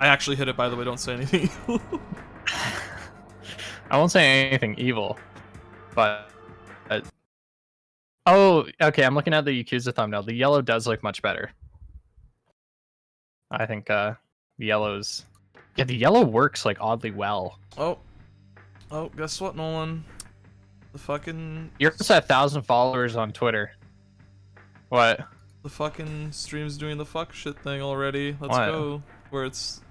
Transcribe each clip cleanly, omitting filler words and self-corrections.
I actually hit it, by the way. Don't say anything evil. I won't say anything evil, but oh, okay. I'm looking at the Yakuza thumbnail. The yellow does look much better. I think the yellow's the yellow works like oddly well. Oh, guess what, Nolan? The fucking You're just at 1,000 followers on Twitter. What? The fucking stream's doing the fuck shit thing already. Let's What? go. Where it's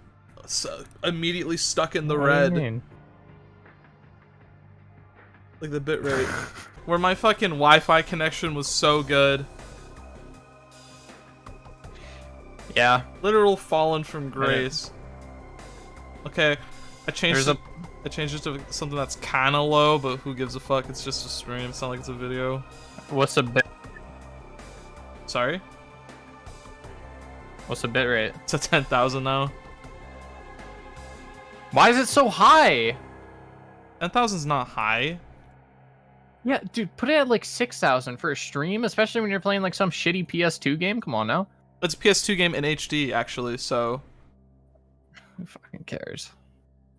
immediately stuck in the What red. do you mean? Like the bitrate. Where my fucking Wi-Fi connection was so good. Yeah. Literal fallen from grace. Okay, I changed it. I changed it to something that's kind of low, but who gives a fuck? It's just a stream. It's not like it's a video. What's the bit? Sorry? What's the bit rate? It's at 10,000 now. Why is it so high? 10,000's not high. Yeah, dude, put it at like 6,000 for a stream, especially when you're playing like some shitty PS2 game. Come on now. It's a PS2 game in HD, actually, so... Who fucking cares?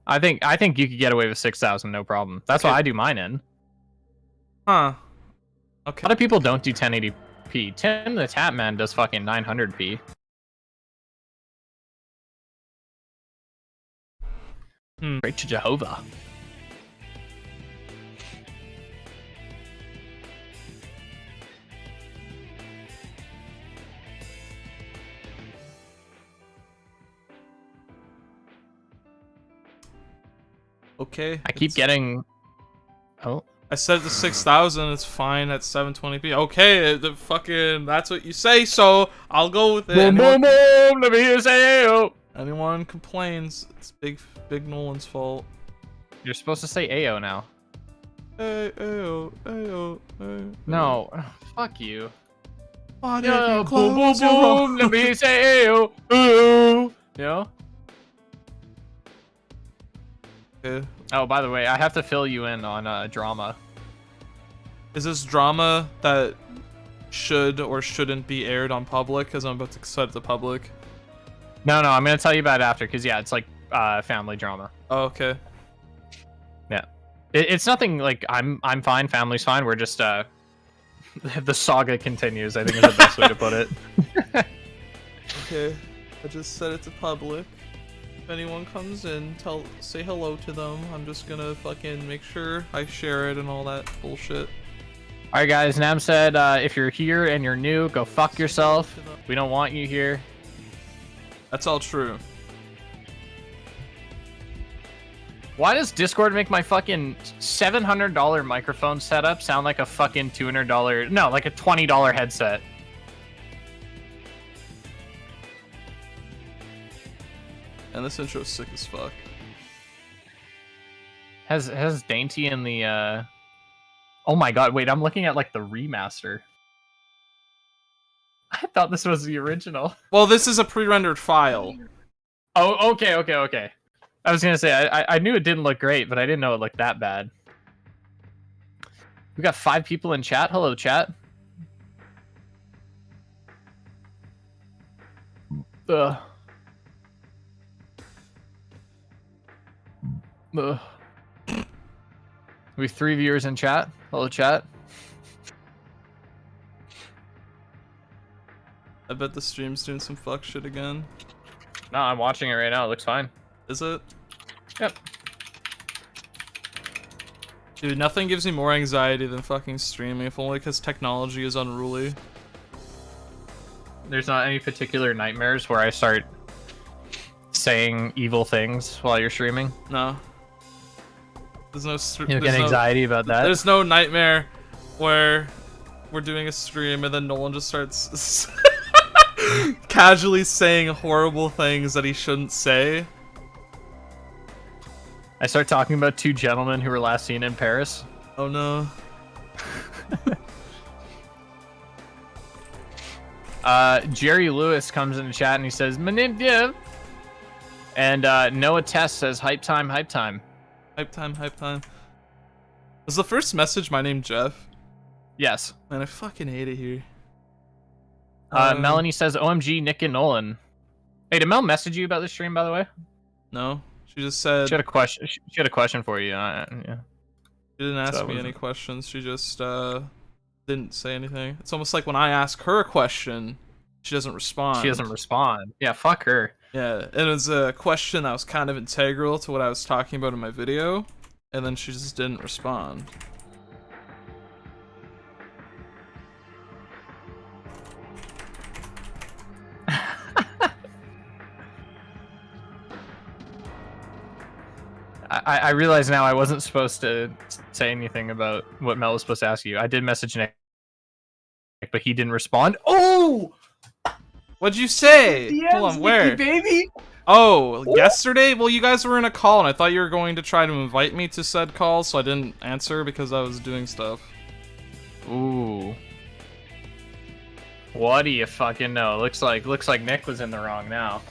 I think you could get away with 6,000, no problem. That's what I do mine in. Huh. A Okay. lot of people don't do 1080p. Tim the Tap Man does fucking 900p. Pray to Jehovah. Okay. I keep getting... Oh. I set it to 6,000. It's fine at 720p. Okay, the fucking... That's what you say, so I'll go with it. Boom, boom, boom. Let me hear you say Ayo. Anyone complains, it's Big Nolan's fault. You're supposed to say Ayo now. Hey, ayo, ayo, ayo. No. Fuck you. Why did Yo, you boom, boom, close your boom. Let me say Ayo. Ooh. You know? Okay. Oh, by the way, I have to fill you in on drama. Is this drama that should or shouldn't be aired on public? Because I'm about to set it to public. No, I'm gonna tell you about it after, because yeah, it's like family drama. Oh, okay. Yeah, it's nothing like I'm fine. Family's fine. We're just the saga continues. I think is the best way to put it. Okay, I just set it to public. If anyone comes in, say hello to them. I'm just gonna fucking make sure I share it and all that bullshit. Alright guys, Nam said if you're here and you're new, go fuck yourself. We don't want you here. That's all true. Why does Discord make my fucking $700 microphone setup sound like a fucking $200... No, like a $20 headset? And this intro's sick as fuck. Has Dainty in the Oh my god, wait, I'm looking at like the remaster. I thought this was the original. Well, this is a pre-rendered file. Oh, okay. I was gonna say, I knew it didn't look great, but I didn't know it looked that bad. We got 5 people in chat. Hello, chat. Ugh. We have 3 viewers in chat. Hello, chat. I bet the stream's doing some fuck shit again. No, I'm watching it right now. It looks fine. Is it? Yep. Dude, nothing gives me more anxiety than fucking streaming, if only because technology is unruly. There's not any particular nightmares where I start saying evil things while you're streaming? No. There's no... You don't get anxiety about that? There's no nightmare where we're doing a stream and then Nolan just starts casually saying horrible things that he shouldn't say. I start talking about 2 gentlemen who were last seen in Paris. Oh no. Jerry Lewis comes in the chat and he says, Manipia! And Noah Tess says, hype time, hype time. Hype time, hype time. Was the first message my name Jeff? Yes. Man, I fucking hate it here. Melanie says, OMG, Nick and Nolan. Hey, did Mel message you about this stream, by the way? No, she just said She had a question. She had a question for you. Yeah. she didn't ask me any questions. She just didn't say anything. It's almost like when I ask her a question, she doesn't respond. She doesn't respond. Yeah, fuck her. Yeah, and it was a question that was kind of integral to what I was talking about in my video, and then she just didn't respond. I realize now I wasn't supposed to say anything about what Mel was supposed to ask you. I did message Nick, but he didn't respond. Oh! What'd you say? DMs, Hold on, where? Baby? Oh, yesterday? Well, you guys were in a call, and I thought you were going to try to invite me to said call, so I didn't answer because I was doing stuff. Ooh. What do you fucking know? Looks like Nick was in the wrong now.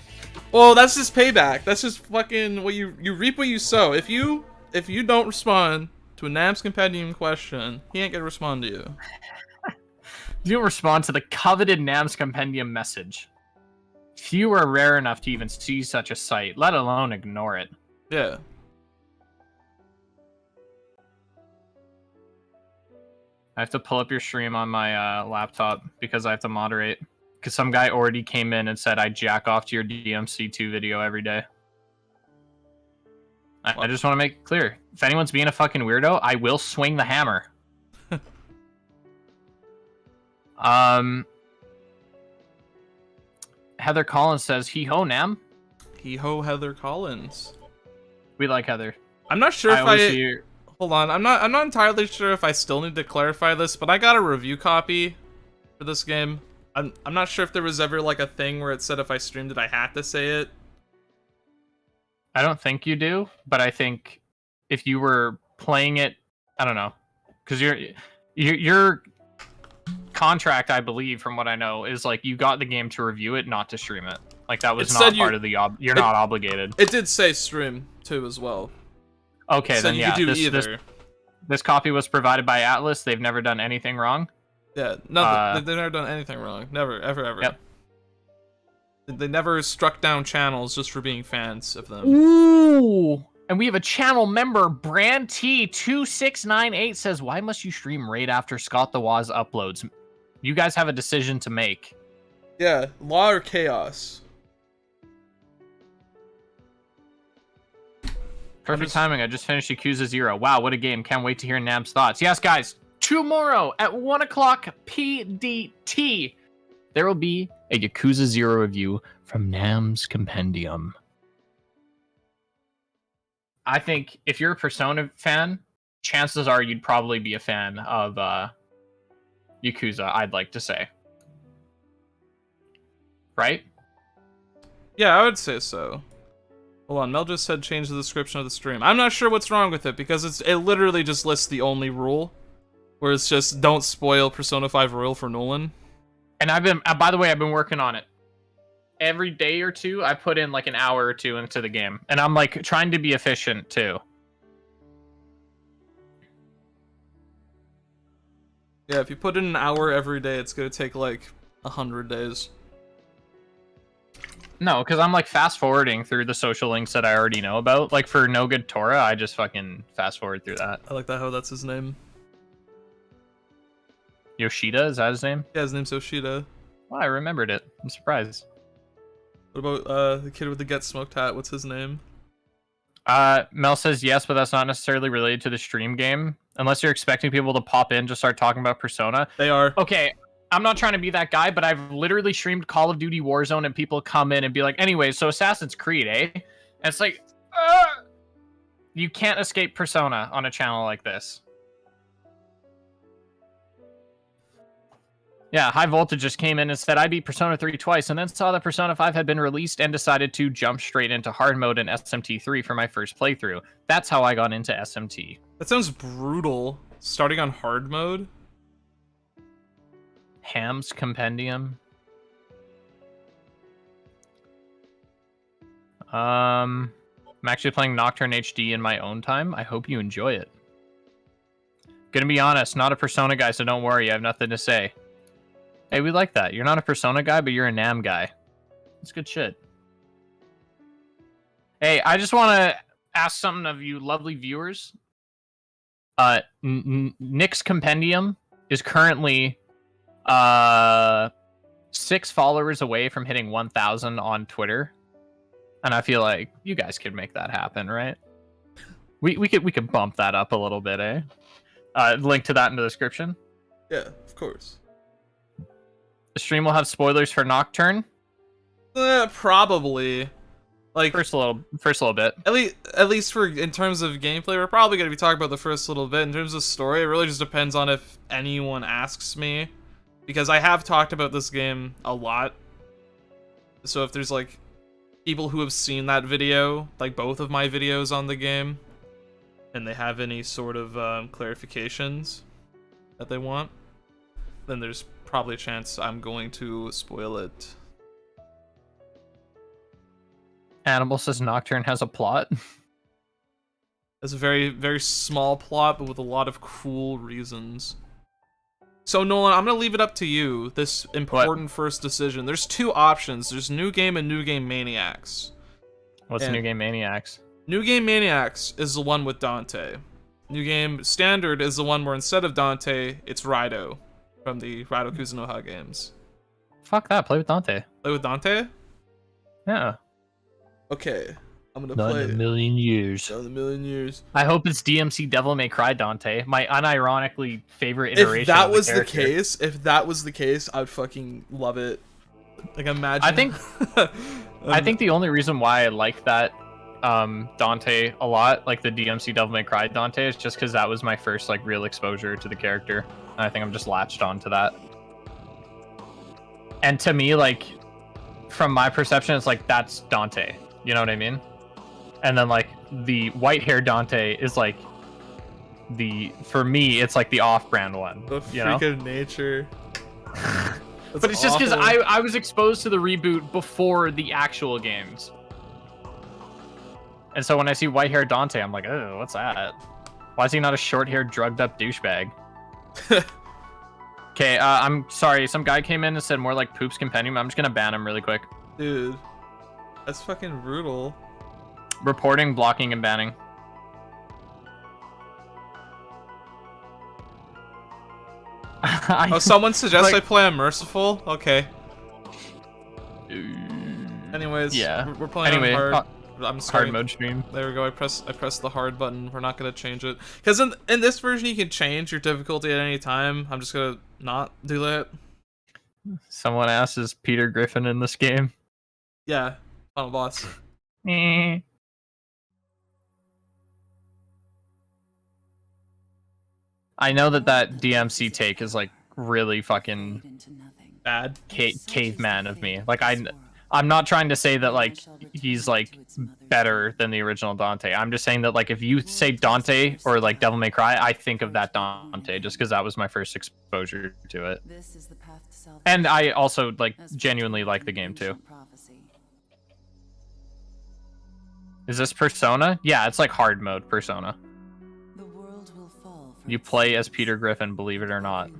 Well, that's just payback. That's just fucking what you reap what you sow. If you don't respond to a NAM's Compendium question, he ain't gonna respond to you. You don't respond to the coveted NAM's Compendium message. Few are rare enough to even see such a sight, let alone ignore it. Yeah. I have to pull up your stream on my laptop because I have to moderate. Because some guy already came in and said I jack off to your DMC2 video every day. I just want to make it clear. If anyone's being a fucking weirdo, I will swing the hammer. Heather Collins says, hee ho, Nam. Hee ho, Heather Collins. We like Heather. I'm not sure hold on, I'm not entirely sure if I still need to clarify this, but I got a review copy for this game. I'm not sure if there was ever like a thing where it said if I streamed it I had to say it. I don't think you do, but I think if you were playing it, I don't know, because your contract, I believe, from what I know, is like you got the game to review it, not to stream it. Like that was not part of the you're not obligated. It did say stream too as well. Okay, then yeah, this copy was provided by Atlas. They've never done anything wrong. Yeah, no, they've never done anything wrong. Never, ever, ever. Yep. They never struck down channels just for being fans of them. Ooh! And we have a channel member, Brand T2698 says, why must you stream right after Scott the Waz uploads? You guys have a decision to make. Yeah, law or chaos. Perfect timing. I just finished Yakuza 0. Wow, what a game. Can't wait to hear Nam's thoughts. Yes, guys, tomorrow at 1 o'clock PDT, there will be a Yakuza 0 review from Nam's Compendium. I think if you're a Persona fan, chances are you'd probably be a fan of Yakuza, I'd like to say. Right? Yeah, I would say so. Hold on, Mel just said change the description of the stream. I'm not sure what's wrong with it, because it literally just lists the only rule, where it's just don't spoil Persona 5 Royal for Nolan. And I've been, by the way, I've been working on it. Every day or two, I put in like an hour or two into the game. And I'm like trying to be efficient too. Yeah, if you put in an hour every day, it's gonna take like 100 days. No, because I'm like fast forwarding through the social links that I already know about. Like for No Good Tora, I just fucking fast forward through that. I like that how that's his name. Yoshida, is that his name? Yeah, his name's Yoshida. Well, I remembered it. I'm surprised. What about the kid with the Get Smoked hat? What's his name? Mel says yes, but that's not necessarily related to the stream game. Unless you're expecting people to pop in, just start talking about Persona. They are. Okay, I'm not trying to be that guy, but I've literally streamed Call of Duty Warzone and people come in and be like, anyway, so Assassin's Creed, eh? And it's like, you can't escape Persona on a channel like this. Yeah, High Voltage just came in and said, I beat Persona 3 twice, and then saw that Persona 5 had been released and decided to jump straight into hard mode in SMT 3 for my first playthrough. That's how I got into SMT. That sounds brutal. Starting on hard mode? Ham's Compendium. I'm actually playing Nocturne HD in my own time. I hope you enjoy it. Gonna be honest, not a Persona guy, so don't worry, I have nothing to say. Hey, we like that. You're not a Persona guy, but you're a Nam guy. It's good shit. Hey, I just want to ask something of you lovely viewers. Nick's Compendium is currently 6 followers away from hitting 1,000 on Twitter, and I feel like you guys could make that happen, right? We could bump that up a little bit, eh? Link to that in the description. Yeah, of course. The stream will have spoilers for Nocturne. Probably. Like First little bit. At least for in terms of gameplay, we're probably gonna be talking about the first little bit. In terms of story, it really just depends on if anyone asks me, because I have talked about this game a lot. So if there's like people who have seen that video, like both of my videos on the game, and they have any sort of clarifications that they want, then there's probably a chance I'm going to spoil it. Animal says Nocturne has a plot. It's a very, very small plot, but with a lot of cool reasons. So, Nolan, I'm going to leave it up to you, this important first decision. There's 2 options. There's New Game and New Game Maniacs. What's New Game Maniacs? New Game Maniacs is the one with Dante. New Game Standard is the one where instead of Dante, it's Raido from the Raido Kuzunoha games. Fuck that, play with Dante. Play with Dante? Yeah. Okay, I'm gonna Not play in a million years. Not in a million years. I hope it's DMC Devil May Cry Dante, my unironically favorite iteration. If that of was the character. case, I'd fucking love it. Like imagine. I think the only reason why I like that Dante a lot, like the DMC Devil May Cry Dante, is just because that was my first like real exposure to the character, and I think I'm just latched on to that. And to me, like from my perception, it's like that's Dante. You know what I mean? And then like the white hair Dante is like for me, it's like the off-brand one. The you know? freak of nature. But it's just because I was exposed to the reboot before the actual games. And so when I see white hair Dante, I'm like, oh, what's that? Why is he not a short-haired, drugged-up douchebag? Okay, I'm sorry. Some guy came in and said more like Poop's Compendium. I'm just gonna ban him really quick. Dude, that's fucking brutal. Reporting, blocking, and banning. Oh, someone suggests I play on Merciful? Okay. Anyways, yeah. We're playing on hard. I'm sorry. Hard mode stream. There we go. I pressed the hard button. We're not gonna change it because in this version you can change your difficulty at any time. I'm just gonna not do that. Someone asks, is Peter Griffin in this game? Yeah, final boss. I know that DMC take is like really fucking bad, caveman of me. Like I'm not trying to say that like he's like better than the original Dante. I'm just saying that like if you say Dante or like Devil May Cry, I think of that Dante just because that was my first exposure to it. And I also like genuinely like the game too. Is this Persona? Yeah, it's like hard mode Persona. You play as Peter Griffin, believe it or not.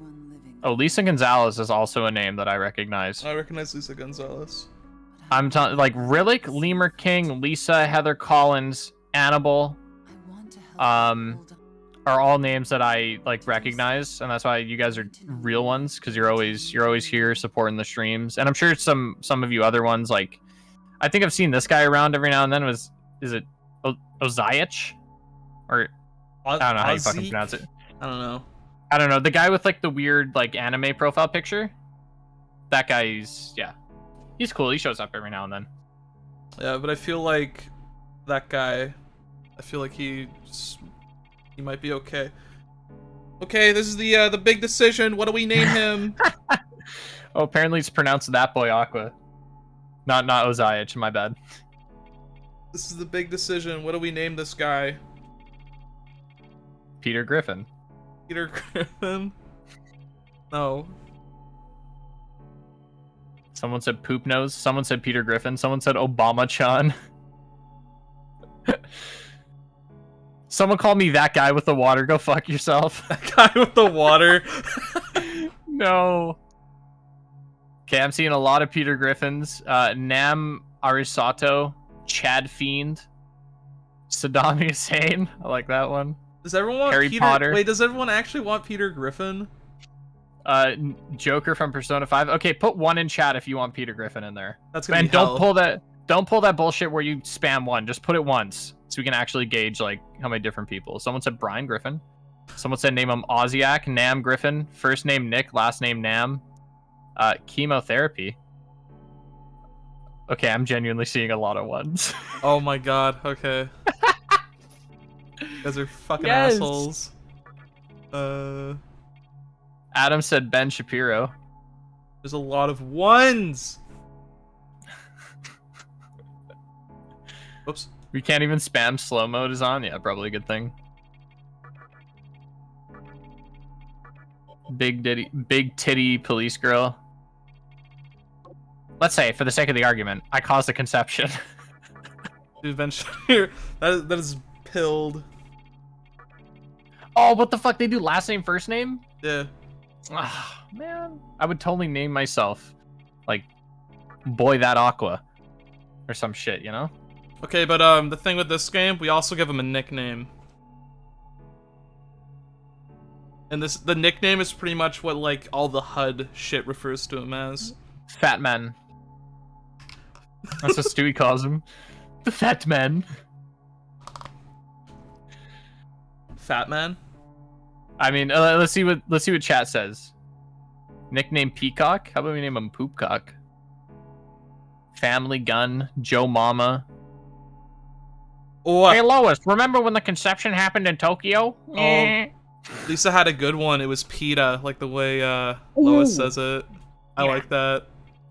Oh, Lisa Gonzalez is also a name that I recognize. I recognize Lisa Gonzalez. I'm telling, like Rillick, Lemur King, Lisa, Heather Collins, Annabelle, are all names that I like recognize, and that's why you guys are real ones because you're always here supporting the streams. And I'm sure some of you other ones, like I think I've seen this guy around every now and then. Is it Oziach? Or I don't know how you fucking pronounce it. I don't know. The guy with like the weird like anime profile picture. That guy's he's cool. He shows up every now and then. Yeah, but I feel like that guy. I feel like he might be okay. Okay, this is the big decision. What do we name him? Oh, apparently it's pronounced That Boy Aqua. Not Oziach. My bad. This is the big decision. What do we name this guy? Peter Griffin. Peter Griffin? No. Someone said Poop Nose. Someone said Peter Griffin. Someone said Obama-chan. Someone called me that guy with the water. Go fuck yourself. That guy with the water? No. Okay, I'm seeing a lot of Peter Griffins. Nam Arisato, Chad Fiend, Saddam Hussein. I like that one. Does everyone want Harry Peter? Potter. Wait, does everyone actually want Peter Griffin? Joker from Persona 5. Okay, put 1 in chat if you want Peter Griffin in there. That's gonna And be hell. don't pull that bullshit where you spam 1. Just put it once so we can actually gauge like how many different people. Someone said Brian Griffin. Someone said name him Oziak, Nam Griffin, first name Nick, last name Nam. Chemotherapy. Okay, I'm genuinely seeing a lot of 1s. Oh my god. Okay. You guys are fucking Yes. assholes. Adam said Ben Shapiro. There's a lot of 1s. Whoops. We can't even spam slow mode is on. Yeah, probably a good thing. Big titty police girl. Let's say, for the sake of the argument, I caused a conception. Dude, Ben Shapiro. That is pilled. Oh, what the fuck? They do last name, first name? Yeah. Ah, man. I would totally name myself, like, Boy That Aqua. Or some shit, you know? Okay, but the thing with this game, we also give him a nickname. And the nickname is pretty much what like all the HUD shit refers to him as. Fat man. That's what Stewie calls him. The fat man. Fat man? I mean, let's see what chat says. Nickname Peacock? How about we name him Poopcock? Family Gun, Joe Mama. Oh, Hey Lois, remember when the conception happened in Tokyo? Lisa had a good one. It was PETA, like the way Lois says it. I like that.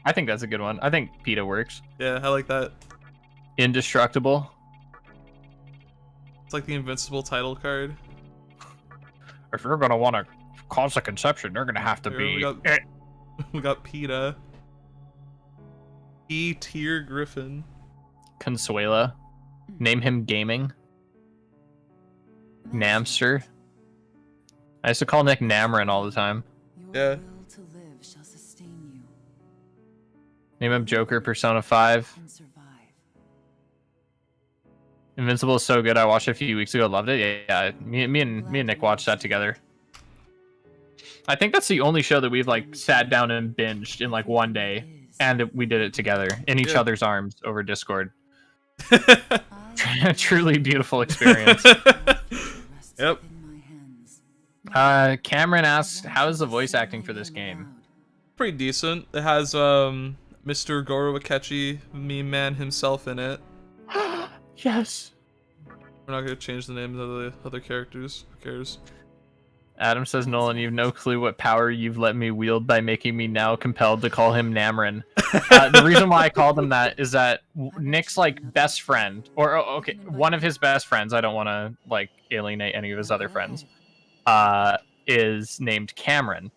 I think that's a good one. I think PETA works. Yeah, I like that. Indestructible. It's like the invincible title card. If you're gonna want to cause a conception, they're gonna have to Here, be. We got PETA. E-tier Griffin. Consuela. Name him Gaming. Namster. I used to call Nick Namrin all the time. Yeah. Name him Joker, Persona 5. Invincible is so good. I watched it a few weeks ago. Loved it. Yeah. Me and Nick watched that together. I think that's the only show that we've like sat down and binged in like one day, and we did it together in each other's arms over Discord. Truly beautiful experience. Yep. Cameron asks, how is the voice acting for this game? Pretty decent. It has Mr. Goro Akechi, meme man himself in it. Yes. We're not gonna change the names of the other characters. Who cares? Adam says, Nolan, you have no clue what power you've let me wield by making me now compelled to call him Namrin. The reason why I called him that is that Nick's like best friend, or okay, one of his best friends, I don't want to like alienate any of his other friends, is named Cameron.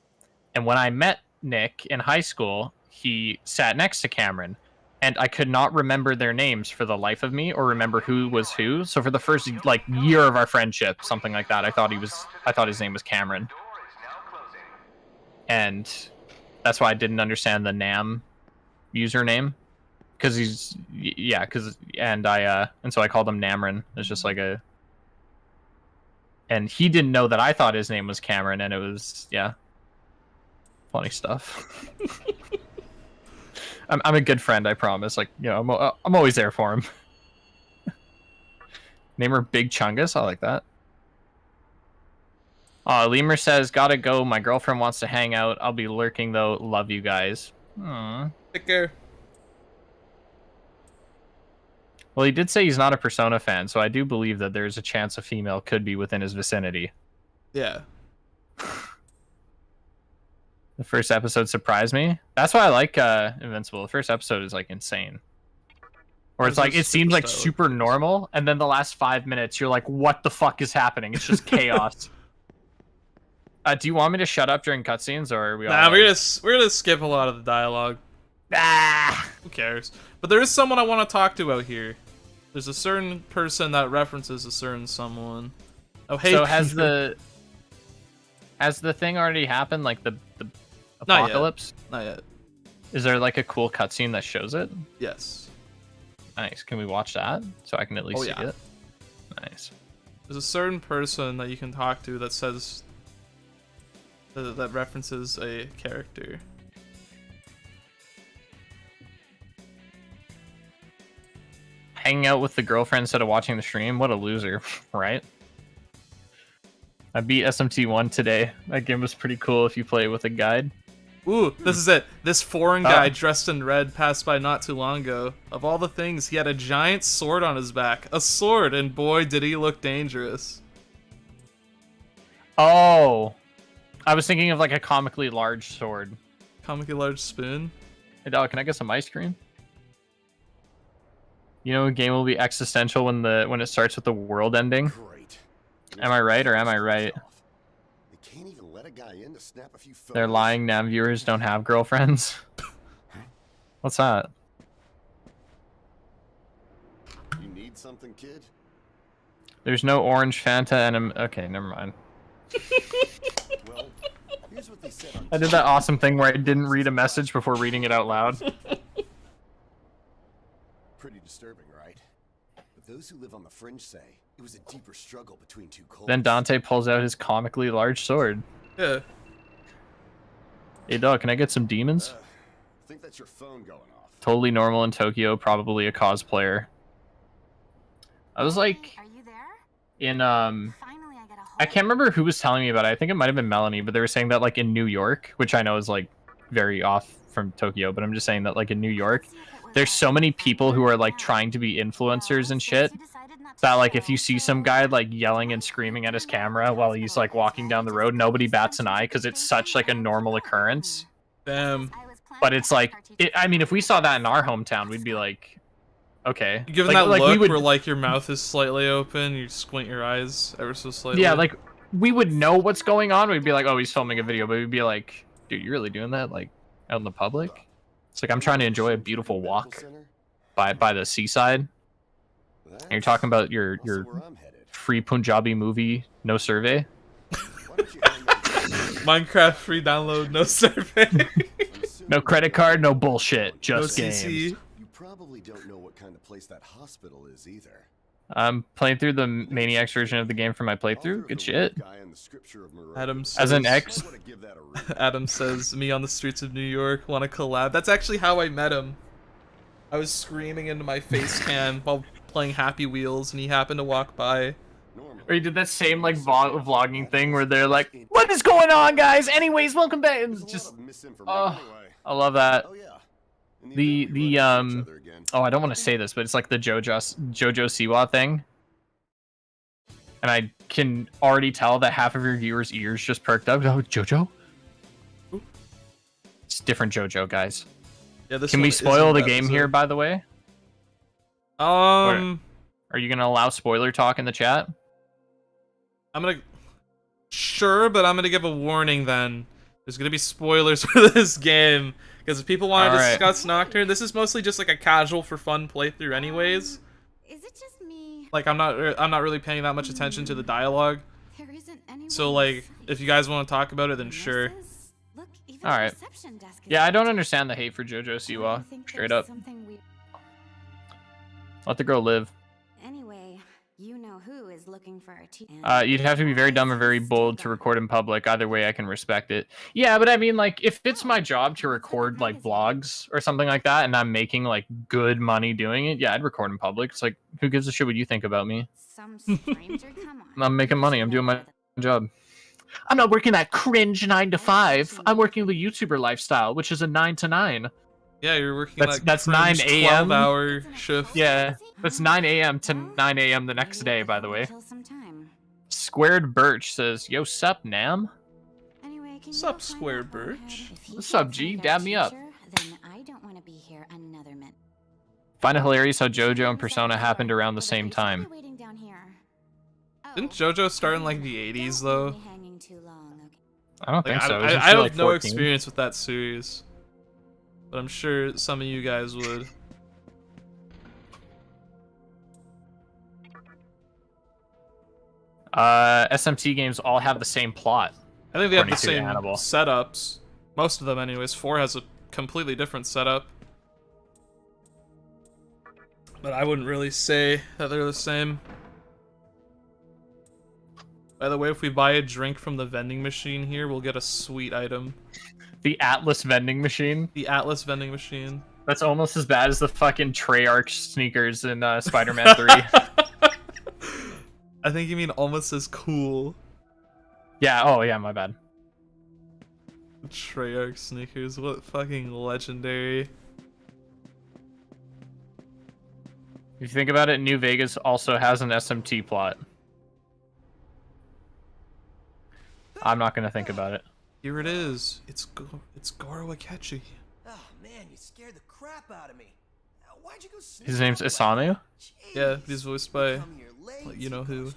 And when I met Nick in high school, he sat next to Cameron, and I could not remember their names for the life of me, or remember who was who. So for the first like year of our friendship, something like that, I thought his name was Cameron, and that's why I didn't understand the Nam username, because and so I called him Namrin. It's just like a, and he didn't know that I thought his name was Cameron, and it was funny stuff. I'm a good friend, I promise. Like, you know, I'm always there for him. Name her Big Chungus. I like that. Lemur says, gotta go. My girlfriend wants to hang out. I'll be lurking though. Love you guys. Take care. Well, he did say he's not a Persona fan, so I do believe that there's a chance a female could be within his vicinity. Yeah. The first episode surprised me. That's why I like Invincible. The first episode is like insane. Or it's like, it seems like super normal, and then the last 5 minutes you're like, what the fuck is happening? It's just chaos. Do you want me to shut up during cutscenes, or are we all we're gonna skip a lot of the dialogue. Who cares? But there is someone I want to talk to out here. There's a certain person that references a certain someone. Oh, hey. So has the thing already happened? Like the apocalypse? Not yet. Is there like a cool cutscene that shows it? Yes. Nice. Can we watch that so I can at least see it? Nice. There's a certain person that you can talk to that says that references a character. Hanging out with the girlfriend instead of watching the stream. What a loser, right? I beat SMT1 today. That game was pretty cool if you play it with a guide. Ooh, this is it. This foreign guy dressed in red passed by not too long ago. Of all the things, he had a giant sword on his back. A sword, and boy, did he look dangerous. Oh, I was thinking of like a comically large sword. Comically large spoon? Hey dog, can I get some ice cream? You know, a game will be existential when it starts with the world ending. Great. Am I right or am I right? They can't even let a guy in to snap a few photos. They're lying. Nam viewers don't have girlfriends. What's that? You need something, kid? There's no orange Fanta and okay, never mind. Well, here's what they said on I did that awesome thing where I didn't read a message before reading it out loud. Pretty disturbing, right? But those who live on the fringe say it was a deeper struggle between two cults. Then Dante pulls out his comically large sword. Yeah. Hey dog, can I get some demons? I think that's your phone going off. Totally normal in Tokyo, probably a cosplayer. I was like, Are you there? in Finally, I get a I can't remember who was telling me about it. I think it might have been Melanie, but they were saying that like in New York, which I know is like very off from Tokyo, but I'm just saying that like in New York, there's so many people who are like trying to be influencers and shit that like if you see some guy like yelling and screaming at his camera while he's like walking down the road, nobody bats an eye because it's such like a normal occurrence. Damn. But it's like, I mean, if we saw that in our hometown, we'd be like, okay. You giving like, that like, look we would, where like your mouth is slightly open, you squint your eyes ever so slightly. yeah, like we would know what's going on. We'd be like, oh, he's filming a video, but we'd be like, dude, you really doing that like out in the public? It's like I'm trying to enjoy a beautiful walk by the seaside. And you're talking about your free Punjabi movie, no survey. Minecraft free download, no survey. No credit card, no bullshit, just no games. CC. You probably don't know what kind of place that hospital is either. I'm playing through the Maniacs version of the game for my playthrough. Good shit. Adam says, As an ex. Adam says, me on the streets of New York, want to collab. That's actually how I met him. I was screaming into my face cam while playing Happy Wheels, and he happened to walk by. Or you did that same like vlogging thing where they're like, "What is going on, guys? Anyways, welcome back." And it's just, oh, I love that. Oh, I don't want to say this, but it's like the Jojo Siwa thing. And I can already tell that half of your viewers' ears just perked up. Oh, Jojo? It's different Jojo, guys. Yeah, this can we spoil the game here, by the way? Are you gonna allow spoiler talk in the chat? Sure, but I'm gonna give a warning then. There's gonna be spoilers for this game. Because if people want to discuss Nocturne, this is mostly just like a casual for fun playthrough anyways. Is it just me? Like I'm not really paying that much attention to the dialogue. There isn't anyone So like if you guys want to talk about it, then sure. Look, even All right. the reception desk is Yeah, I don't understand the hate for Jojo Siwa. Straight up. Let the girl live. Anyway, you know who is looking for a tea. You'd have to be very dumb or very bold to record in public. Either way, I can respect it. Yeah, but I mean, like, if it's my job to record, like, vlogs or something like that, and I'm making, like, good money doing it, yeah, I'd record in public. It's like, who gives a shit what you think about me? Some stranger, come on. I'm making money. I'm doing my job. I'm not working that cringe 9 to 5. I'm working the YouTuber lifestyle, which is a 9 to 9. Yeah, you're working that's 9 a.m. 12-hour shift. Yeah, that's 9 a.m. to 9 a.m. the next day, by the way. Squared Birch says, "Yo, sup, Nam? Sup, Squared Birch? What's up, G? Dab me up." Then I don't want to be here another minute. Find it hilarious how JoJo and Persona happened around the same time. Didn't JoJo start in like the 80s though? I don't think so. I have no experience with that series, but I'm sure some of you guys would. SMT games all have the same plot. I think they have the same setups. Most of them anyways. 4 has a completely different setup. But I wouldn't really say that they're the same. By the way, if we buy a drink from the vending machine here, we'll get a sweet item. The Atlas vending machine. The Atlas vending machine. That's almost as bad as the fucking Treyarch sneakers in Spider-Man 3. I think you mean almost as cool. Yeah, oh yeah, my bad. Treyarch sneakers, what fucking legendary. If you think about it, New Vegas also has an SMT plot. I'm not gonna think about it. Here it is. It's Goro Akechi. Oh man, you scared the crap out of me. Why'd you go His name's Isanu? Yeah, he's voiced by, you know who.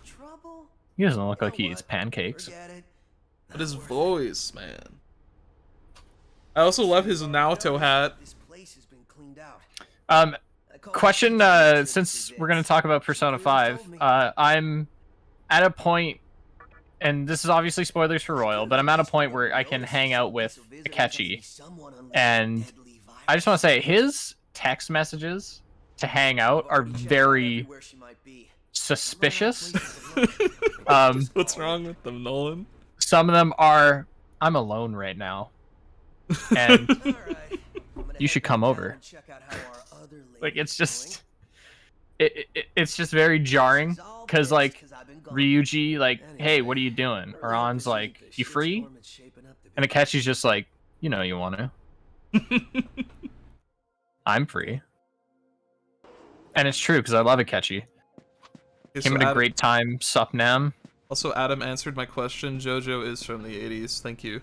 He doesn't look like he eats pancakes. But his voice, man. I also love his Naoto hat. Question, since we're going to talk about Persona 5, I'm at a point, and this is obviously spoilers for Royal, but I'm at a point where I can hang out with Akechi, and I just want to say, his text messages to hang out are very suspicious. What's wrong with them, Nolan? Some of them are, I'm alone right now, and you should come over. Like, it's just, it's just very jarring, because, like, Ryuji, like, hey, what are you doing? Or An's like, you free? And Akechi's just like, you know you want to. I'm free. And it's true, because I love Akechi. Okay, Came at a great time, sup Nam. Also, Adam answered my question. JoJo is from the 80s. Thank you.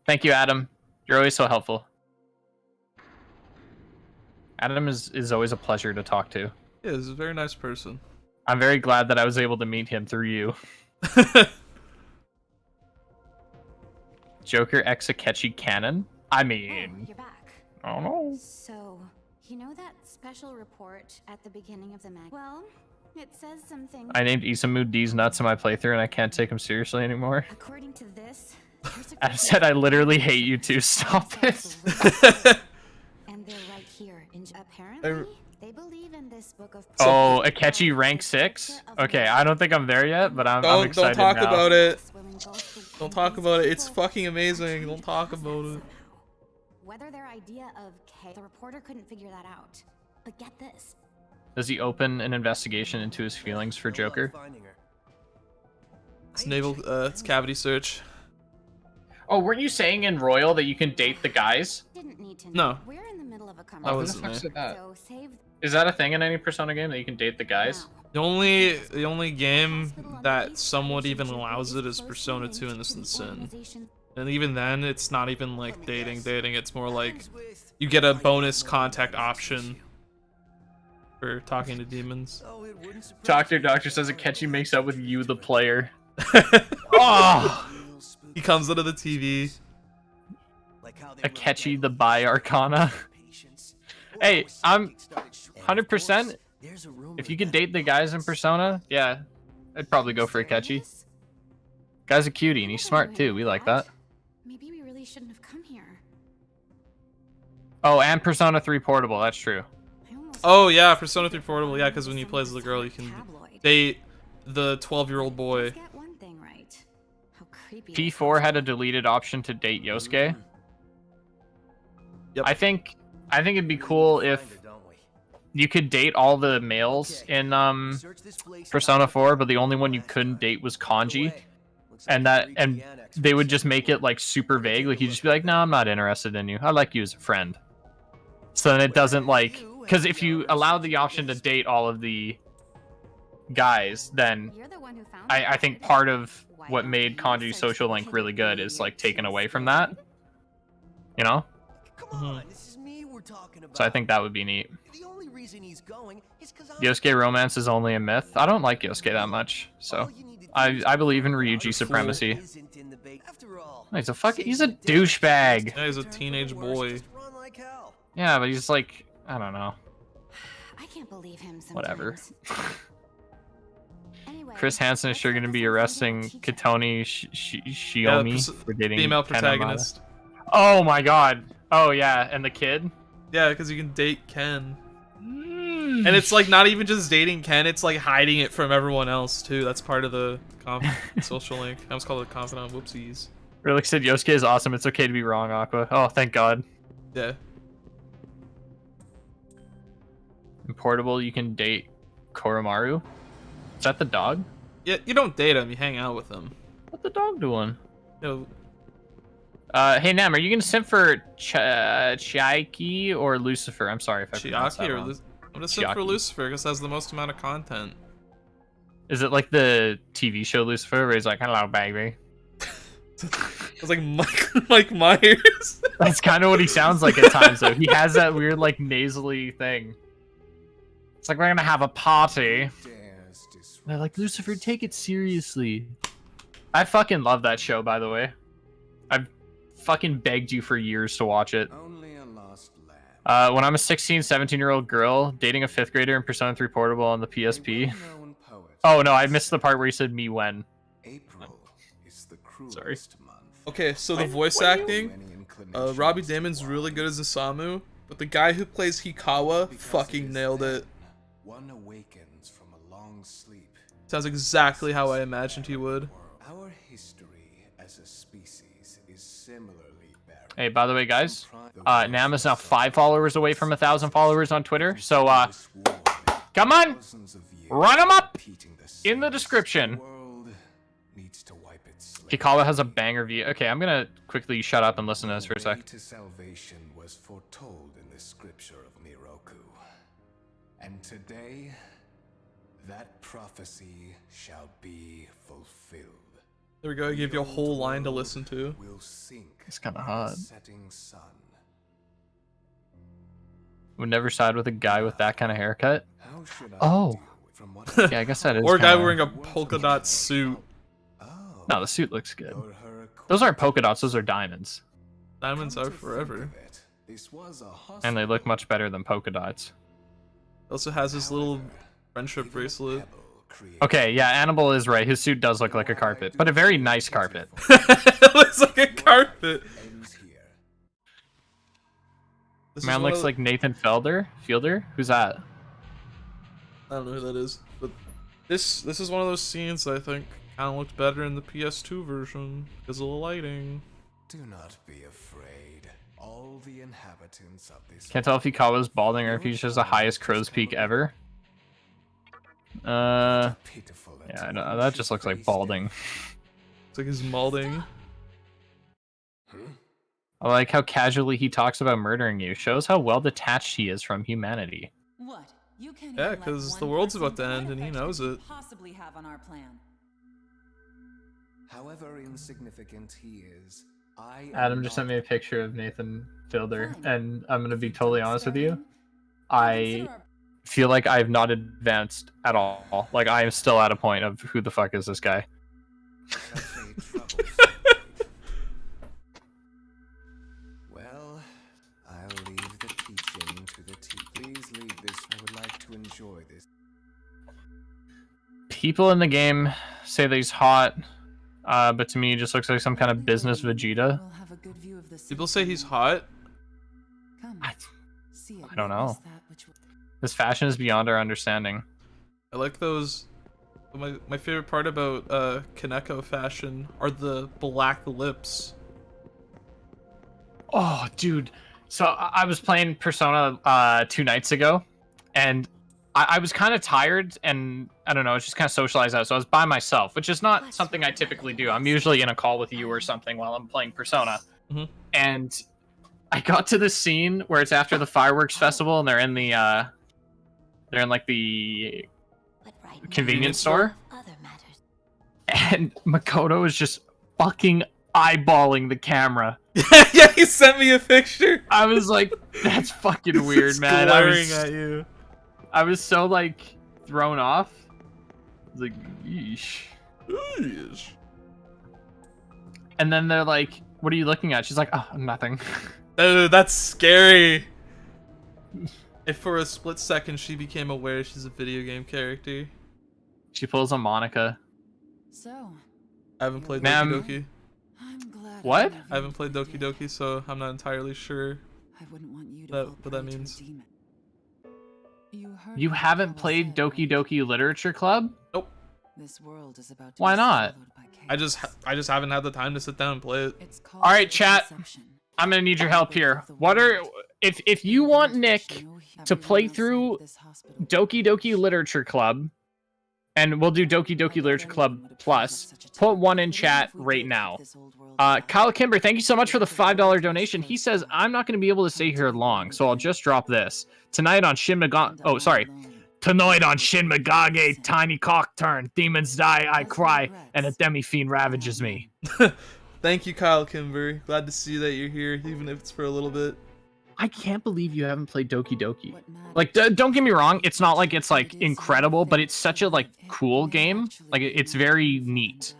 Thank you, Adam. You're always so helpful. Adam is always a pleasure to talk to. Yeah, he's a very nice person. I'm very glad that I was able to meet him through you. Joker X Akechi canon? I mean, You're back. I don't know. So, you know that special report at the beginning of the mag? Well, it says something. I named Isamu D's nuts in my playthrough and I can't take him seriously anymore. According to this, there's a I said I literally hate you too. Stop it. And they're right here. Apparently, they believe in this book of. Oh, Akechi rank 6? Okay, I don't think I'm there yet, but I'm excited don't talk now. about it. Don't talk about it. It's fucking amazing. Don't talk about it. Whether their idea of K, the reporter couldn't figure that out. But get this. Does he open an investigation into his feelings for Joker? It's naval. It's cavity search. Oh, weren't you saying in Royal that you can date the guys? Didn't need to No. know. We're in the middle of a That conversation. wasn't there. So save Is that a thing in any Persona game that you can date the guys? The only game that somewhat even allows it is Persona 2 and this is Sin. And even then, it's not even like dating. It's more like you get a bonus contact option for talking to demons. Doctor says Akechi makes up with you, the player. Oh! He comes out of the TV. Akechi, the bi-arcana. Hey, I'm 100%. If you could date the guys in Persona, yeah, I'd probably go for Akechi. Guy's a cutie, and he's smart too. We like that. Maybe we really shouldn't have come here. Oh, and Persona 3 Portable, that's true. Oh yeah, Persona 3 Portable. Yeah, because when you play as the girl, you can date the 12-year-old boy. Get one thing right. How creepy. P4 had a deleted option to date Yosuke. Yep. I think it'd be cool if you could date all the males in Persona 4, but the only one you couldn't date was Kanji. And they would just make it like super vague. Like you'd just be like, no, I'm not interested in you. I like you as a friend. So then it doesn't like, because if you allow the option to date all of the guys, then I think part of what made Kanji's social link really good is like taken away from that. You know? So I think that would be neat. Yosuke romance is only a myth. I don't like Yosuke that much, so I believe in Ryuji supremacy. He's a douchebag. Yeah, he's a teenage boy. Yeah, but he's like, I don't know. I can't believe him sometimes. Whatever. Anyway, Chris Hansen is sure going to be arresting Kitoni Shiomi for dating female Kanamata. protagonist. Oh my god. Oh yeah, and the kid? Yeah, because you can date Ken. And it's like not even just dating Ken, it's like hiding it from everyone else too. That's part of the social link. I was called a confidant. Whoopsies. Relic said Yosuke is awesome. It's okay to be wrong, Aqua. Oh, thank God. Yeah. In Portable, you can date Koromaru. Is that the dog? Yeah, you don't date him, you hang out with him. What the dog doing? You Hey Nam, are you gonna simp for Chiaki or Lucifer? I'm sorry if I pronounced that wrong. I'm gonna simp for Lucifer because it has the most amount of content. Is it like the TV show Lucifer, where he's like, "Hello, baby"? It's like Mike Myers. That's kind of what he sounds like at times, though. He has that weird, like, nasally thing. It's like, we're gonna have a party. They're like, Lucifer, take it seriously. I fucking love that show, by the way. I've fucking begged you for years to watch it. When I'm a 16, 17-year-old girl dating a 5th grader in Persona 3 Portable on the PSP. Oh, no, I missed the part where he said me when. Sorry. Okay, so the voice acting, Robbie Damon's really good as Isamu, but the guy who plays Hikawa fucking nailed it. One awakens from a long sleep. Sounds exactly how I imagined he would. Our history as a species is similarly barren. Hey, by the way, guys, Nam is now 5 followers away from 1,000 followers on Twitter, so, come on! Run him up! In the description. Hikawa has a banger view. Okay, I'm gonna quickly shut up and listen to this for a sec. To salvation was foretold in the scripture of Miroku. And today, that prophecy shall be fulfilled. There we go, I gave you a whole line to listen to. Will sink It's kind of hot. setting sun. Would never side with a guy with that kind of haircut. How should I Oh. do it from what Yeah, I guess that is. Or a guy kinda... wearing a polka dot suit. No, the suit looks good. Those aren't polka dots, those are diamonds. Diamonds are forever. And they look much better than polka dots. Also has his little friendship bracelet. Okay, yeah, Annabelle is right. His suit does look like a carpet, but a very nice carpet. It looks like a carpet. Man looks like Nathan Fielder. Who's that? I don't know who that is, but this is one of those scenes that I think kind of looked better in the PS2 version because of the lighting. Do not be afraid. All the inhabitants of this Can't tell if Hikawa's balding or if he's just the highest crow's peak ever. Yeah, I know, that just looks like balding. It's like his molding. I like how casually he talks about murdering you. Shows how well detached he is from humanity. What? You can't Yeah, even let because the one world's person about to end what and he effect knows we it. could possibly have on our plan. However insignificant he is, I Adam just sent me a picture of Nathan Fielder, and I'm gonna be totally honest with you. I feel like I have not advanced at all. Like, I am still at a point of who the fuck is this guy? Well, I'll leave the teaching to the teacher. Please leave this. I would like to enjoy this. People in the game say that he's hot, but to me he just looks like some kind of business Vegeta. We'll have a good view of the People city. say he's hot. Come, I see it, I don't know. witness that which will- His fashion is beyond our understanding. I like those. My favorite part about Kaneko fashion are the black lips. Oh, dude. So I was playing Persona 2 nights ago, and I was kind of tired, and I don't know, it's just kind of socialized out. So I was by myself, which is not something I typically do. I'm usually in a call with you or something while I'm playing Persona. Mhm. And I got to this scene where it's after the fireworks festival, and they're in the like the convenience store, and Makoto is just fucking eyeballing the camera. Yeah, he sent me a picture. I was like, that's fucking weird, It's man. glaring at you. I was so like thrown off. I was like, yeesh. Yeesh. And then they're like, what are you looking at? She's like, oh, nothing. Oh, that's scary. If for a split second she became aware she's a video game character. She pulls a Monica. So, I haven't played Ma'am. Doki Doki. I'm glad. What? never I haven't played Doki did. Doki, so I'm not entirely sure. I wouldn't want you to That- fall what that prey to a means. demon. You haven't played Doki Doki Literature Club? Nope. This world is about to Why be not? swallowed by I just haven't had the time to sit down and play it. It's All right, chat. Conception. I'm gonna need your help here. What are if you want Nick to play through Doki Doki Literature Club, and we'll do Doki Doki Literature Club Plus, put one in chat right now. Kyle Kimber, thank you so much for the $5 donation. He says, I'm not going to be able to stay here long, so I'll just drop this. Tonight on Shin Megami... Oh, sorry. Tonight on Shin Megami, tiny cock turn. Demons die, I cry, and a demi-fiend ravages me. Thank you, Kyle Kimber. Glad to see that you're here, even if it's for a little bit. I can't believe you haven't played Doki Doki. Like, don't get me wrong, it's not like it's like incredible, but it's such a like cool game. Like, it's very neat,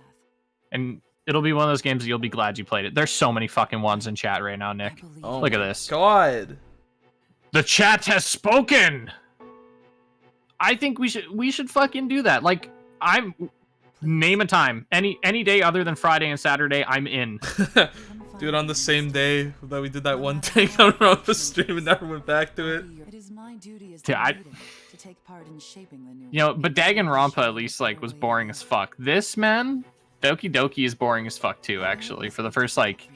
and it'll be one of those games that you'll be glad you played it. There's so many fucking ones in chat right now, Nick. Oh Look at my this. God. The chat has spoken. I think we should fucking do that. Like, name a time, any day other than Friday and Saturday, I'm in. Do it on the same day that we did that one thing on the stream and never went back to it. It is my duty as Dude, the leader to take part in shaping the new You know, world. but Danganronpa at least like was boring as fuck. This, man, Doki Doki is boring as fuck too. Actually, for the first like,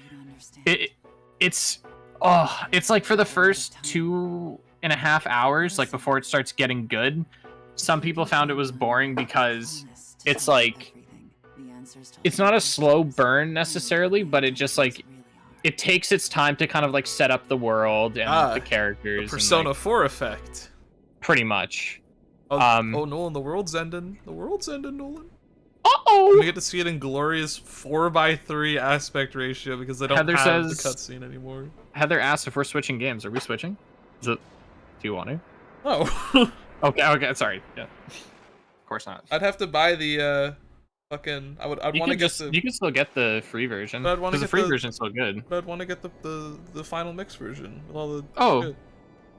it's like for the first 2.5 hours, like before it starts getting good. Some people found it was boring because it's like, it's not a slow burn necessarily, but it just like, it takes its time to kind of like set up the world and the characters. The Persona and, like, 4 effect. pretty much. Oh, Um, oh, Nolan, the world's ending. The world's ending, Nolan. Uh-oh! We get to see it in glorious 4:3 aspect ratio because they don't Heather have says- the cutscene anymore. Heather asked if we're switching games. Are we switching? Do you want to? Oh. Okay, sorry. Yeah. Of course not. I'd have to buy the fucking. I'd want to get the. You can still get the free version. But I'd wanna Because the get free the- version's still good. But I'd want to get the final mix version with all the. Oh. Good.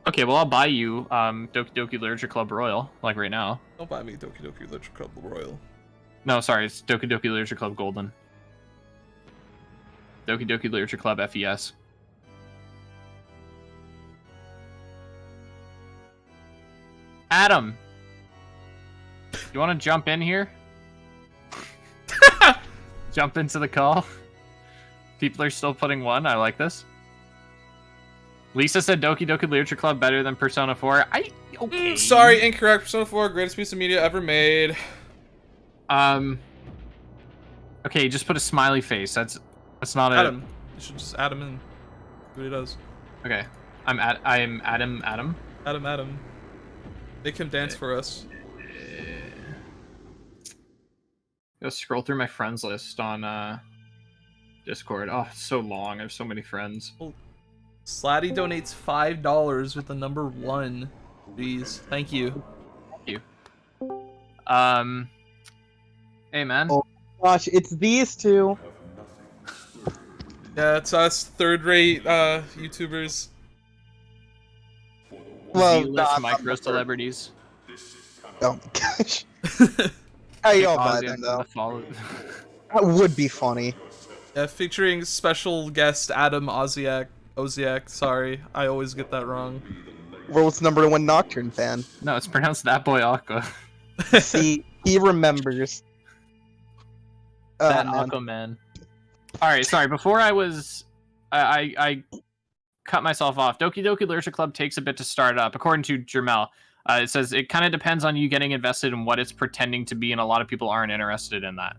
Okay, well I'll buy you Doki Doki Literature Club Royal, like right now. Don't buy me Doki Doki Literature Club Royal. No, sorry, it's Doki Doki Literature Club Golden. Doki Doki Literature Club FES. Adam, you want to jump in here? Jump into the call. People are still putting one. I like this. Lisa said Doki Doki Literature Club better than Persona 4. Okay. Sorry, incorrect. Persona 4, greatest piece of media ever made. Okay, just put a smiley face. That's not Adam. You should just add him in. See what he does. Okay. I'm Adam. Adam. Make him dance for us. Go scroll through my friends list on Discord. Oh, it's so long. I have so many friends. Slatty donates $5 with the number 1. Jeez, thank you. Thank you. Hey man. Oh. Gosh, it's these two. Yeah, it's us third-rate YouTubers. Well, Z-list micro celebrities. Oh gosh. How y'all buy them though? That would be funny. Yeah, featuring special guest Adam Oziak. Sorry, I always get that wrong. World's #1 Nocturne fan. No, it's pronounced that boy Aqua. See, he remembers. That man. Aqua man. All right, sorry. Before I cut myself off. Doki Doki Literature Club takes a bit to start up, according to Jermel. It says it kind of depends on you getting invested in what it's pretending to be, and a lot of people aren't interested in that.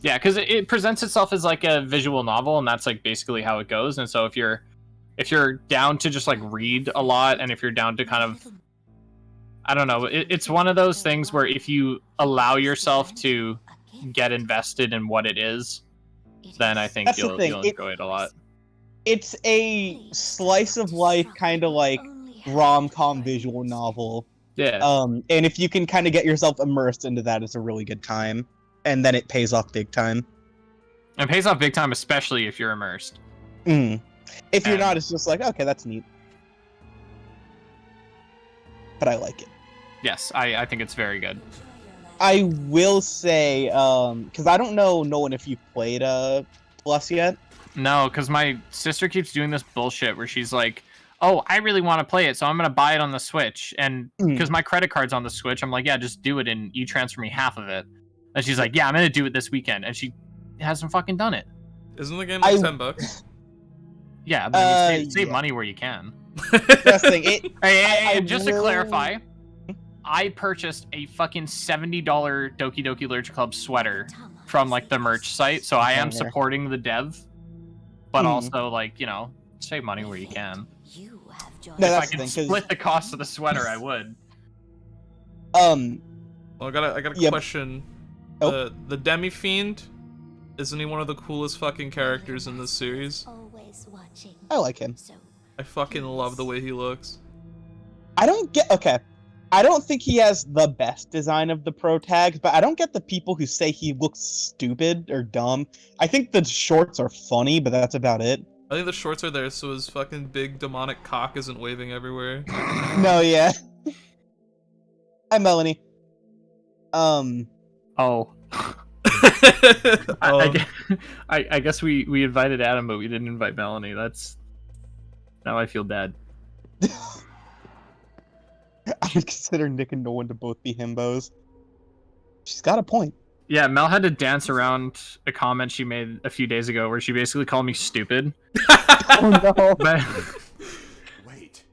Yeah, because it presents itself as like a visual novel, and that's like basically how it goes. And so if you're down to just like read a lot, and if you're down to kind of, I don't know, it's one of those things where if you allow yourself to get invested in what it is, then I think That's the you'll thing. enjoy it a lot. It's a slice of life kind of like rom-com visual novel. Yeah. And if you can kind of get yourself immersed into that, it's a really good time. And then it pays off big time. It pays off big time, especially if you're immersed. If you're And- not, it's just like, okay, that's neat. But I like it. Yes, I think it's very good. I will say, because I don't know, Nolan, if you've played Plus yet. No, because my sister keeps doing this bullshit where she's like, oh, I really want to play it, so I'm gonna buy it on the Switch, and because my credit card's on the Switch, I'm like, yeah, just do it, and you transfer me half of it. And she's like, yeah, I'm gonna do it this weekend, and she hasn't fucking done it. Isn't the game like $10? Yeah, but you save money where you can. That's the thing. Hey, just to clarify, I purchased a fucking $70 Doki Doki Literature Club sweater from like the merch site, so I am supporting the dev, but also like, you know, save money where you can. No, if I that's could the thing, split the cost of the sweater, I would. Well, I got a question. The Demi Fiend, isn't he one of the coolest fucking characters in this series? I like him. I fucking love the way he looks. I don't think he has the best design of the pro tags, but I don't get the people who say he looks stupid or dumb. I think the shorts are funny, but that's about it. I think the shorts are there so his fucking big demonic cock isn't waving everywhere. No, yeah. Hi, Melanie. Oh. I guess we invited Adam, but we didn't invite Melanie. Now I feel bad. I would consider Nick and Nolan to both be himbos. She's got a point. Yeah, Mel had to dance around a comment she made a few days ago where she basically called me stupid. Oh no. Wait.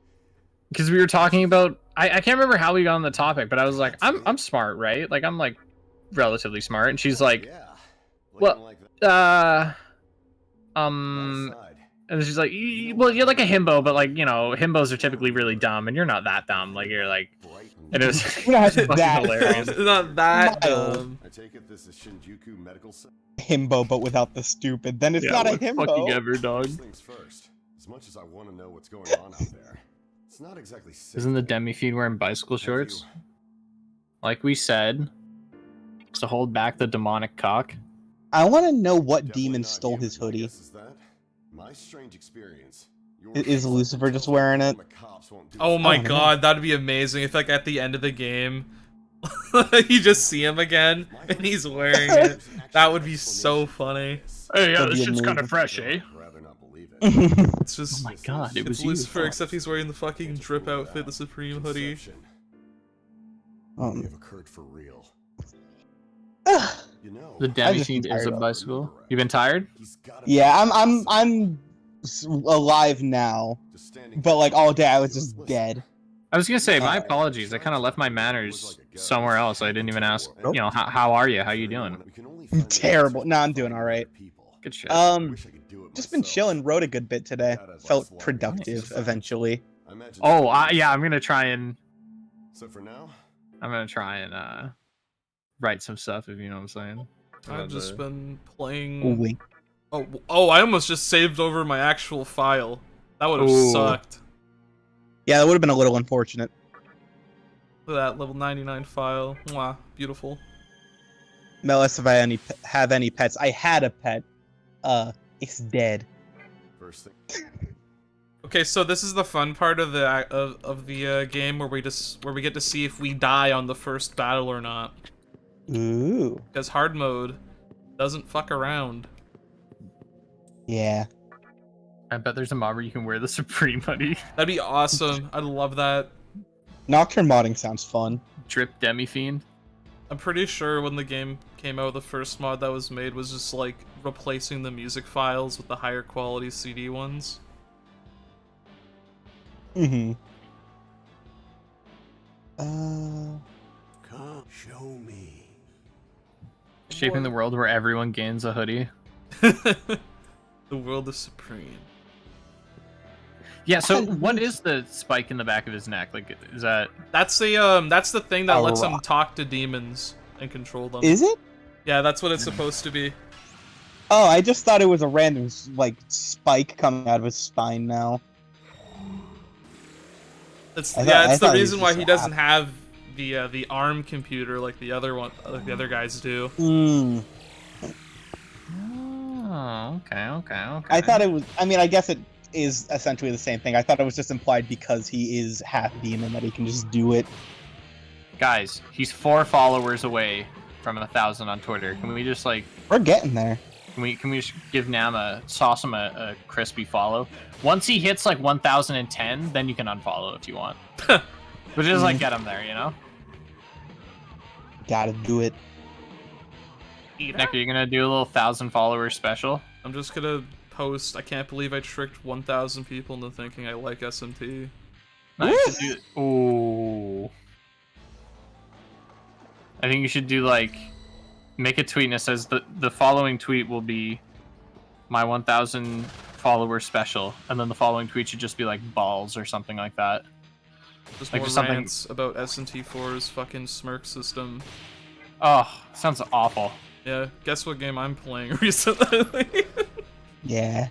Because we were talking about I can't remember how we got on the topic, but I was like, I'm smart, right? Like I'm like relatively smart, and she's like, well, and she's like, well, you're like a himbo, but like, you know, himbos are typically really dumb, and you're not that dumb. Like you're like, and it was that hilarious. It's not that dumb. I take it this is Shinjuku Medical Center. Himbo, but without the stupid. Then it's not a himbo. Fucking ever, dog. First things first. As much as I want to know what's going on out there, it's not exactly safe. Isn't the Demi Fiend wearing bicycle shorts? Like we said, to hold back the demonic cock. I want to know what demon stole his hoodie. My strange experience. Is Lucifer just wearing it? Oh my god, that'd be amazing if like at the end of the game you just see him again and he's wearing it. That would be so funny. Hey, yeah, this shit's kind of fresh, eh? It's just, oh my god, it was Lucifer, except he's wearing the fucking drip outfit, the Supreme hoodie. Have occurred for real. The Demi Fiend is a bicycle. You been tired? Yeah, I'm alive now, but like all day I was just dead. I was gonna say my apologies. I kind of left my manners somewhere else. I didn't even ask. You know, how are you? How you doing? Terrible. No, I'm doing all right. Good shit. Just been chilling. Wrote a good bit today. Felt productive eventually. Oh, yeah. I'm gonna try and. So for now, I'm gonna try and write some stuff, if you know what I'm saying. I've just been playing. Wink. Oh! I almost just saved over my actual file. That would have sucked. Yeah, that would have been a little unfortunate. Look at that level 99 file. Mwah, beautiful. Melis, if I have any pets, I had a pet. It's dead. first thing. Okay, so this is the fun part of the game where we get to see if we die on the first battle or not. Ooh. Because hard mode doesn't fuck around. Yeah. I bet there's a mod where you can wear the Supreme hoodie. That'd be awesome. I'd love that. Nocturne modding sounds fun. Drip Demi Fiend. I'm pretty sure when the game came out, the first mod that was made was just like replacing the music files with the higher quality CD ones. Mm-hmm. Come, show me. Shaping the world where everyone gains a hoodie. The world is supreme. Yeah, so what is the spike in the back of his neck? Like, is that... That's the thing that lets him rock. talk to demons and control them. Is it? Yeah, that's what it's supposed to be. Oh, I just thought it was a random, like, spike coming out of his spine now. It's the reason why he doesn't have the ARM computer like the other other guys do. Hmm. Oh, okay. I thought it was... I mean, I guess it is essentially the same thing. I thought it was just implied because he is half demon that he can just do it. Guys, he's 4 followers away from 1,000 on Twitter. Can we just, like... We're getting there. Can we just give Nam sauce him a crispy follow? Once he hits like 1,010, then you can unfollow if you want. But just like get him there, you know. Gotta do it. Nick, are you gonna do a little 1,000 follower special? I'm just gonna post. I can't believe I tricked 1,000 people into thinking I like SMT. No, you should do. Ooh. I think you should do like, make a tweet and it says the following tweet will be my 1,000 follower special, and then the following tweet should just be like balls or something like that. Just Like more just something- rants about SMT4's fucking smirk system. Oh, sounds awful. Yeah, guess what game I'm playing recently? Yeah.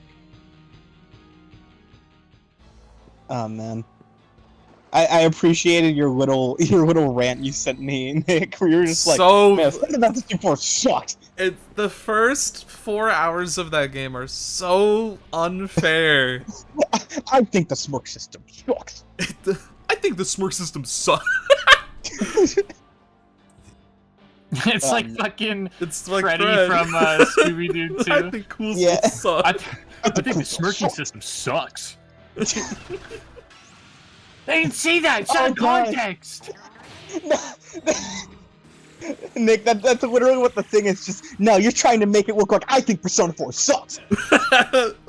Oh man. I appreciated your little rant you sent me, Nick, where you were just like, So man, something about this before sucks. the first 4 hours of that game are so unfair. I think the smoke system sucks. I think the smirk system sucks. It's like fucking It's like Freddy Fred. from Scooby Doo I 2. think cool Yeah. sucks. I think the smirking system sucks. They didn't see that. It's out of God. context. Nick, that's literally what the thing is. Just no, you're trying to make it look like I think Persona 4 sucks. Take that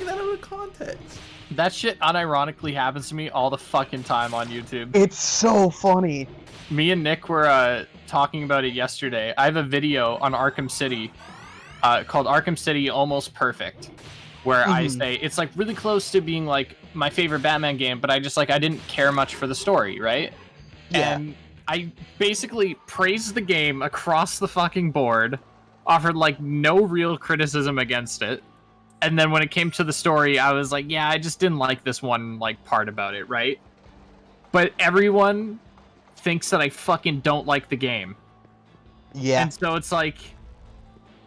out of context. That shit unironically happens to me all the fucking time on YouTube. It's so funny. Me and Nick were talking about it yesterday. I have a video on Arkham City called Arkham City Almost Perfect, where I say it's like really close to being like my favorite Batman game, but I didn't care much for the story, right? Yeah. And I basically praised the game across the fucking board, offered like no real criticism against it. And then when it came to the story, I was like, yeah, I just didn't like this one like part about it, right? But everyone thinks that I fucking don't like the game. Yeah. And so it's like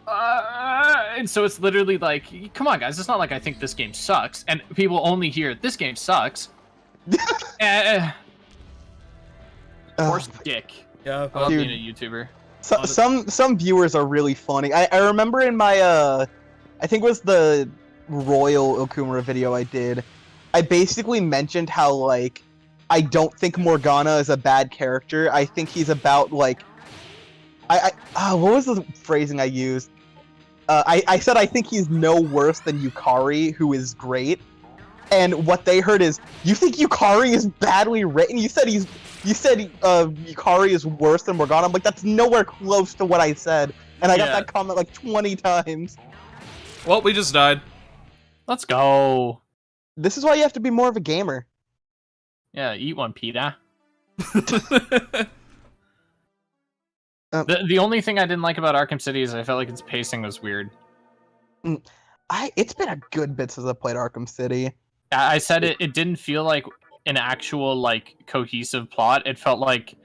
and so it's literally like, come on guys, it's not like I think this game sucks, and people only hear this game sucks. Horse dick. Yeah, I love Dude. being a YouTuber. Some viewers are really funny. I remember in my I think it was the Royal Okumura video I did, I basically mentioned how like I don't think Morgana is a bad character. I think he's about like what was the phrasing I used? I said I think he's no worse than Yukari, who is great. And what they heard is, you think Yukari is badly written? You said Yukari is worse than Morgana. I'm like, that's nowhere close to what I said. And I got that comment like 20 times. Well, we just died. Let's go. This is why you have to be more of a gamer. Yeah, eat one, Peter. The only thing I didn't like about Arkham City is I felt like its pacing was weird. It's been a good bit since I played Arkham City. I said it didn't feel like an actual like cohesive plot. It felt like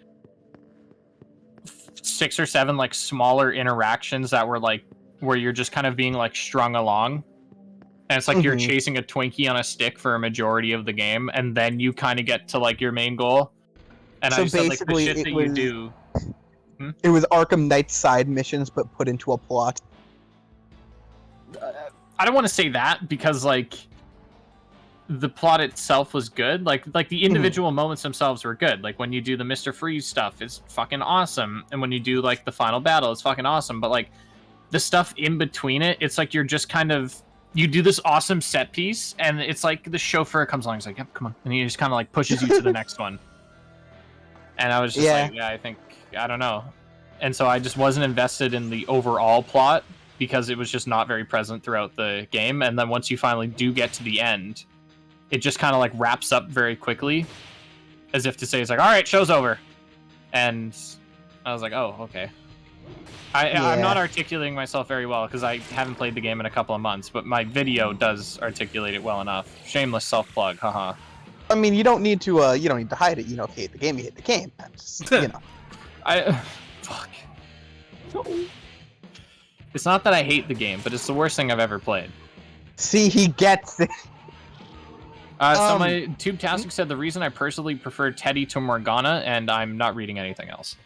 6 or 7 like smaller interactions that were like where you're just kind of being like strung along. And it's like you're chasing a Twinkie on a stick for a majority of the game, and then you kind of get to like your main goal. And So I just said like the basically, shit that you do. It was Arkham Knight's side missions, but put into a plot. I don't want to say that because like the plot itself was good. Like the individual moments themselves were good. Like when you do the Mr. Freeze stuff, it's fucking awesome, and when you do like the final battle, it's fucking awesome. But like the stuff in between it, it's like you're just kind of, you do this awesome set piece, and it's like the chauffeur comes along, he's like, yep, come on, and he just kind of like pushes you to the next one. And I was just like, yeah, I don't know. And so I just wasn't invested in the overall plot because it was just not very present throughout the game. And then once you finally do get to the end, it just kind of like wraps up very quickly, as if to say, it's like, all right, show's over. And I was like, oh, okay. I'm not articulating myself very well because I haven't played the game in a couple of months, but my video does articulate it well enough. Shameless self-plug, haha. I mean, you don't need to hide it. You know, if you hate the game, you hate the game. Just, you know. Fuck. It's not that I hate the game, but it's the worst thing I've ever played. See, he gets it. So my Tube Tastic said the reason I personally prefer Teddy to Morgana, and I'm not reading anything else.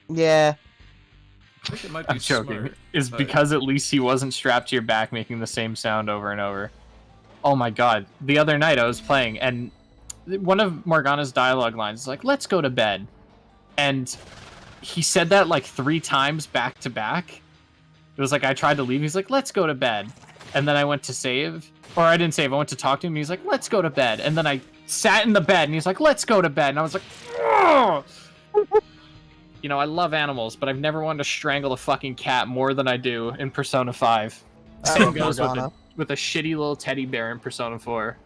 Yeah. I think it might be I'm joking. smart, Is but- because at least he wasn't strapped to your back making the same sound over and over. Oh my god. The other night I was playing and one of Morgana's dialogue lines is like, let's go to bed. And he said that like 3 times back to back. It was like I tried to leave. He's like, let's go to bed. And then I went to save. Or I didn't save. I went to talk to him. And he's like, let's go to bed. And then I sat in the bed and he's like, let's go to bed. And I was like, ugh! You know, I love animals, but I've never wanted to strangle a fucking cat more than I do in Persona 5. Same goes with a shitty little teddy bear in Persona 4.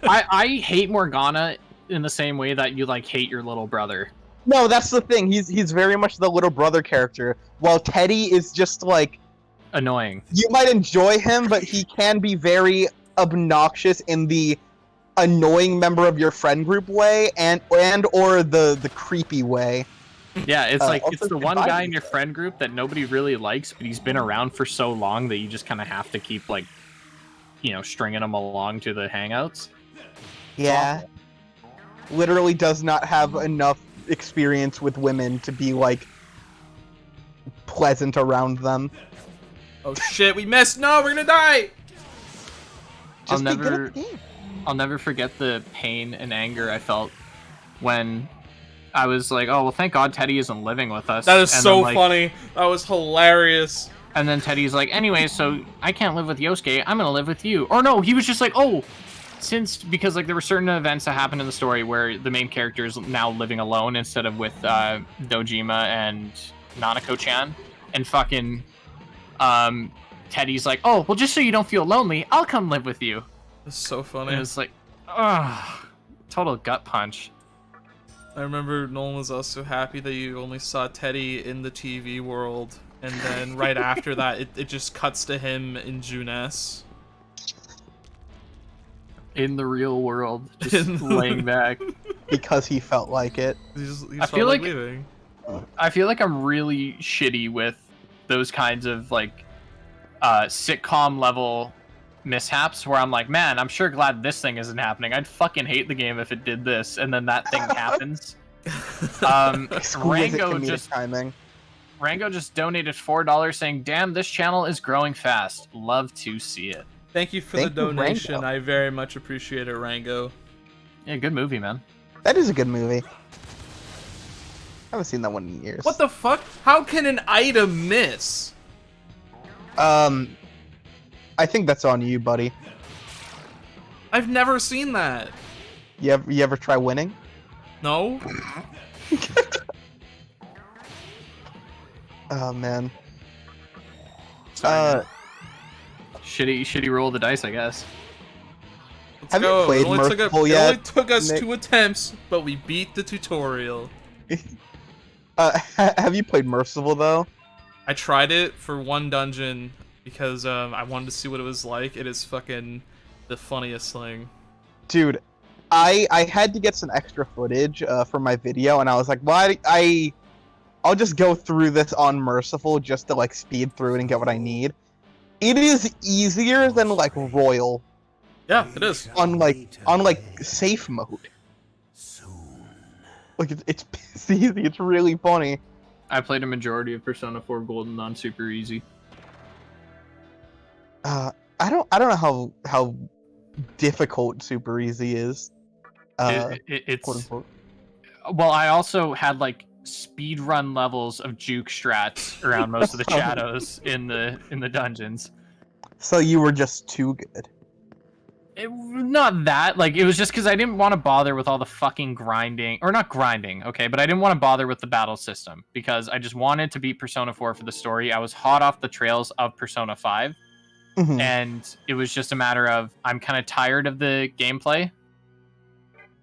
I hate Morgana in the same way that you like hate your little brother. No, that's the thing. He's very much the little brother character, while Teddy is just like Annoying. you might enjoy him, but he can be very obnoxious in the annoying member of your friend group way, and or the creepy way. Yeah, it's like it's also the one goodbye. guy in your friend group that nobody really likes, but he's been around for so long that you just kind of have to keep like, you know, stringing him along to the hangouts. Yeah, literally does not have enough experience with women to be like pleasant around them. Oh shit, we missed! No, we're gonna die! I'll Just be good never- at the game. I'll never forget the pain and anger I felt when I was like, oh, well, thank God Teddy isn't living with us. That is And so then, like, funny. That was hilarious. And then Teddy's like, anyway, so I can't live with Yosuke. I'm going to live with you. Or no, he was just like, oh, because like there were certain events that happened in the story where the main character is now living alone instead of with Dojima and Nanako-chan. And fucking Teddy's like, oh, well, just so you don't feel lonely, I'll come live with you. It's so funny. And it's like, ugh, total gut punch. I remember Nolan was also happy that you only saw Teddy in the TV world, and then right after that, it just cuts to him in Junes. In the real world, just laying back. Because he felt like it. He I felt feel like- leaving. I feel like I'm really shitty with those kinds of like sitcom level mishaps where I'm like, man, I'm sure glad this thing isn't happening. I'd fucking hate the game if it did this, and then that thing Exquisite happens. comedic timing. Rango just donated $4 saying, damn, this channel is growing fast. Love to see it. Thank you for Thank the you, donation. Rango. I very much appreciate it, Rango. Yeah, good movie, man. That is a good movie. I haven't seen that one in years. What the fuck? How can an item miss? I think that's on you, buddy. I've never seen that. You ever try winning? No? Oh man. Sorry, man. Shitty roll of the dice, I guess. Let's Have you go. played it only took Merciful it yet, only took us Nick? 2 attempts, but we beat the tutorial. Have you played Merciful though? I tried it for one dungeon because I wanted to see what it was like. It is fucking the funniest thing. Dude, I had to get some extra footage for my video, and I was like, why? I'll just go through this on Merciful just to like speed through it and get what I need. It is easier than like Royal Yeah, it is. on like safe mode. Like it's easy. It's really funny. I played a majority of Persona 4 Golden on super easy. I don't know how difficult Super Easy is. It's Quote unquote. well, I also had like speed run levels of juke strats around most of the shadows in the dungeons. So you were just too good. Not that, like, it was just because I didn't want to bother with all the fucking grinding, or not grinding, okay, but I didn't want to bother with the battle system because I just wanted to beat Persona 4 for the story. I was hot off the trails of Persona 5, Mhm. and it was just a matter of I'm kind of tired of the gameplay,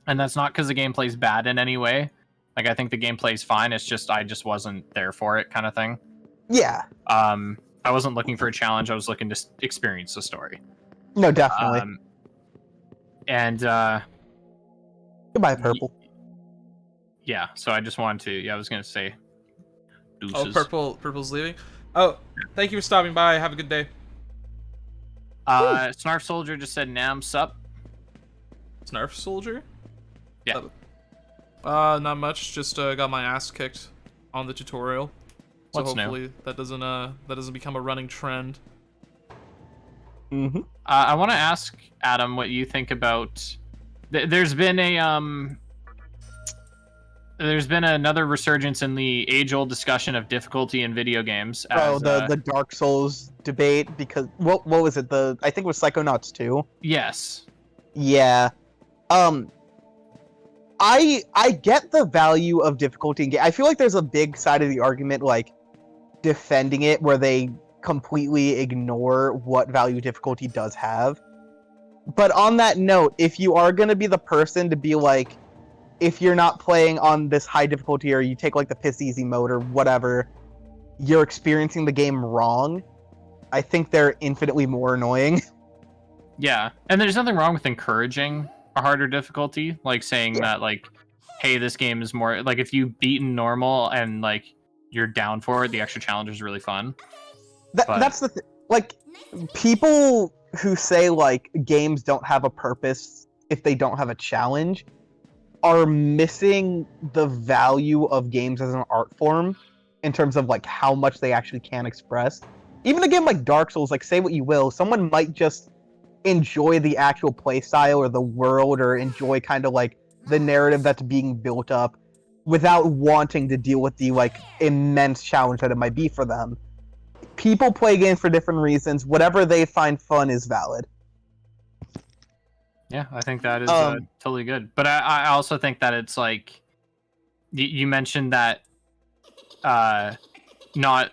and that's not because the gameplay's bad in any way. Like, I think the gameplay's fine. It's just I just wasn't there for it, kind of thing. Yeah. I wasn't looking for a challenge. I was looking to experience the story. No, definitely. And Goodbye, Purple. yeah, so I just wanted to. Yeah, I was gonna say. Deuces. Oh, Purple's leaving. Oh, thank you for stopping by. Have a good day. Snarf Soldier just said Nam sup. Snarf Soldier? Yeah. Not much. Just got my ass kicked on the tutorial. So What's new? hopefully that doesn't become a running trend. Mm-hmm. I want to ask Adam what you think about. There's been another resurgence in the age-old discussion of difficulty in video games. Oh, As, the Dark Souls debate, because what was it? I think it was Psychonauts 2. yes. Yeah. I get the value of difficulty in game. I feel like there's a big side of the argument like defending it where they completely ignore what value difficulty does have. But on that note, if you are going to be the person to be like, if you're not playing on this high difficulty or you take like the piss easy mode or whatever, you're experiencing the game wrong, I think they're infinitely more annoying. Yeah, and there's nothing wrong with encouraging a harder difficulty, like saying that, like, hey, this game is more like if you've beaten normal and like you're down for it, the extra challenge is really fun. That's the like people who say like games don't have a purpose if they don't have a challenge are missing the value of games as an art form in terms of like how much they actually can express. Even a game like Dark Souls, like say what you will, someone might just enjoy the actual play style or the world or enjoy kind of like the narrative that's being built up without wanting to deal with the like immense challenge that it might be for them. People play games for different reasons. Whatever they find fun is valid. Yeah, I think that is totally good. But I also think that it's like you mentioned that not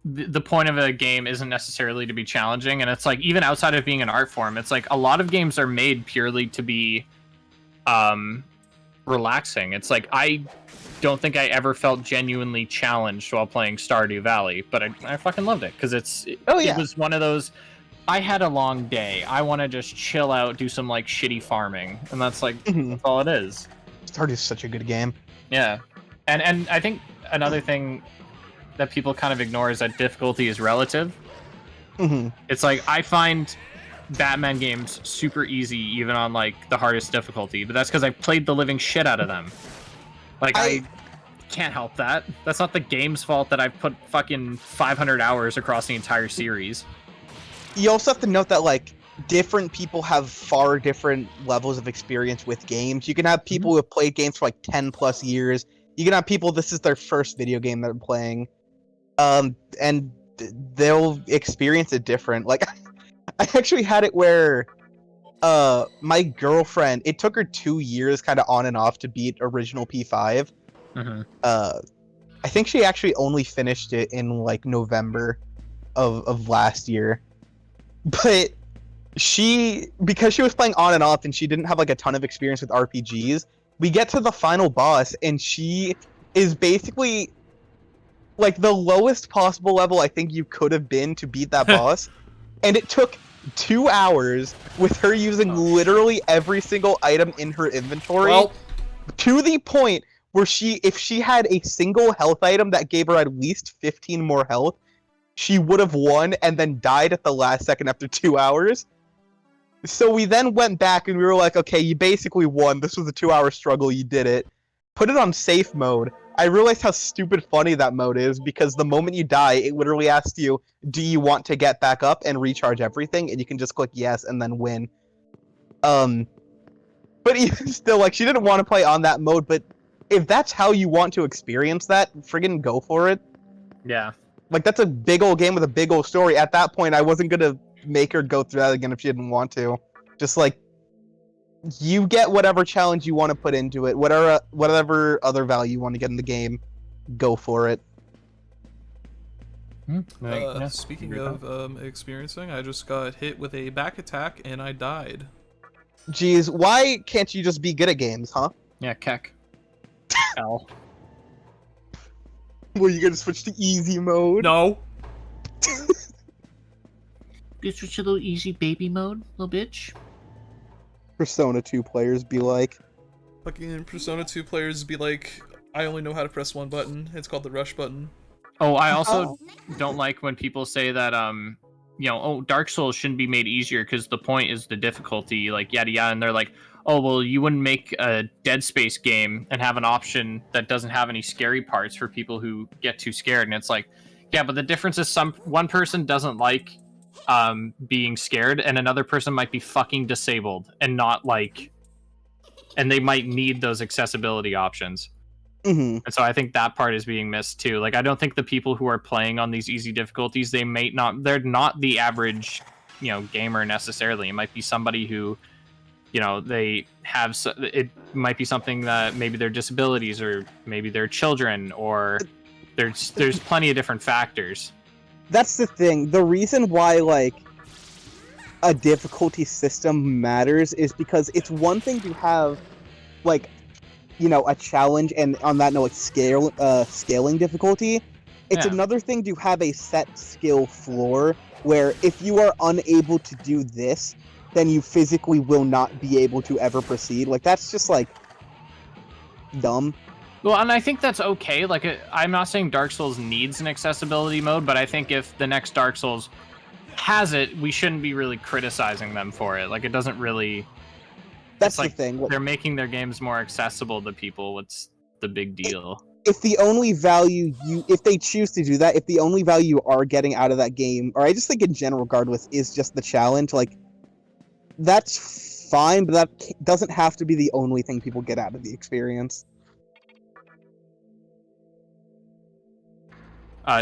the point of a game isn't necessarily to be challenging, and it's like even outside of being an art form, it's like a lot of games are made purely to be relaxing. It's like I don't think I ever felt genuinely challenged while playing Stardew Valley, but I fucking loved it because it was one of those. I had a long day. I want to just chill out, do some like shitty farming, and that's like that's all it is. Stardew's such a good game. Yeah, and I think another thing that people kind of ignore is that difficulty is relative. Mm-hmm. It's like I find Batman games super easy even on like the hardest difficulty, but that's because I played the living shit out of them. Like I can't help that. That's not the game's fault that I've put fucking 500 hours across the entire series. You also have to note that like different people have far different levels of experience with games. You can have people who have played games for like 10 plus years. You can have people this is their first video game they're playing. And they'll experience it different. Like I actually had it where my girlfriend, it took her 2 years kind of on and off to beat original P5. I think she actually only finished it in like November of last year. But because she was playing on and off and she didn't have like a ton of experience with RPGs, we get to the final boss and she is basically like the lowest possible level I think you could have been to beat that boss. And it took 2 hours with her using literally every single item in her inventory to the point where if she had a single health item that gave her at least 15 more health, she would have won and then died at the last second after 2 hours. So we then went back and we were like, okay, you basically won. This was a 2-hour struggle. You did it. Put it on safe mode. I realized how stupid funny that mode is because the moment you die, it literally asks you, do you want to get back up and recharge everything? And you can just click yes and then win. But even still, like, she didn't want to play on that mode, but if that's how you want to experience that, friggin' go for it. Yeah. Like, that's a big old game with a big old story. At that point, I wasn't gonna make her go through that again if she didn't want to. Just, like, you get whatever challenge you want to put into it. Whatever other value you want to get in the game, go for it. Speaking of experiencing, I just got hit with a back attack and I died. Jeez, why can't you just be good at games, huh? Yeah, Keck. L. Well, you gonna switch to easy mode? No. You switch to little easy baby mode, little bitch. Persona 2 players be like... Fucking Persona 2 players be like, I only know how to press one button. It's called the rush button. Oh, I also don't like when people say that, Dark Souls shouldn't be made easier because the point is the difficulty, like, yada yada, and they're like, oh, well, you wouldn't make a Dead Space game and have an option that doesn't have any scary parts for people who get too scared. And it's like, yeah, but the difference is one person doesn't like being scared, and another person might be fucking disabled and not like, and they might need those accessibility options. Mm-hmm. And so I think that part is being missed too. Like, I don't think the people who are playing on these easy difficulties, they're not the average, gamer necessarily. It might be somebody who, they have, it might be something that maybe their disabilities, or maybe their children, or there's plenty of different factors. That's the thing. The reason why, like, a difficulty system matters is because it's one thing to have, like, a challenge, and on that note, like, scaling difficulty. It's another thing to have a set skill floor where if you are unable to do this, then you physically will not be able to ever proceed. Like, that's just, like, dumb. Well, and I think that's okay. Like, I'm not saying Dark Souls needs an accessibility mode, but I think if the next Dark Souls has it, we shouldn't be really criticizing them for it. Like, it doesn't really... That's like the thing. They're making their games more accessible to people. What's the big deal? If the only value if they choose to do that, if the only value you are getting out of that game, or I just think in general, regardless, is just the challenge, like, that's fine, but that doesn't have to be the only thing people get out of the experience.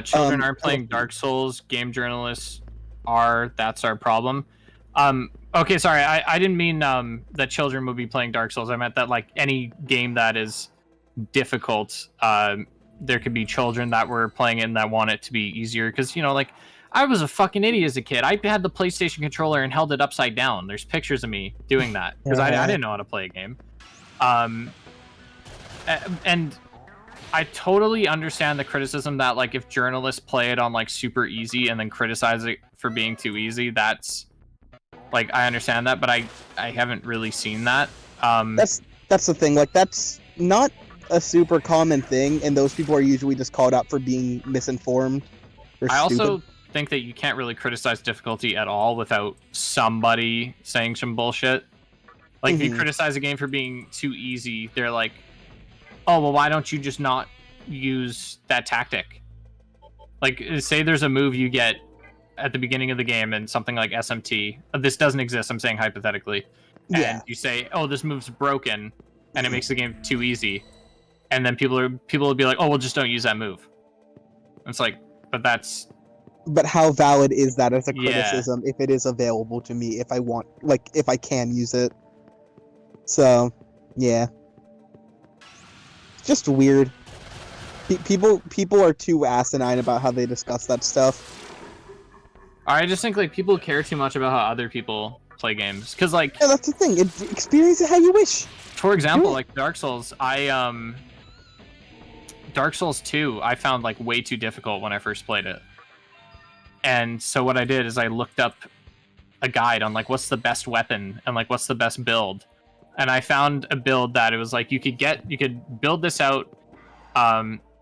Children aren't playing Dark Souls. Game journalists are. That's our problem. Okay, sorry. I didn't mean that children would be playing Dark Souls. I meant that, like, any game that is difficult, there could be children that were playing it and that want it to be easier. Because, like, I was a fucking idiot as a kid. I had the PlayStation controller and held it upside down. There's pictures of me doing that because I didn't know how to play a game. And I totally understand the criticism that, like, if journalists play it on, like, super easy and then criticize it for being too easy, that's, like, I understand that, but I haven't really seen that. That's the thing. Like, that's not a super common thing, and those people are usually just called out for being misinformed or I stupid. also think that you can't really criticize difficulty at all without somebody saying some bullshit. Like, if you criticize a game for being too easy, they're like, oh, well, why don't you just not use that tactic? Like, say there's a move you get at the beginning of the game and something like SMT. This doesn't exist, I'm saying hypothetically. And you say, oh, this move's broken, and it makes the game too easy. And then people will be like, oh, well, just don't use that move. And it's like, but how valid is that as a criticism if it is available to me, if I want, like, if I can use it? So, yeah. It's just weird. People are too asinine about how they discuss that stuff. I just think, like, people care too much about how other people play games. Because, like... Yeah, that's the thing. Experience it how you wish. For example, like, Dark Souls, Dark Souls 2, I found, like, way too difficult when I first played it. And so what I did is I looked up a guide on, like, what's the best weapon and, like, what's the best build. And I found a build that it was like you could build this out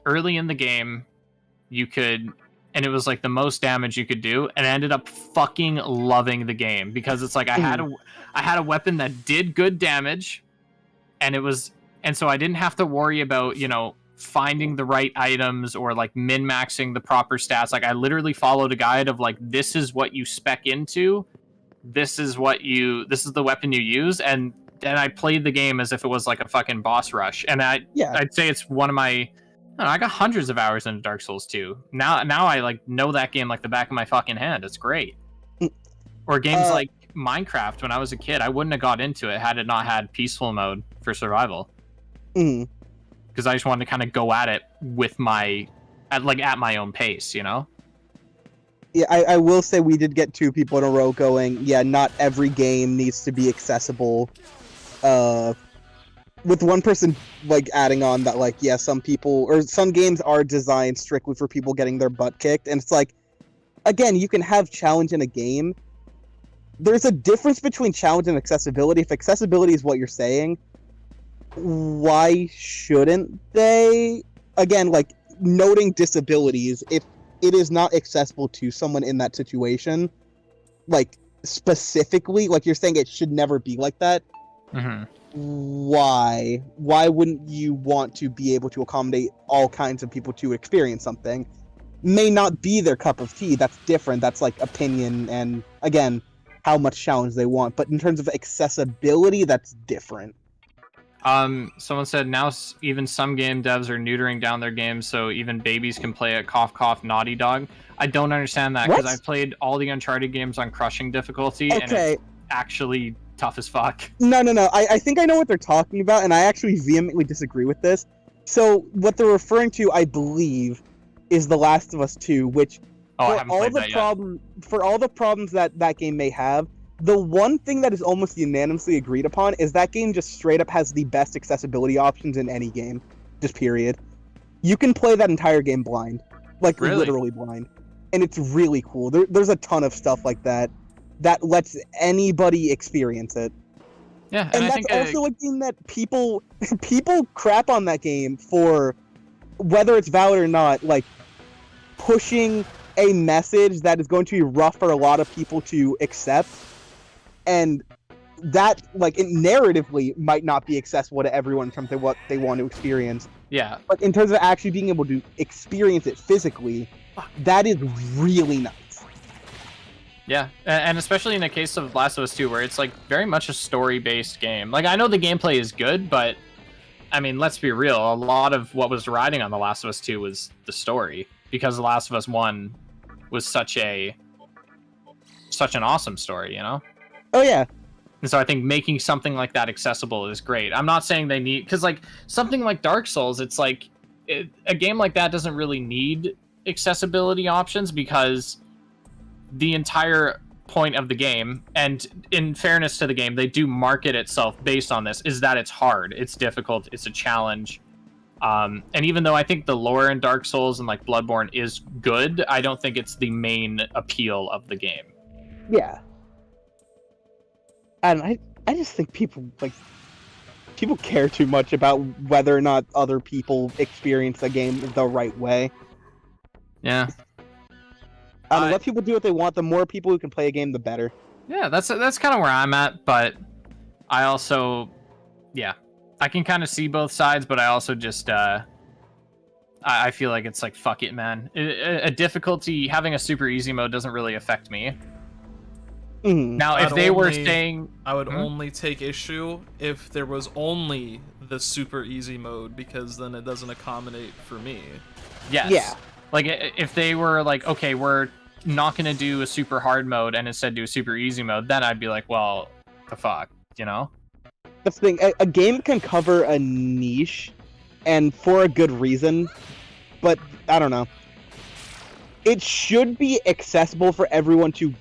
early in the game. And it was like the most damage you could do, and I ended up fucking loving the game because it's like I had a weapon that did good damage, and so I didn't have to worry about, finding the right items or, like, min-maxing the proper stats. Like, I literally followed a guide of, like, this is what you spec into, this is the weapon you use, and I played the game as if it was like a fucking boss rush. And I'd say it's one of my, I got hundreds of hours into Dark Souls 2. Now I, like, know that game like the back of my fucking hand. It's great. Or games like Minecraft. When I was a kid, I wouldn't have got into it had it not had peaceful mode for survival. Because I just wanted to kind of go at it with at my own pace, Yeah, I will say we did get two people in a row going, yeah, not every game needs to be accessible. With one person, like, adding on that, like, yeah, some games are designed strictly for people getting their butt kicked, and it's like, again, you can have challenge in a game. There's a difference between challenge and accessibility. If accessibility is what you're saying, why shouldn't they? Again, like, noting disabilities, if it is not accessible to someone in that situation, like, specifically, like you're saying it should never be like that, Hmm. Why? Why wouldn't you want to be able to accommodate all kinds of people to experience something? May not be their cup of tea. That's different. That's like opinion and, again, how much challenge they want. But in terms of accessibility, that's different. Someone said now even some game devs are neutering down their games so even babies can play a cough cough Naughty Dog. I don't understand that because What? I've played all the Uncharted games on crushing difficulty and Okay. it's actually tough as fuck. No. I think I know what they're talking about, and I actually vehemently disagree with this. So what they're referring to, I believe, is The Last of Us 2, which Oh, I for haven't all played the that yet. for all the problems that that game may have, the one thing that is almost unanimously agreed upon is that game just straight up has the best accessibility options in any game. Just period. You can play that entire game blind, like Really? literally blind, and it's really cool. There's a ton of stuff like that that lets anybody experience it. Yeah, And I that's think also a game that people crap on that game for, whether it's valid or not, like pushing a message that is going to be rough for a lot of people to accept, and that like narratively might not be accessible to everyone in terms of what they want to experience. yeah. But in terms of actually being able to experience it physically, that is really nice. Yeah, and especially in the case of Last of Us 2, where it's like very much a story-based game. Like I know the gameplay is good, but I mean, let's be real. A lot of what was riding on The Last of Us 2 was the story, because The Last of Us 1 was such an awesome story, you know. Oh yeah. And so I think making something like that accessible is great. I'm not saying they need, because like something like Dark Souls, it's like a game like that doesn't really need accessibility options because the entire point of the game, and in fairness to the game, they do market itself based on this, is that it's hard, it's difficult, it's a challenge. And even though I think the lore in Dark Souls and like Bloodborne is good, I don't think it's the main appeal of the game. Yeah. And I just think people care too much about whether or not other people experience the game the right way. Yeah. Let people do what they want. The more people who can play a game, the better. Yeah, that's kind of where I'm at, but I also, yeah, I can kind of see both sides, but I also just, I feel like it's like, fuck it, man. A difficulty, having a super easy mode doesn't really affect me. Mhm. Now, if I'd they were only- saying, I would only take issue if there was only the super easy mode, because then it doesn't accommodate for me. yes, Yeah. like if they were like, okay, we're not gonna do a super hard mode and instead do a super easy mode, then I'd be like, well, the fuck, you know? That's the thing. A game can cover a niche, and for a good reason, but I don't know. It should be accessible for everyone to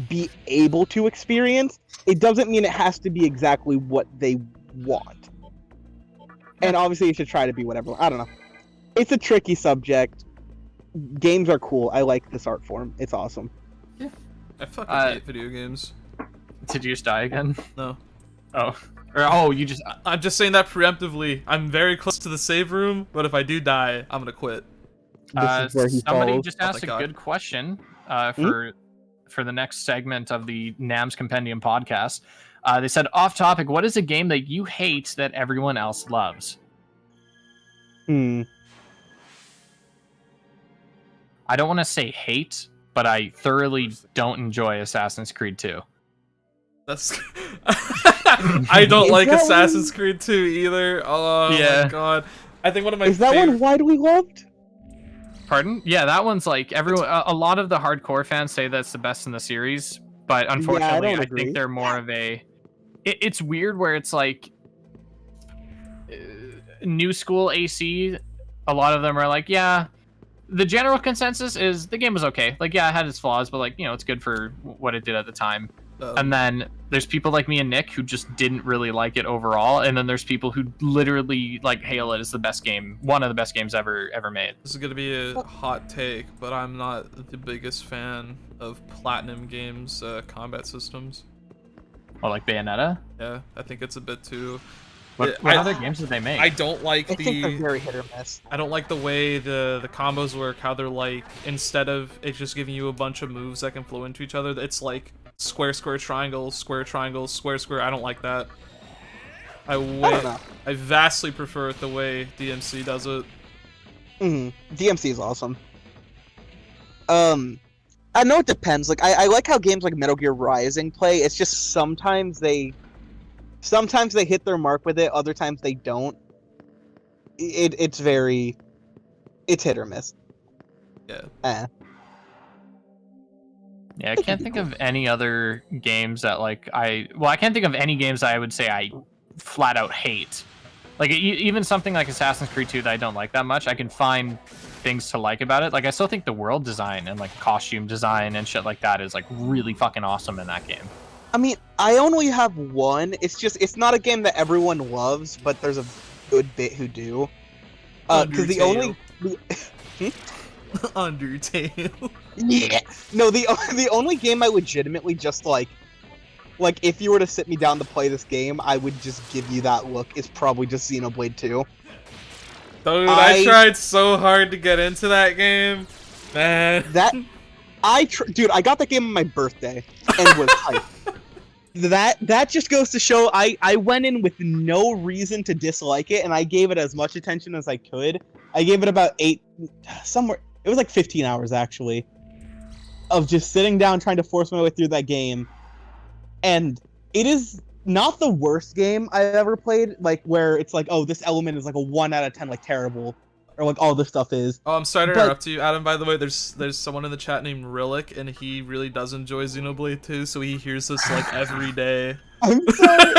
be able to experience. It doesn't mean it has to be exactly what they want. And obviously, you should try to be whatever. I don't know. It's a tricky subject. Games are cool. I like this art form. It's awesome. I fucking hate video games. Did you just die again? No. Oh. Or, oh, you just... I'm just saying that preemptively. I'm very close to the save room, but if I do die, I'm gonna quit. This is where he somebody falls. just Oh, asked thank a God. good question for the next segment of the NAMS Compendium podcast. They said, off topic, what is a game that you hate that everyone else loves? Hmm. I don't want to say hate, but I thoroughly don't enjoy Assassin's Creed 2. That's. I don't Is like that Assassin's Creed 2 either. Oh Yeah. my god. I think one of my Is that favorite. one widely loved? Pardon? Yeah, that one's like everyone. A lot of the hardcore fans say that's the best in the series, but unfortunately, don't I agree. think they're more of a. It's weird where it's like new school AC. A lot of them are like, yeah. The general consensus is the game was okay. Like, yeah, it had its flaws, but like, you know, it's good for what it did at the time. And then there's people like me and Nick who just didn't really like it overall, and then there's people who literally like hail it as the best game, one of the best games ever made. This is gonna be a hot take, but I'm not the biggest fan of Platinum Games' combat systems. Or like Bayonetta. Yeah, I think it's a bit too. What I- other games did they make? I don't like I think they're the. very hit or miss. I don't like the way the combos work. How they're like, instead of it just giving you a bunch of moves that can flow into each other, it's like square, square, triangle, square, triangle, square, square. I don't like that. I don't know. I vastly prefer it the way DMC does it. DMC is awesome. I know it depends. Like I like how games like Metal Gear Rising play. It's just sometimes they hit their mark with it, other times they don't. It's hit or miss. Yeah. Yeah, I can't think of any other games that I can't think of any games that I would say I flat out hate. Like even something like Assassin's Creed 2 that I don't like that much, I can find things to like about it. Like I still think the world design and like costume design and shit like that is like really fucking awesome in that game. I mean, I only have one. It's not a game that everyone loves, but there's a good bit who do. Because the only Undertale. Yeah. No, the only game I legitimately just like if you were to sit me down to play this game, I would just give you that look. Is probably just Xenoblade 2. Dude, I tried so hard to get into that game, man. Dude, I got that game on my birthday and was hyped. That just goes to show I went in with no reason to dislike it, and I gave it as much attention as I could. I gave it about 8, somewhere. It was like 15 hours actually, of just sitting down trying to force my way through that game. And it is not the worst game I've ever played, like where it's like, oh, this element is like a 1 out of 10, like terrible, or like all this stuff is. Oh, I'm sorry to interrupt you, Adam. By the way, there's someone in the chat named Rillick, and he really does enjoy Xenoblade 2, so he hears this like every day. I'm sorry.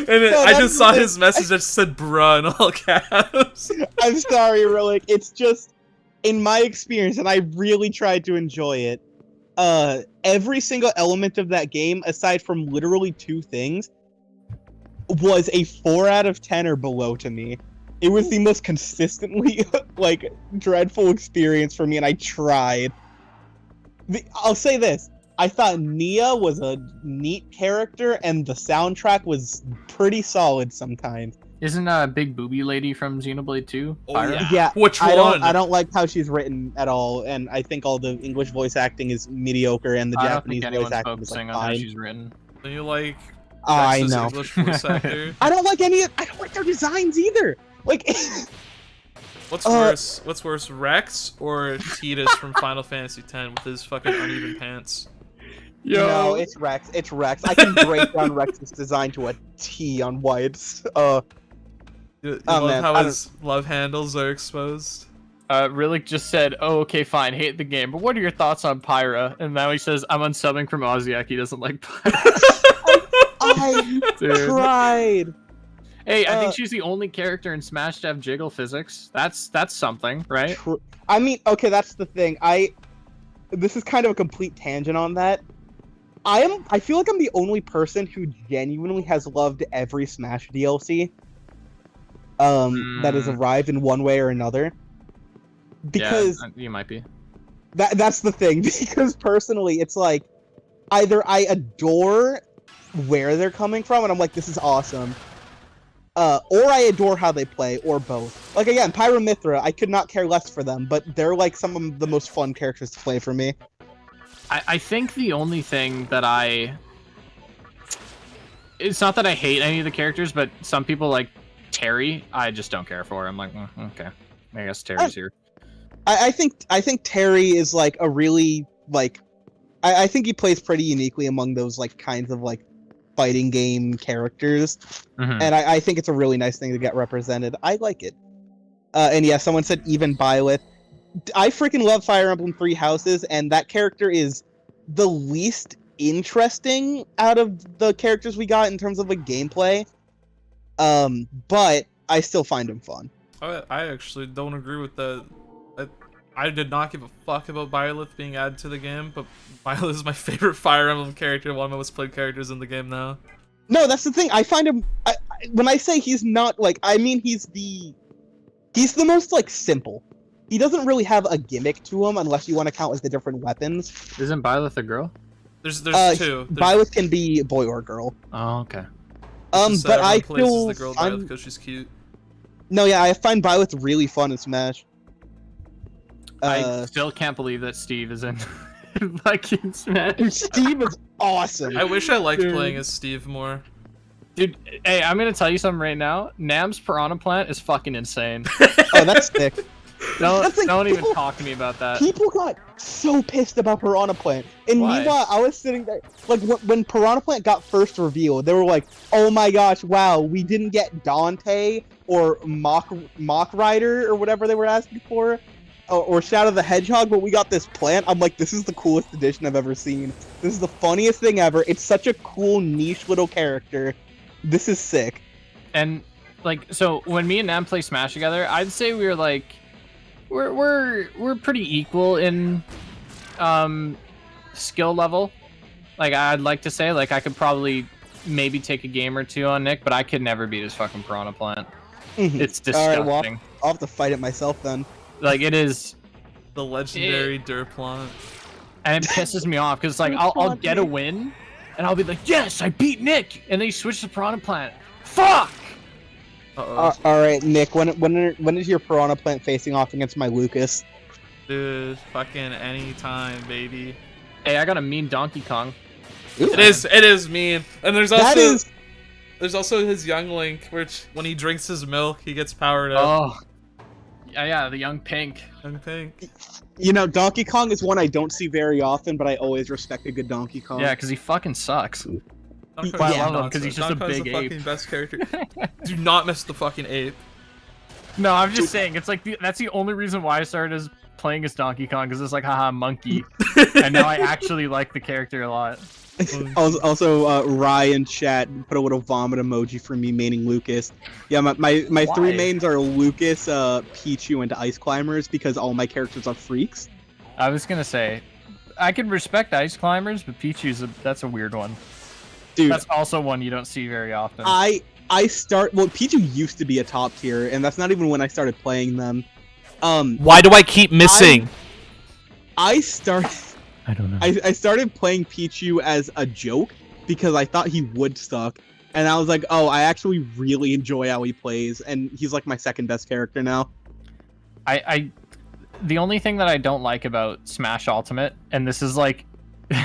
I just saw his message that said "bruh" in all caps. I'm sorry, Rillick. It's just, in my experience, and I really tried to enjoy it. Every single element of that game, aside from literally 2 things, was a 4 out of 10 or below to me. It was the most consistently, like, dreadful experience for me, and I tried. I'll say this. I thought Nia was a neat character, and the soundtrack was pretty solid sometimes. Isn't a big booby lady from Xenoblade 2? Oh, Yeah. Which one? I don't like how she's written at all, and I think all the English voice acting is mediocre, and the Japanese voice acting is like on how fine. she's written. Do you like I Rex's know. English voice actor? I don't like their designs either. Like, What's worse? What's worse, Rex or Tidus from Final Fantasy X with his fucking uneven pants? no, it's Rex. It's Rex. I can break down Rex's design to a T on why it's You Oh, love man, how I his love handles are exposed? Rillick just said, "Oh, okay, fine, hate the game, but what are your thoughts on Pyra?" And now he says, "I'm unsubbing from Ozyak. He doesn't like Pyra." I tried. Hey, I think she's the only character in Smash to have jiggle physics. That's something, right? I mean, okay, that's the thing. This is kind of a complete tangent on that. I feel like I'm the only person who genuinely has loved every Smash DLC. That has arrived in one way or another. Because yeah, you might be. That's the thing. Because personally, it's like either I adore where they're coming from, and I'm like, this is awesome. Or I adore how they play, or both. Like again, Pyramithra, I could not care less for them, but they're like some of the most fun characters to play for me. I think the only thing that it's not that I hate any of the characters, but some people like Terry, I just don't care for. I'm like, okay, I guess Terry's here. I think Terry is like a really like, I think he plays pretty uniquely among those like kinds of like fighting game characters, and I think it's a really nice thing to get represented. I like it. And yeah, someone said even Byleth. I freaking love Fire Emblem 3 Houses, and that character is the least interesting out of the characters we got in terms of like gameplay. But I still find him fun. I actually don't agree with that. I did not give a fuck about Byleth being added to the game, but Byleth is my favorite Fire Emblem character, one of my most played characters in the game now. No, that's the thing. I find him. When I say he's not like, I mean he's the most like simple. He doesn't really have a gimmick to him unless you want to count like the different weapons. Isn't Byleth a girl? There's two. Byleth can be boy or girl. Oh, okay. But I feel feel the girl Byleth because she's cute. No, yeah, I find Byleth really fun in Smash. I still can't believe that Steve is in fucking Smash. Steve is awesome. I wish I liked playing as Steve more. Dude, hey, I'm gonna tell you something right now. Nam's piranha plant is fucking insane. Oh, that's sick. That's like Don't even people- talk to me about that. People got so pissed about Piranha Plant, and Why? meanwhile, I was sitting there, like, when Piranha Plant got first revealed, they were like, "Oh my gosh, wow, we didn't get Dante or Mock Rider or whatever they were asking for, or Shadow the Hedgehog, but we got this plant." I'm like, "This is the coolest addition I've ever seen. This is the funniest thing ever. It's such a cool niche little character. This is sick." And like, so when me and Nam play Smash together, I'd say we were like, we're pretty equal in skill level. Like, I'd like to say, like, I could probably maybe take a game or two on Nick, but I could never beat his fucking piranha plant. It's All right, disgusting. well, I'll have to fight it myself then. Like, it is, The legendary Durplant. and it pisses me off because like I'll get a win, and I'll be like, yes, I beat Nick, and then he switched to piranha plant. Fuck. Uh-oh. All right, Nick. When is your Piranha Plant facing off against my Lucas? Dude, fucking anytime, baby. Hey, I got a mean Donkey Kong. It is mean. And there's That also is. there's also his young Link, which when he drinks his milk, he gets powered up. Oh, yeah, the young pink. Young Pink. You know, Donkey Kong is one I don't see very often, but I always respect a good Donkey Kong. Yeah, because he fucking sucks. Donkey But Kong's I love him not 'cause so- he's just a Donkey Kong's big the ape. fucking best character. Do not miss the fucking ape. No, I'm just saying, it's like that's the only reason why I started as playing as Donkey Kong, because it's like, haha, monkey. And now I actually like the character a lot. Also, Rye in chat put a little vomit emoji for me maining Lucas. Yeah, my Why? three mains are Lucas, Pichu, and Ice Climbers because all my characters are freaks. I was gonna say, I can respect Ice Climbers, but Pichu's that's a weird one. Dude, That's also one you don't see very often. well, Pichu used to be a top tier, and that's not even when I started playing them. Why do I keep missing? I started I don't know. I started playing Pichu as a joke because I thought he would suck, and I was like, oh, I actually really enjoy how he plays, and he's like my second best character now. The only thing that I don't like about Smash Ultimate, and this is like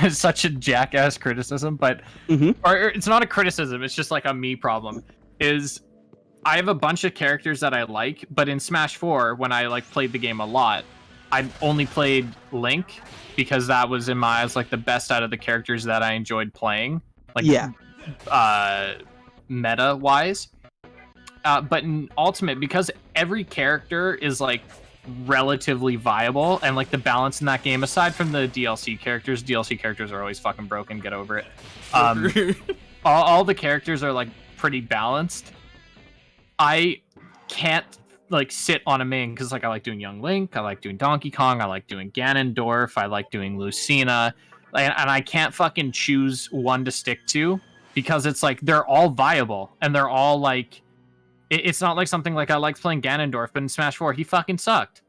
such a jackass criticism, but or it's not a criticism, it's just like a me problem, is I have a bunch of characters that I like, but in Smash 4, when I like played the game a lot, I only played Link because that was in my eyes like the best out of the characters that I enjoyed playing. Like, Yeah. Meta wise. But in Ultimate, because every character is like relatively viable, and like the balance in that game, aside from the DLC characters are always fucking broken, get over it. All the characters are like pretty balanced. I can't like sit on a main because like I like doing Young Link, I like doing Donkey Kong, I like doing Ganondorf, I like doing Lucina, and I can't fucking choose one to stick to because it's like they're all viable and they're all like it's not like something like I liked playing Ganondorf, but in Smash 4 he fucking sucked,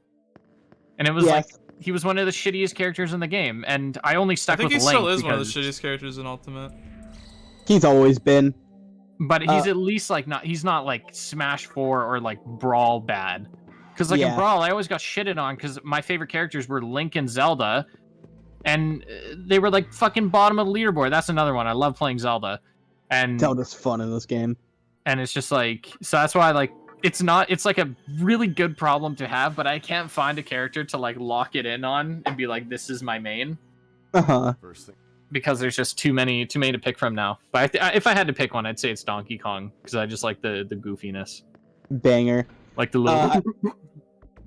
and it was like he was one of the shittiest characters in the game, and I only I stuck think with he Link still is one of the because- shittiest characters in Ultimate. He's always been. But he's at least like he's not like Smash 4 or like Brawl bad. Because like in Yeah. Brawl, I always got shitted on because my favorite characters were Link and Zelda, and they were like fucking bottom of the leaderboard. That's another one. I love playing Zelda, and Zelda's fun in this game. it's just like, so that's why like it's like a really good problem to have, but I can't find a character to like lock it in on and be like, this is my main. Uh-huh. Because there's just too many to pick from now. But if I had to pick one, I'd say it's Donkey Kong because I just like the goofiness, Banger. like the little.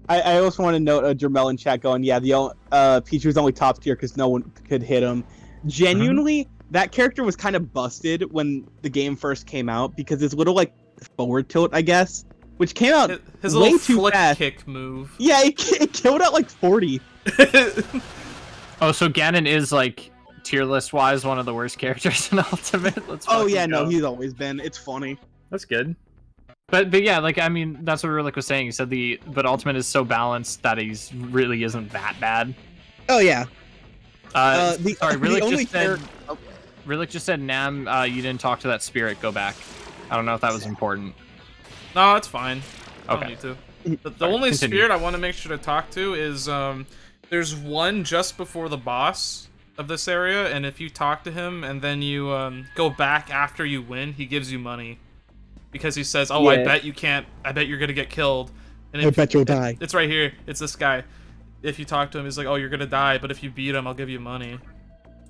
I also want to note Jermel in chat going, yeah, Pichu was only top tier because no one could hit him. Genuinely, that character was kind of busted when the game first came out because his little like forward tilt, I guess, which came out His way little too flick fast. kick move. Yeah, it killed at like 40. Oh, so Ganon is like tier list wise one of the worst characters in Ultimate. Let's Oh fucking yeah, no, go. he's always been. It's funny. That's good. But yeah, like I mean, that's what Rillick was saying. He said but Ultimate is so balanced that he's really isn't that bad. Oh yeah. Sorry, The Rillick only just said. char- Rillick just said, Nam, you didn't talk to that spirit. Go back. I don't know if that was important. No, it's fine. I don't Okay. need to. The Sorry, only continue. spirit I want to make sure to talk to is there's one just before the boss of this area, and if you talk to him and then you go back after you win, he gives you money because he says, "Oh, I Yeah. bet you can't. I bet you're gonna get killed." And I bet you'll die. It's right here. It's this guy. If you talk to him, he's like, "Oh, you're gonna die, but if you beat him, I'll give you money."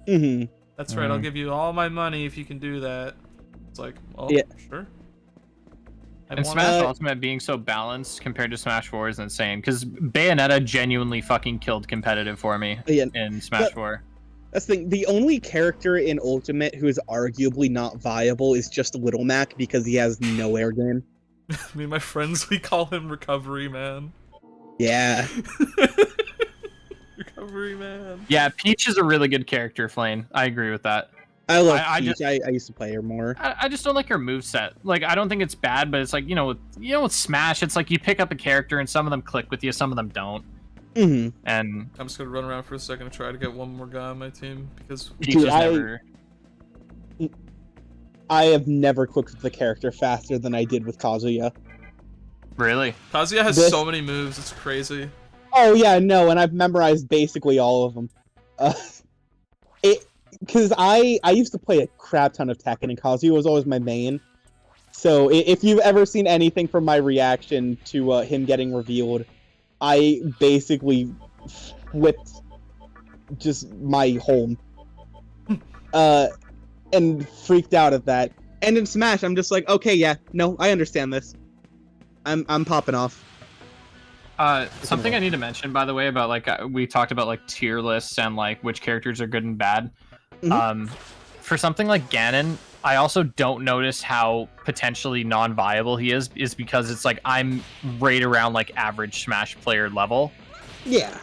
Mm-hmm. That's right. I'll give you all my money if you can do that. It's like, oh, Yeah. sure. I And wanna- Smash Ultimate being so balanced compared to Smash 4 is insane. Because Bayonetta genuinely fucking killed competitive for me Yeah. in Smash 4. That's the thing. The only character in Ultimate who is arguably not viable is just Little Mac because he has no air game. Me and my friends, we call him Recovery Man. Yeah. Recovery Man. Yeah, Peach is a really good character, Flane. I agree with that. I love I Peach. just- I used to play her more. I just don't like her moveset. Like, I don't think it's bad, but it's like, with Smash, it's like you pick up a character and some of them click with you, some of them don't. Mm-hmm. And I'm just gonna run around for a second and try to get one more guy on my team because Peach Dude, is never... I have never clicked with the character faster than I did with Kazuya. Really? Kazuya has This- so many moves. It's crazy. Oh yeah, no, and I've memorized basically all of them. Because I used to play a crap ton of Tekken, and Kazuya was always my main. So if you've ever seen anything from my reaction to him getting revealed, I basically flipped just my home, and freaked out at that. And in Smash, I'm just like, okay, yeah, no, I understand this. I'm popping off. Something I need to mention, by the way, about like we talked about like tier lists and like which characters are good and bad. Mhm. For something like Ganon, I also don't notice how potentially non-viable he is because it's like I'm right around like average Smash player level. Yeah.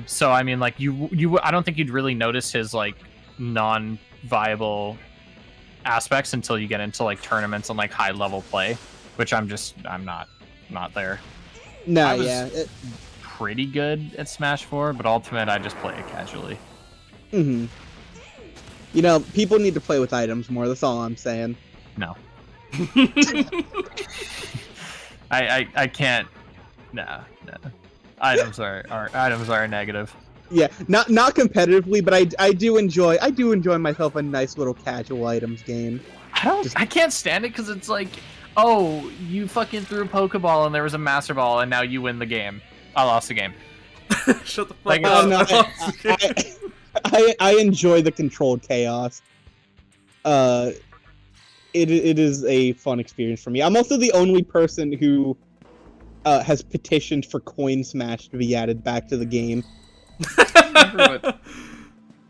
So I mean, like you I don't think you'd really notice his like non-viable aspects until you get into like tournaments and like high level play, which I'm not there. No, I was- yeah. Pretty good at Smash 4, but Ultimate I just play it casually. Mm-hmm. You know, people need to play with items more. That's all I'm saying. No. I can't. No. Items are negative. Yeah, not competitively, but I do enjoy myself a nice little casual items game. I can't stand it because it's like, oh, you fucking threw a Pokeball and there was a Master Ball and now you win the game. I lost the game. Shut the fuck Like, up. no, I enjoy the controlled chaos. It is a fun experience for me. I'm also the only person who has petitioned for Coin Smash to be added back to the game.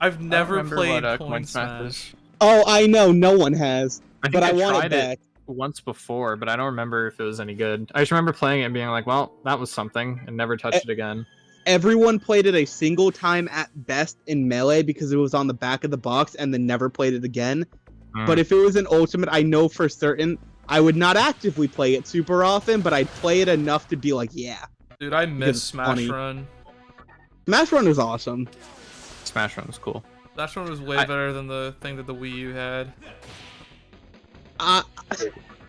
I've never remember played what, Coin Coin Smash Smash. is. Oh, I know, no one has, I think but I want tried it back. once before, but I don't remember if it was any good. I just remember playing it and being like, well, that was something, and never touched it again. Everyone played it a single time at best in Melee because it was on the back of the box, and then never played it again. But if it was an Ultimate, I know for certain I would not actively play it super often, but I'd play it enough to be like, yeah. Dude, I Because miss it's Smash funny. Run. Smash Run was awesome. Smash Run was cool. Smash Run was way better than the thing that the Wii U had.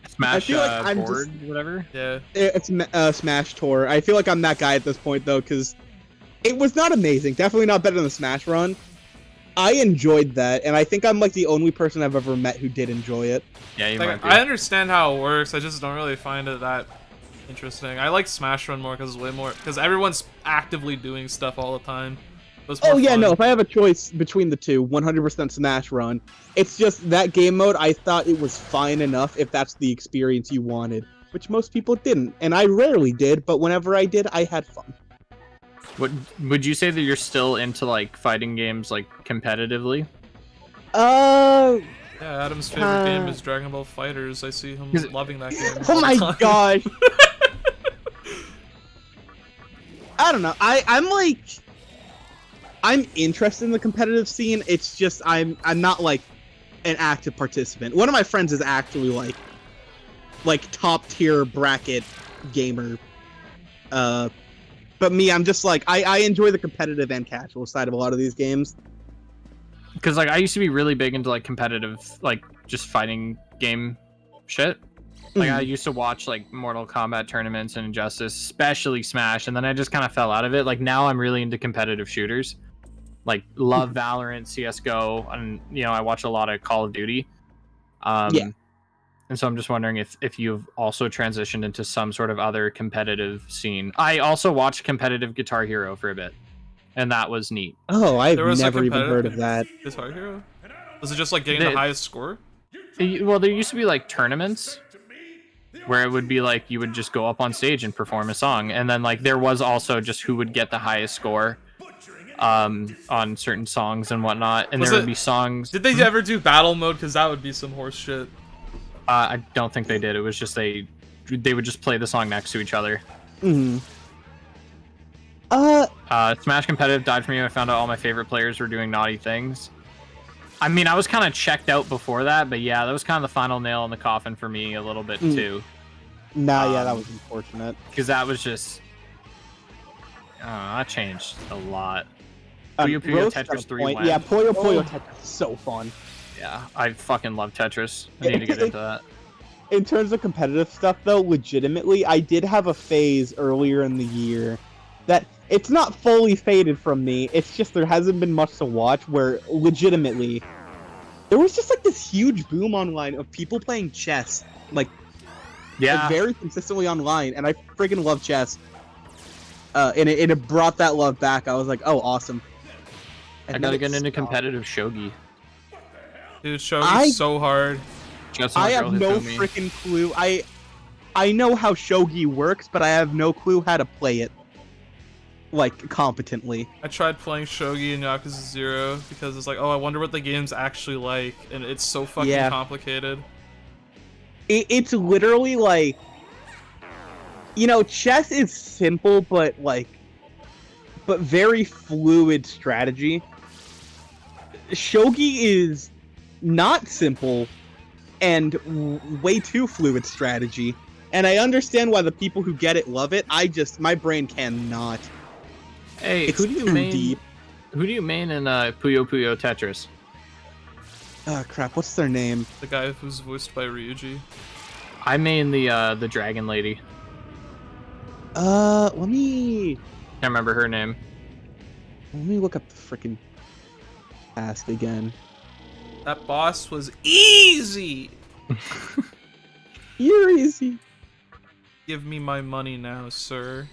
Smash feel like I'm board, whatever. Yeah. It's Smash Tour. I feel like I'm that guy at this point, though, because it was not amazing. Definitely not better than Smash Run. I enjoyed that, and I think I'm like the only person I've ever met who did enjoy it. Yeah, you Like, might be. I understand how it works. I just don't really find it that interesting. I like Smash Run more because it's way more because everyone's actively doing stuff all the time. It's more Oh yeah, fun. no. If I have a choice between the two, 100% Smash Run. It's just that game mode. I thought it was fine enough if that's the experience you wanted, which most people didn't, and I rarely did. But whenever I did, I had fun. Would you say that you're still into like fighting games like competitively? Uh, Yeah, Adam's favorite game is Dragon Ball Fighters. I see him Is it- loving that game. oh all my the time. gosh. I don't know. I'm interested in the competitive scene. It's just I'm not like an active participant. One of my friends is actually like top tier bracket gamer. But me, I'm just like I enjoy the competitive and casual side of a lot of these games. Because like I used to be really big into like competitive, like just fighting game shit. Like I used to watch like Mortal Kombat tournaments and Injustice, especially Smash, and then I just kind of fell out of it. Like now I'm really into competitive shooters. like love Valorant, CS:GO, and I watch a lot of Call of Duty. Yeah. And so I'm just wondering if you've also transitioned into some sort of other competitive scene. I also watched competitive Guitar Hero for a bit, and that was neat. Oh, I've There was a never even heard competitive of that. Guitar Hero? Was it just like getting the highest score? Well, there used to be like tournaments where it would be like you would just go up on stage and perform a song, and then like there was also just who would get the highest score on certain songs and whatnot, and there would be songs. Did they ever do battle mode? Because that would be some horse shit. I don't think they did. It was just they would just play the song next to each other. Mm-hmm. Smash Competitive died for me when I found out all my favorite players were doing naughty things. I mean, I was kind of checked out before that, but yeah, that was kind of the final nail in the coffin for me a little bit too. Nah, yeah, that was unfortunate. Because that was just, that changed a lot. Puyo Puyo Rose Tetris got a 3 point. went. Yeah, Puyo Puyo Tetris is so fun. Yeah, I fucking love Tetris. I need to get into that. In terms of competitive stuff, though, legitimately, I did have a phase earlier in the year that it's not fully faded from me. It's just there hasn't been much to watch where, legitimately, there was just like this huge boom online of people playing chess, like very consistently online, and I freaking love chess. And it brought that love back. I was like, oh, awesome. And I gotta then get it into stopped. competitive shogi. Dude, shogi's so hard. I have no freaking clue. I know how shogi works, but I have no clue how to play it, like, competently. I tried playing shogi in Yakuza 0 because it's like, oh, I wonder what the game's actually like, and it's so fucking complicated. It's literally like, chess is simple, but very fluid strategy. Shogi is not simple and way too fluid strategy. And I understand why the people who get it love it. My brain cannot. Hey, It's who do you too main? deep. Who do you main in Puyo Puyo Tetris? Oh crap! What's their name? The guy who's voiced by Ryuji. I main the dragon lady. Let me Can't remember her name. look up the freaking task again. That boss was easy! You're easy. Give me my money now, sir.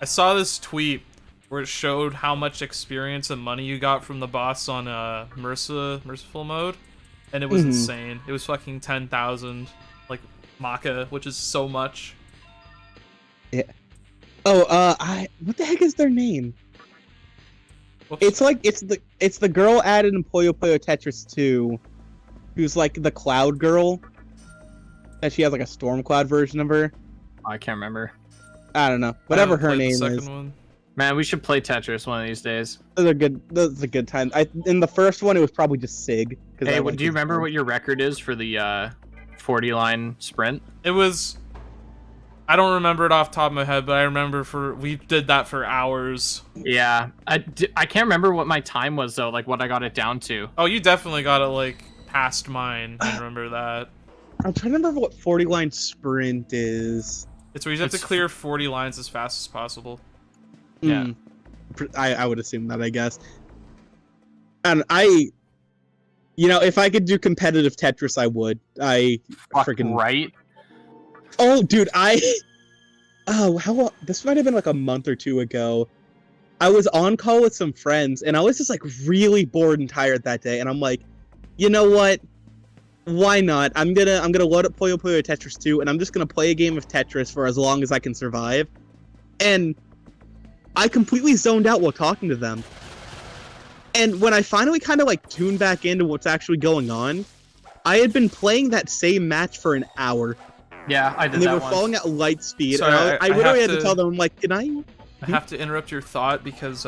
I saw this tweet where it showed how much experience and money you got from the boss on merciful mode, and it was insane. It was fucking 10,000 like Maka, which is so much. Yeah. Oh, what the heck is their name? Whoops. It's the girl added in Puyo Puyo Tetris 2, who's like the cloud girl. And she has like a storm cloud version of her. I can't remember. I don't know. Whatever her name is. One. Man, we should play Tetris one of these days. Those are good times. In the first one, it was probably just Sig. Hey, do you remember what your record is for the 40-line sprint? It was... I don't remember it off the top of my head, but I remember we did that for hours. Yeah. I can't remember what my time was, though, like what I got it down to. Oh, you definitely got it, like, past mine. I remember that. I'm trying to remember what 40-line sprint is. It's where you have to clear 40 lines as fast as possible. Yeah. I would assume that, I guess. And if I could do competitive Tetris, I would. Freaking right. Oh, dude, this might have been like a month or two ago. I was on call with some friends, and I was just like really bored and tired that day, and I'm like, you know what? Why not? I'm gonna load up Puyo Puyo Tetris 2, and I'm just gonna play a game of Tetris for as long as I can survive. And I completely zoned out while talking to them. And when I finally kind of like tuned back into what's actually going on, I had been playing that same match for an hour. Yeah, I did that. And they were once. falling at light speed. Sorry, and I literally had to tell them, I'm like, can I? I have to interrupt your thought because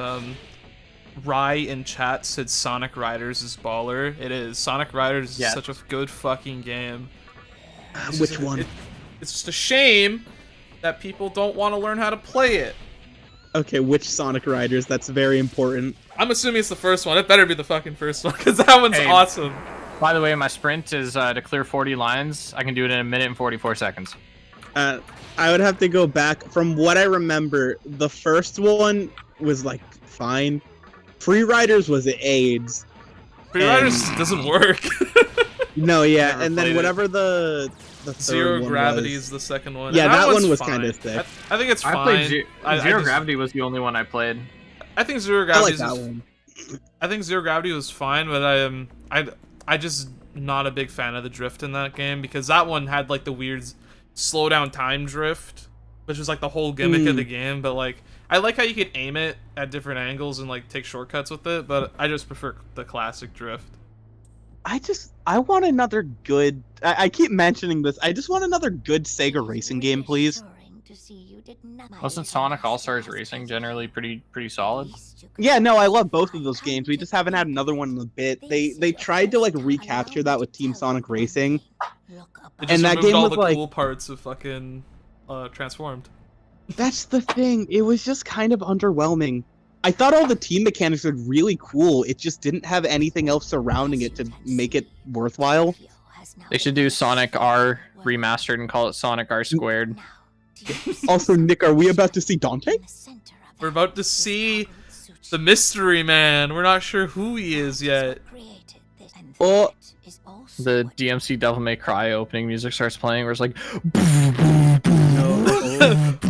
Rye in chat said Sonic Riders is baller. It is. Sonic Riders is such a good fucking game. Which one? It's just a shame that people don't want to learn how to play it. Okay, which Sonic Riders? That's very important. I'm assuming it's the first one. It better be the fucking first one because that one's awesome. By the way, my sprint is to clear 40 lines. I can do it in 1 minute and 44 seconds. I would have to go back. From what I remember, the first one was like fine. Free Riders was AIDS. Free Riders doesn't work. No, yeah, Never and then played it. whatever the third Zero one Gravity was. is the second one. Yeah, and that one's one was fine. kind of sick. I think it's fine. I played I Zero just- Gravity was the only one I played. I think Zero I like Gravity. that one. I think Zero Gravity was fine, but I just not a big fan of the drift in that game because that one had like the weird slow down time drift, which was like the whole gimmick of the game. But like, I like how you could aim it at different angles and like take shortcuts with it. But I just prefer the classic drift. I want another good. I keep mentioning this. I just want another good Sega racing game, please. Wasn't Sonic All Stars Racing generally pretty solid? Yeah, no, I love both of those games. We just haven't had another one in a bit. They tried to like recapture that with Team Sonic Racing. They just And that removed game all was the like- cool parts of fucking Transformed. That's the thing. It was just kind of underwhelming. I thought all the team mechanics were really cool. It just didn't have anything else surrounding it to make it worthwhile. They should do Sonic R remastered and call it Sonic R squared. Also, Nick, are we about to see Dante? We're about to see the Mystery Man. We're not sure who he is yet. Oh. The DMC Devil May Cry opening music starts playing where it's like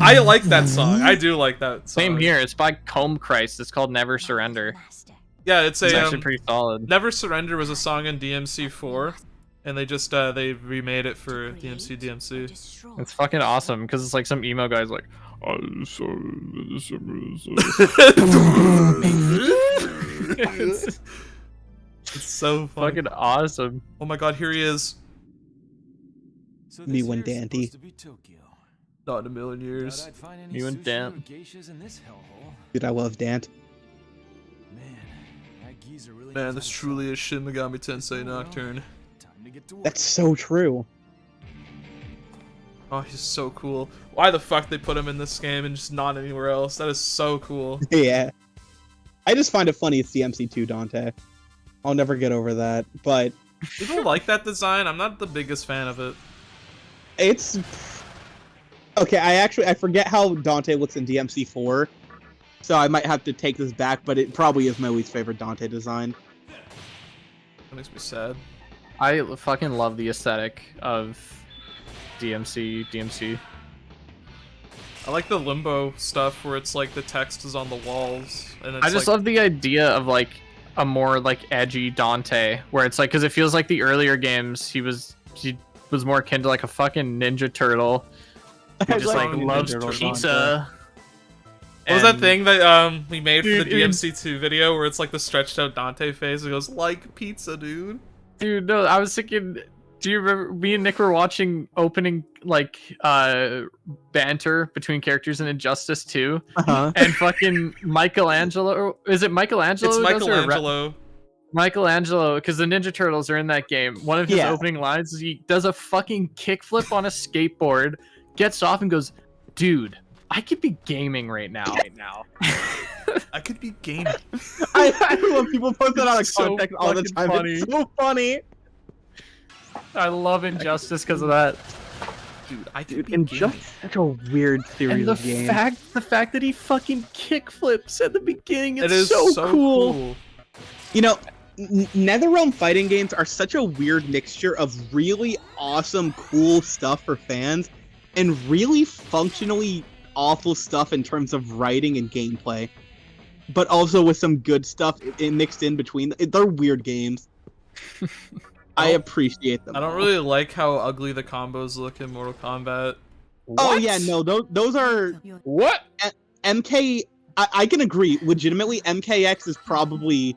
I like that song. I do like that song. same here. It's by Comb Christ. It's called Never Surrender. Yeah, it's It's a actually pretty solid. Never Surrender was a song in DMC4, and they just they remade it for DMC. It's fucking awesome because it's like some emo guy's like, it's It's so funny. fucking awesome. Oh my god, here he is. So Me this when here's Dante. supposed to be Tokyo. Not in a million years. Doubt I'd find any You and sushi Dan. or geishas in this hellhole. Dude, I love Dante. Man, that geezer really Man, knows this how to truly sell. is Shin Megami Tensei Well, Nocturne. Time to get to work. That's so true. Oh, he's so cool. Why the fuck they put him in this game and just not anywhere else? That is so cool. Yeah. I just find it funny it's DMC2 Dante. I'll never get over that, but People like that design. I'm not the biggest fan of it. it's okay. I forget how Dante looks in DMC4, so I might have to take this back. But it probably is my least favorite Dante design. That makes me sad. I fucking love the aesthetic of DMC. I like the limbo stuff where it's like the text is on the walls and it's I just like, love the idea of like a more like edgy Dante, where it's like because it feels like the earlier games he was more akin to like a fucking Ninja Turtle. He I just like Ninja loves Turtle pizza. What was that And- thing that we made for Dude, the DMC2 video where it's like the stretched out Dante face? It goes like pizza, dude. Dude, no, I was thinking. Do you remember me and Nick were watching opening like banter between characters in Injustice 2, Uh-huh. and fucking Michelangelo? Is it Michelangelo? It's who does it, or Michelangelo. Michelangelo, because the Ninja Turtles are in that game. One of his Yeah. opening lines is he does a fucking kickflip on a skateboard, gets off, and goes, "Dude, I could be gaming right now." I could be gaming. I love people post that out of It's so context all the fucking time. funny. It's so funny. I love Injustice because of that. Dude, I could Dude, be Injustice is such a weird series And the of games. fact that he fucking kickflips at the beginning, It it's is so cool. You know, NetherRealm fighting games are such a weird mixture of really awesome, cool stuff for fans and really functionally awful stuff in terms of writing and gameplay. But also with some good stuff mixed in between. They're weird games. I appreciate them. I don't all. really like how ugly the combos look in Mortal Kombat. Oh What? yeah, no, those are What? MK. I can agree. Legitimately, MKX is probably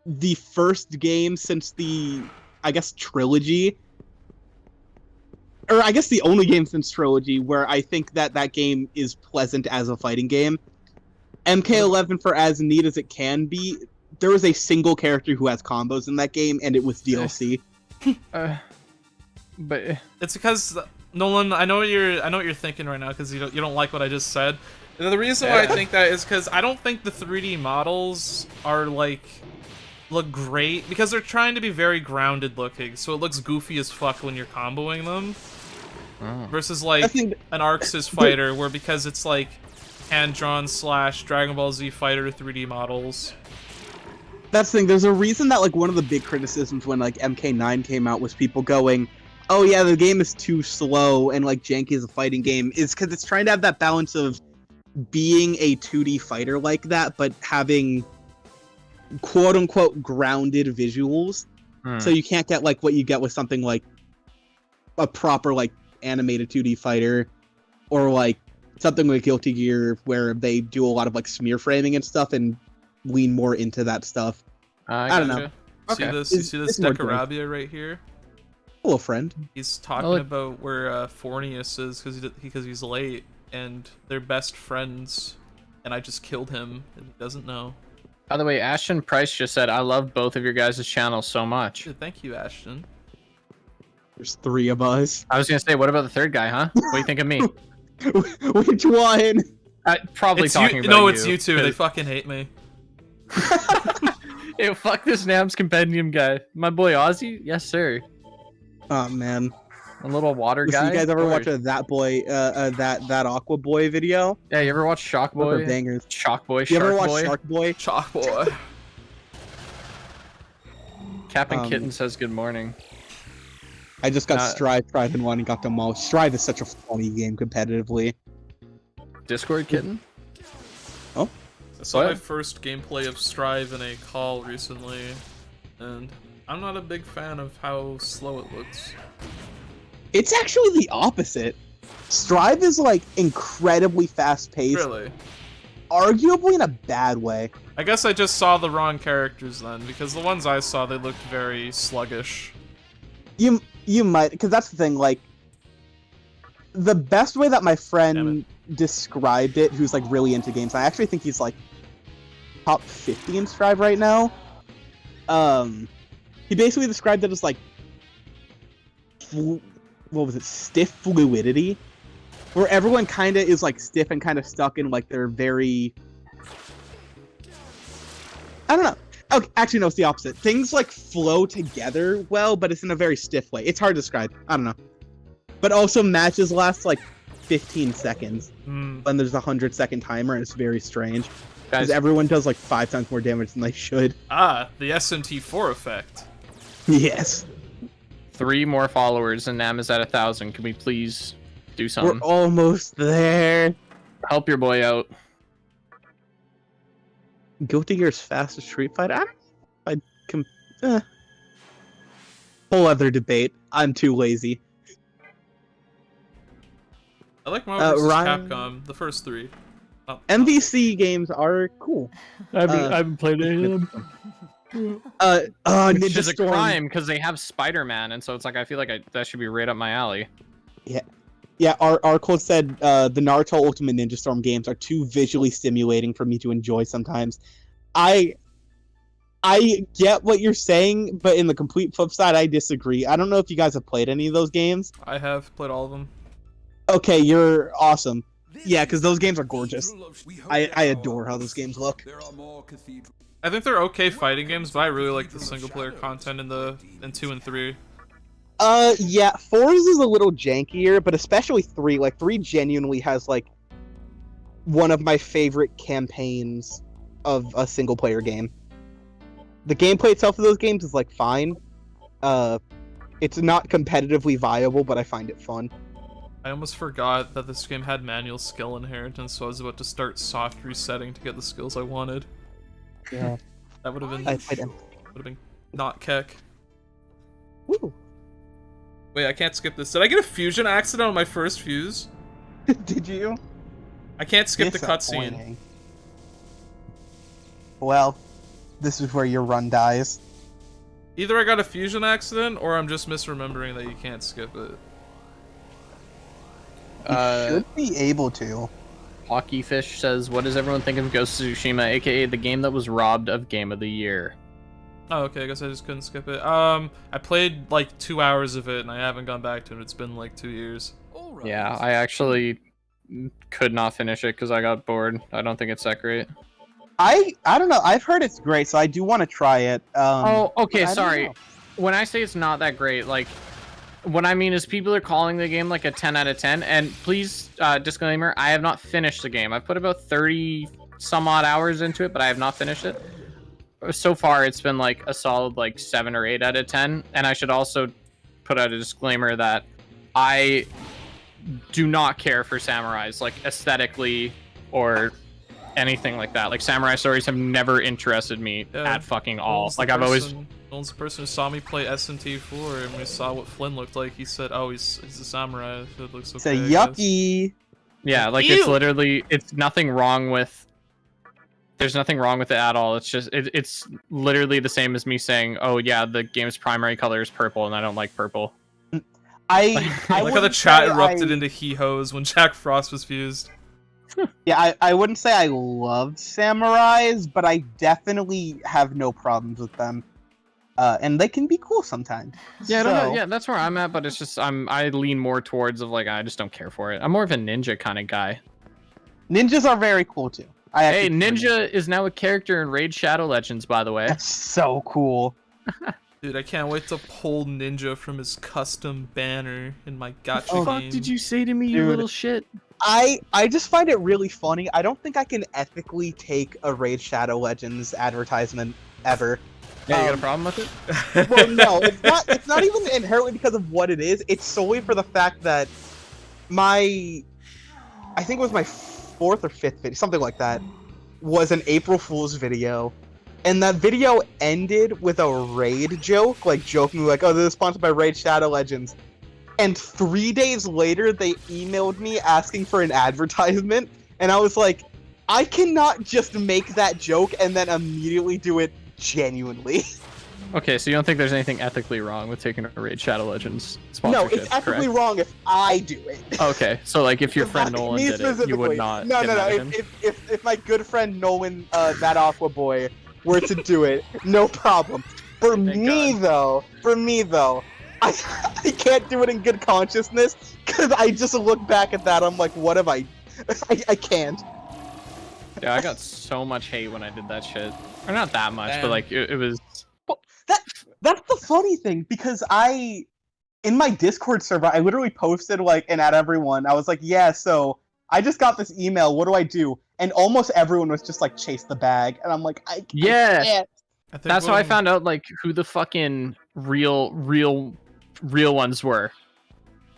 the first game since the, I guess, trilogy, or I guess the only game since trilogy where I think that game is pleasant as a fighting game. MK11, for as neat as it can be, there was a single character who has combos in that game, and it was DLC. But It's because Nolan, I know what you're thinking right now because you don't like what I just said. And the reason why I think that is because I don't think the 3D models are like look great because they're trying to be very grounded looking, so it looks goofy as fuck when you're comboing them. Versus I like think an Arxis fighter where because it's like hand-drawn / Dragon Ball Z Fighter 3D models. That's the thing. There's a reason that like one of the big criticisms when like MK9 came out was people going, "Oh yeah, the game is too slow and like janky as a fighting game," is because it's trying to have that balance of being a 2D fighter like that, but having quote unquote grounded visuals. So you can't get like what you get with something like a proper like animated 2D fighter, or like something like Guilty Gear where they do a lot of like smear framing and stuff and lean more into that stuff. I don't know. See Okay. this? You see this It's more direct. Decarabia right here? Hello, friend. He's talking about where Fornius is because he's late, and they're best friends, and I just killed him, and he doesn't know. By the way, Ashton Price just said, "I love both of your guys' channels so much." Dude, thank you, Ashton. There's 3 of us. I was gonna say, what about the third guy, huh? What do you think of me? Which one? Probably It's talking you, about no, you. it's you two. They fucking hate me. Hey, fuck this Nams Compendium guy. My boy Ozzy? Yes, sir. Oh man. A little water Listen, guy. you guys ever Of watch course. that Aqua Boy video? Yeah, you ever watch Shock Those are Boy? bangers. Shock Boy, You Shark ever watch Boy? Shark Boy? Chalk boy. Captain Kitten says good morning. I just got Strive Tried and 1 and got demolished. Strive is such a funny game competitively. Discord Kitten? I saw my What? first gameplay of Strive in a call recently, and I'm not a big fan of how slow it looks. It's actually the opposite. Strive is like incredibly fast paced, Really? arguably in a bad way. I guess I just saw the wrong characters then, because the ones I saw, they looked very sluggish. You might, because that's the thing, like, the best way that my friend described it, who's like really into games, I actually think he's like top 50 in Strive right now. He basically described it as like, what was it, stiff fluidity, where everyone kind of is like stiff and kind of stuck in like their very, I don't know. Okay, actually, no, it's the opposite. Things like flow together well, but it's in a very stiff way. It's hard to describe. I don't know. But also, matches last like 15 seconds when there's a 100-second timer, and it's very strange. Because Guys, everyone does like 5 times more damage than they should. Ah, the SMT4 effect. Yes. 3 more followers and Nam is at 1,000. Can we please do We're something? almost there. Help your boy out. Guilty Gear's fastest Street Fighter? Whole other debate. I'm too lazy. I like Marvel vs. Ryan- Capcom, the first 3. MVC games are cool. I haven't played any of them. Which Which is a crime because they have Spider-Man, and so it's like I feel like that should be right up my alley. Yeah, our quote said the Naruto Ultimate Ninja Storm games are too visually stimulating for me to enjoy sometimes. I get what you're saying, but in the complete flip side, I disagree. I don't know if you guys have played any of those games. I have played all of them. Okay, you're awesome. Yeah, because those games are gorgeous. I adore how those games look. I think they're okay fighting games, but I really like the single-player content in 2 and 3. Yeah, 4 is a little jankier, but especially 3. Like, 3 genuinely has, like, one of my favorite campaigns of a single-player game. The gameplay itself of those games is, like, fine. It's not competitively viable, but I find it fun. I almost forgot that this game had manual skill inheritance, so I was about to start soft resetting to get the skills I wanted. Yeah. That would have been I played them. not keck. Woo. Wait, I can't skip this. Did I get a fusion accident on my first fuse? Did you? I can't skip the cutscene. Disappointing. Well, this is where your run dies. Either I got a fusion accident, or I'm just misremembering that you can't skip it. You should be able to. Hockey Fish says, "What does everyone think of Ghost of Tsushima, aka the game that was robbed of Game of the Year?" Oh, okay, I guess I just couldn't skip it. I played like 2 hours of it, and I haven't gone back to it. It's been like 2 years. Yeah, I actually could not finish it because I got bored. I don't think it's that great. I don't know. I've heard it's great, so I do want to try it. Oh, okay, I don't sorry. know. When I say it's not that great, like, what I mean is people are calling the game like a 10 out of 10. And please, disclaimer, I have not finished the game. I've put about 30 some odd hours into it, but I have not finished it. So far, it's been like a solid like 7 or 8 out of 10. And I should also put out a disclaimer that I do not care for samurais, like aesthetically or anything like that. Like samurai stories have never interested me at fucking all. Like I've always. Nolan's the person who saw me play SMT4 and we saw what Flynn looked like. He said, "Oh, he's a samurai. It looks okay." Say I guess." yucky. Yeah, like Ew. it's literally, it's nothing wrong with. There's nothing wrong with it at all. It's just it's literally the same as me saying, "Oh yeah, the game's primary color is purple, and I don't like purple." I Like how the wouldn't chat say erupted I- into hee-hoes when Jack Frost was fused. Yeah, I wouldn't say I love samurais, but I definitely have no problems with them. And they can be cool sometimes. Yeah, I don't know. So- Yeah, that's where I'm at, but it's just I lean more towards of like I just don't care for it. I'm more of a ninja kind of guy. Ninjas are very cool too. Hey, Ninja is now a character in Raid Shadow Legends, by the way. That's so cool. Dude, I can't wait to pull Ninja from his custom banner in my gacha Oh, game. What did you say to me, you Dude. little shit? I just find it really funny. I don't think I can ethically take a Raid Shadow Legends advertisement ever. Yeah, you got a problem with it? Well, no, it's not. It's not even inherently because of what it is. It's solely for the fact that I think it was my 4th or 5th video, something like that, was an April Fool's video, and that video ended with a raid joke, like joking like, "Oh, this is sponsored by Raid Shadow Legends," and 3 days later they emailed me asking for an advertisement, and I was like, I cannot just make that joke and then immediately do it genuinely. Okay, so you don't think there's anything ethically wrong with taking a Raid Shadow Legends No, sponsorship? it's ethically correct? wrong if I do it. Okay, so like if your friend Not Nolan me did it, you would specifically. not. No, get no, no. mad at him? If my good friend Nolan, that Aqua Boy, were to do it, no problem. For Thank me though, I can't do it in good consciousness because I just look back at that. I'm like, what have I can't. Yeah, I got so much hate when I did that shit. Or not that much, Damn. but like it was. That's the funny thing because in my Discord server, I literally posted like and at everyone, I was like, yeah, so I just got this email. What do I do? And almost everyone was just like, chase the bag, and I'm like, I Yeah. can't. I think That's how one I of- found out like who the fucking real ones were.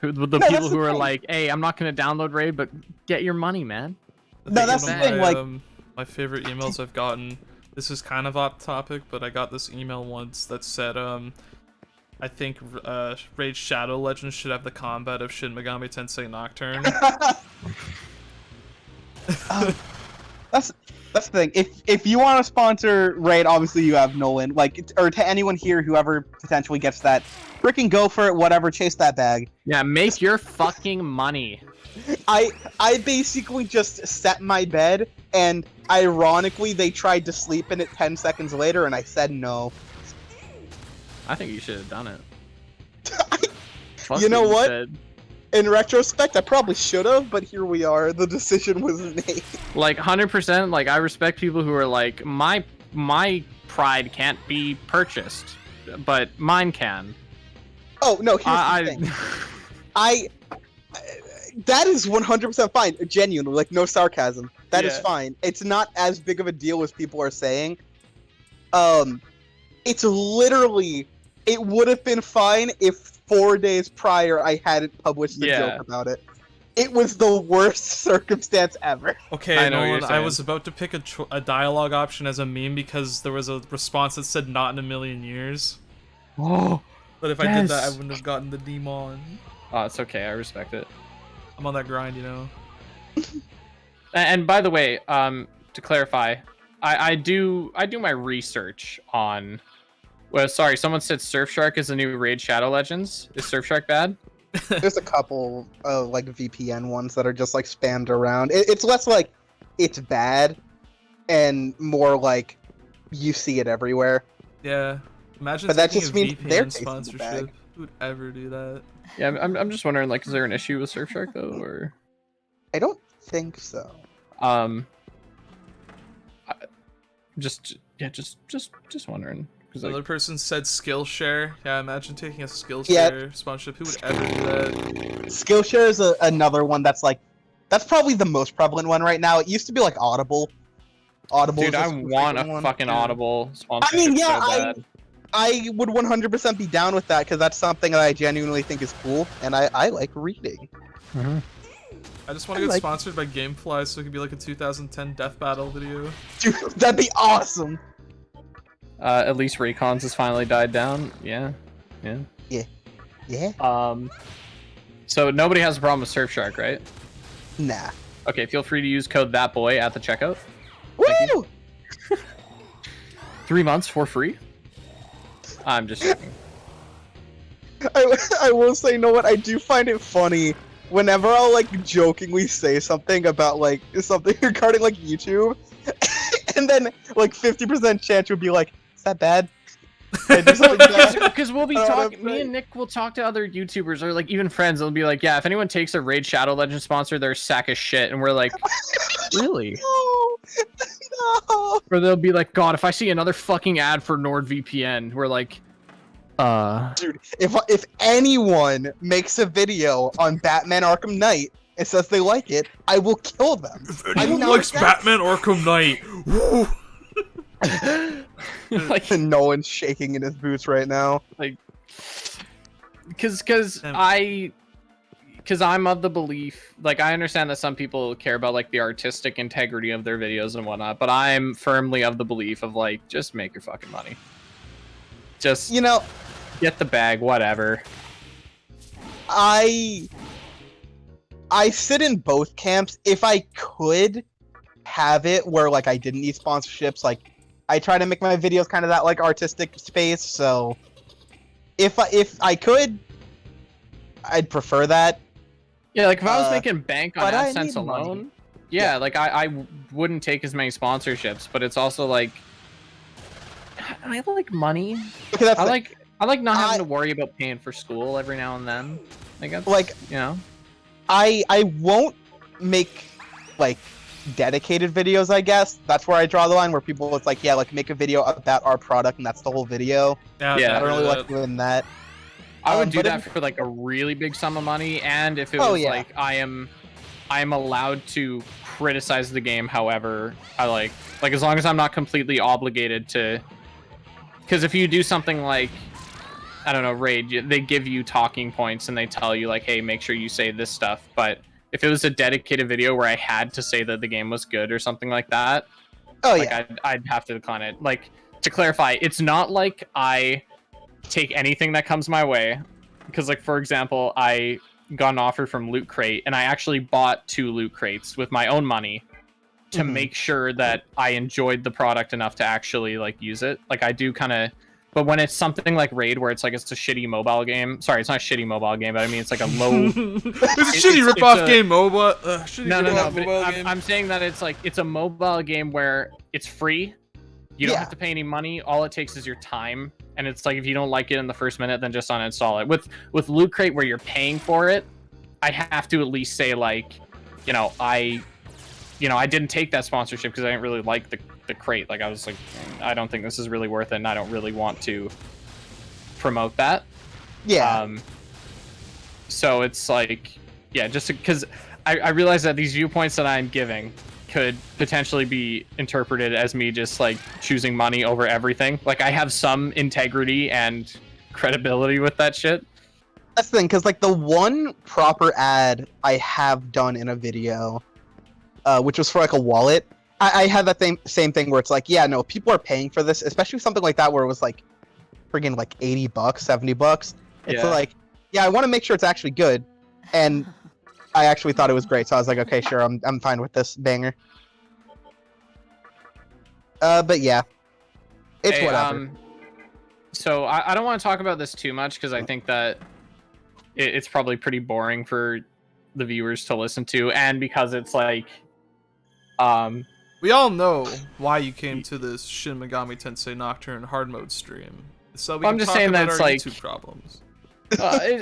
Who the that's people the who are thing. like, hey, I'm not gonna download Raid, but get your money, man. I No, think that's one the of thing, my, like- my favorite emails I've gotten. This is kind of off topic, but I got this email once that said, I think Raid Shadow Legends should have the combat of Shin Megami Tensei Nocturne. That's the thing. If you want to sponsor Raid, obviously you have Nolan. Like, or to anyone here, whoever potentially gets that, freaking go for it. Whatever, chase that bag. Yeah, make your fucking money. I basically just set my bed, and ironically, they tried to sleep in it 10 seconds later, and I said no. I think you should have done it. You know what? Said. In retrospect, I probably should have, but here we are. The decision was made. Like 100%. Like I respect people who are like, my pride can't be purchased, but mine can. Oh no! Here's the thing. That is 100% fine. Genuinely, like no sarcasm. That is Yeah. fine. It's not as big of a deal as people are saying. It's literally. It would have been fine if 4 days prior I hadn't published the Yeah. joke about it. It was the worst circumstance ever. Okay, I know what you're Nolan, I saying. was about to pick a dialogue option as a meme because there was a response that said "not in a million years." Oh, But if I did that, I Yes. wouldn't have gotten the demon. it's okay. I respect it. I'm on that grind, you know. And by the way, to clarify, I do my research on. Well, sorry, someone said Surfshark is the new Raid Shadow Legends. Is Surfshark bad? There's a couple like VPN ones that are just like spammed around. It's less like it's bad, and more like you see it everywhere. Yeah. Imagine But that taking just a means VPN they're chasing the sponsorship. bag. Who would ever do that? Yeah, I'm just wondering, like, is there an issue with Surfshark though, or I don't think so. just wondering, Another person said Skillshare. Yeah, imagine taking a Skillshare Yeah. sponsorship. Who would ever do that? Skillshare is another one that's like, that's probably the most prevalent one right now. It used to be like Audible. Audible Dude, is a I super want a frequent one. fucking Yeah. Audible sponsorship I mean, yeah, so bad. I would 100% be down with that because that's something that I genuinely think is cool, and I like reading. I just want to I get like- sponsored by Gamefly so it could be like a 2010 death battle video. Dude, that'd be awesome. At least Raycons has finally died down. Yeah. Yeah? So nobody has a problem with Surfshark, right? Nah. Okay, feel free to use code ThatBoy at the checkout. Woo! 3 months for free. I'm just joking. I will say, you know what? I do find it funny whenever I'll like jokingly say something about like something regarding like YouTube, and then like 50% chance would be like, "Is that bad?" I do something bad. Because we'll be I don't know talking, what I'm me and Nick will talk to other YouTubers or like even friends. They'll be like, "Yeah, if anyone takes a Raid Shadow Legend sponsor, they're a sack of shit," and we're like, "Really?" No, no. Or they'll be like, "God, if I see another fucking ad for NordVPN," we're like, Dude, if anyone makes a video on Batman Arkham Knight and says they like it, I will kill them. If I'm anyone not likes that- Batman Arkham Knight, woo! like, Nolan's shaking in his boots right now. because I'm of the belief, like, I understand that some people care about like the artistic integrity of their videos and whatnot, but I'm firmly of the belief of like, just make your fucking money. Just You know, get the bag, whatever. I sit in both camps. If I could have it where like I didn't need sponsorships, like I try to make my videos kind of that like artistic space. So if I could, I'd prefer that. Yeah, like if I was Uh, making bank on but I AdSense need money. alone, yeah, like I wouldn't take as many sponsorships, but it's also like I like money. Because that's I like not having I- to worry about paying for school every now and then. Like that's, like you know. I won't make like dedicated videos. I guess that's where I draw the line. Where people, it's like, yeah, like make a video about our product and that's the whole video. Yeah, Yeah. I don't really that. like doing that. I would do but that if- for like a really big sum of money, and if it Oh, was yeah. like I am allowed to criticize the game however I like as long as I'm not completely obligated to. Because if you do something like, I don't know, Raid, they give you talking points and they tell you like, hey, make sure you say this stuff. But if it was a dedicated video where I had to say that the game was good or something like that, Oh like yeah. I'd have to decline it. Like, to clarify, it's not like I take anything that comes my way. Because like, for example, I got an offer from Loot Crate and I actually bought 2 Loot Crates with my own money to Mhm. make sure that I enjoyed the product enough to actually like use it. Like I do kind of, but when it's something like Raid where it's like it's a shitty mobile game. Sorry, it's not a shitty mobile game, but I mean it's like a low. It's a It's- shitty it's ripoff a- game, MOBA. Shitty No. ripoff But mobile game. I'm saying that it's like it's a mobile game where it's free. You don't Yeah. have to pay any money. All it takes is your time, and it's like if you don't like it in the first minute, then just uninstall it. With Loot Crate, where you're paying for it, I have to at least say like, I didn't take that sponsorship because I didn't really like the crate. Like I was like, I don't think this is really worth it, and I don't really want to promote that. Yeah. So it's like, yeah, just because I realize that these viewpoints that I'm giving could potentially be interpreted as me just like choosing money over everything. Like I have some integrity and credibility with that shit. That's the thing, because like the one proper ad I have done in a video, which was for like a wallet, I had that same thing where it's like, yeah, no, people are paying for this, especially something like that where it was like friggin' like $80, $70. It's Yeah. like, yeah, I want to make sure it's actually good, and I actually thought it was great, so I was like, okay, sure, I'm fine with this banger. But yeah, it's Hey, whatever. So I don't want to talk about this too much because I think that it's probably pretty boring for the viewers to listen to, and because it's like, We all know why you came to this Shin Megami Tensei Nocturne hard mode stream. So we I'm can just talk saying about that's our like- YouTube problems.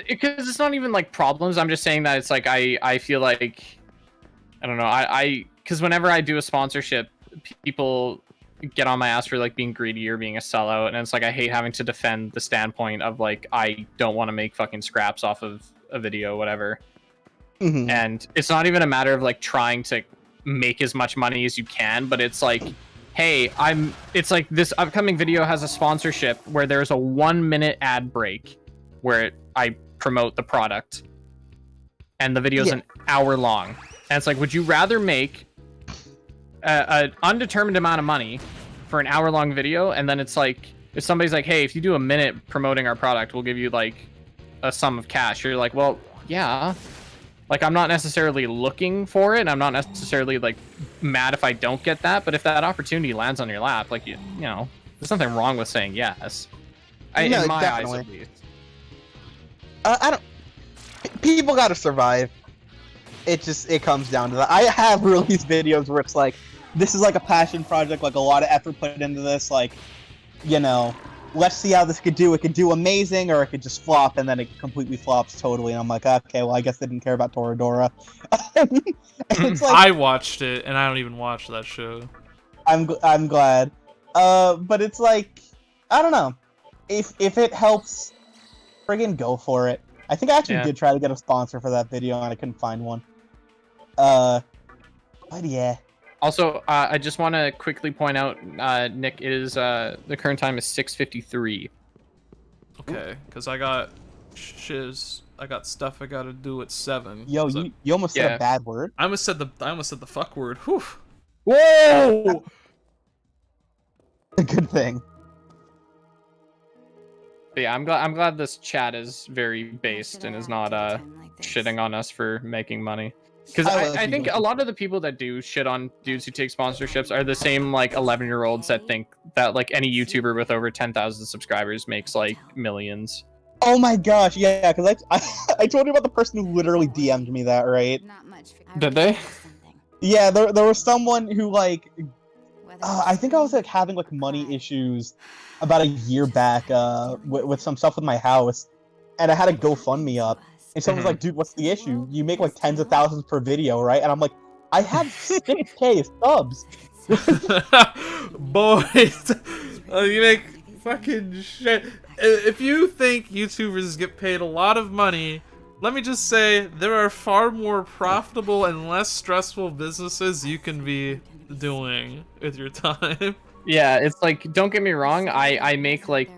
because it's not even like problems. I'm just saying that it's like I feel like I don't know. I because whenever I do a sponsorship, people get on my ass for like being greedy or being a sellout, and it's like I hate having to defend the standpoint of like I don't want to make fucking scraps off of a video, whatever. Mhm. And it's not even a matter of like trying to make as much money as you can, but it's like, hey, it's like this upcoming video has a sponsorship where there's a 1 minute ad break where I promote the product, and the video's an hour long, and it's like, would you rather make an undetermined amount of money for an hour long video, and then it's like, if somebody's like, hey, if you do a minute promoting our product, we'll give you like a sum of cash, you're like, well, yeah, like I'm not necessarily looking for it, I'm not necessarily like mad if I don't get that, but if that opportunity lands on your lap, like you know, there's nothing wrong with saying yes. No, In my definitely. eyes, at least. I don't. People gotta survive. It comes down to that. I have released videos where it's like, this is like a passion project, like a lot of effort put into this, like, you know, let's see how this could do. It could do amazing, or it could just flop, and then it completely flops totally. And I'm like, okay, well, I guess they didn't care about Toradora. It's like, I watched it, and I don't even watch that show. I'm glad. But it's like, I don't know. If it helps, friggin' go for it. I think I actually did try to get a sponsor for that video, and I couldn't find one. But yeah. Also, I just want to quickly point out, Nick, is the current time is 6:53. Okay, because I got I got stuff I gotta do at 7. Yo, So you almost said a bad word. I almost said the fuck word. Whew. Whoa! A good thing. But yeah, I'm glad this chat is very based and is not shitting on us for making money. Because I think a lot of the people that do shit on dudes who take sponsorships are the same like 11-year-olds that think that like any YouTuber with over 10,000 subscribers makes like millions. Oh my gosh, yeah, because I told you about the person who literally DM'd me that, right? Not much. Did they? Yeah, there was someone who like, I think I was like having like money issues about a year back with some stuff with my house, and I had a GoFundMe up. And someone's like, dude, what's the issue? You make like tens of thousands per video, right? And I'm like, I have 6K subs. Boys, you make fucking shit. If you think YouTubers get paid a lot of money, let me just say there are far more profitable and less stressful businesses you can be doing with your time. Yeah, it's like, don't get me wrong, I make like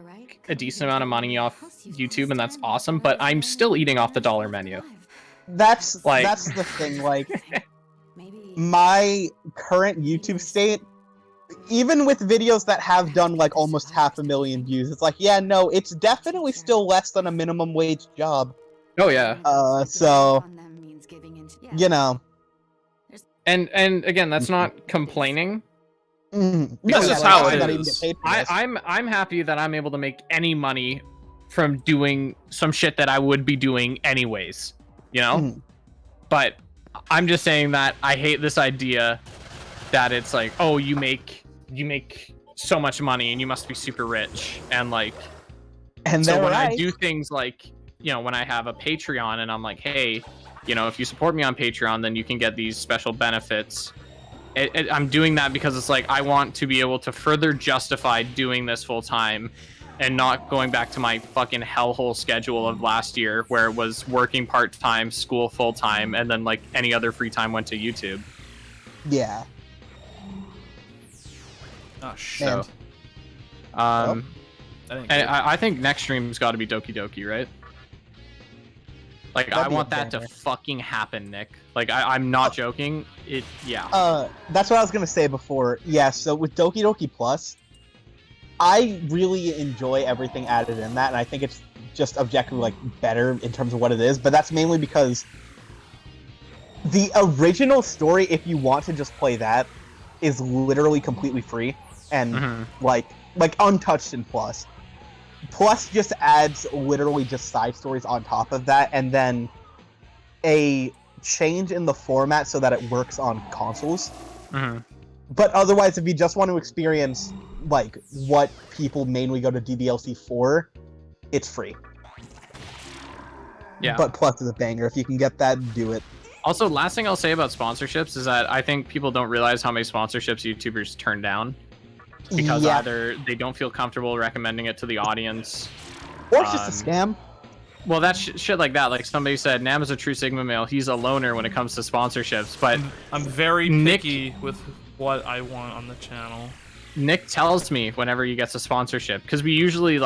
a decent amount of money off YouTube, and that's awesome, but I'm still eating off the dollar menu. That's the thing, like, my current YouTube state, even with videos that have done like almost 500,000 views, it's like, yeah, no, it's definitely still less than a minimum wage job. Oh yeah. So, you know. And again, that's not complaining. This is how it is. I'm happy that I'm able to make any money from doing some shit that I would be doing anyways, you know? But I'm just saying that I hate this idea that it's like, oh, you make so much money and you must be super rich, and like, and so when I do things like, you know, when I have a Patreon and I'm like, hey, you know, if you support me on Patreon, then you can get these special benefits. I'm doing that because it's like I want to be able to further justify doing this full time and not going back to my fucking hellhole schedule of last year where it was working part-time, school full-time, and then like any other free time went to YouTube. Yeah. Oh shit. And I think next stream's got to be Doki Doki, right? Like, I want that to fucking happen, Nick. Like, I'm not joking. Yeah. That's what I was gonna say before. Yeah, so with Doki Doki Plus, I really enjoy everything added in that, and I think it's just objectively, like, better in terms of what it is, but that's mainly because the original story, if you want to just play that, is literally completely free, and, like, untouched in Plus. Plus just adds literally just side stories on top of that, and then a change in the format so that it works on consoles. But otherwise, if you just want to experience like what people mainly go to DDLC for, it's free. Yeah. But Plus is a banger. If you can get that, do it. Also, last thing I'll say about sponsorships is that I think people don't realize how many sponsorships YouTubers turn down. because Yeah. either they don't feel comfortable recommending it to the audience. Or it's just a scam. Well, that's shit like that. Like somebody said, Nam is a true Sigma male. He's a loner when it comes to sponsorships. But I'm very Nick- picky with what I want on the channel. Nick tells me whenever he gets a sponsorship, because we usually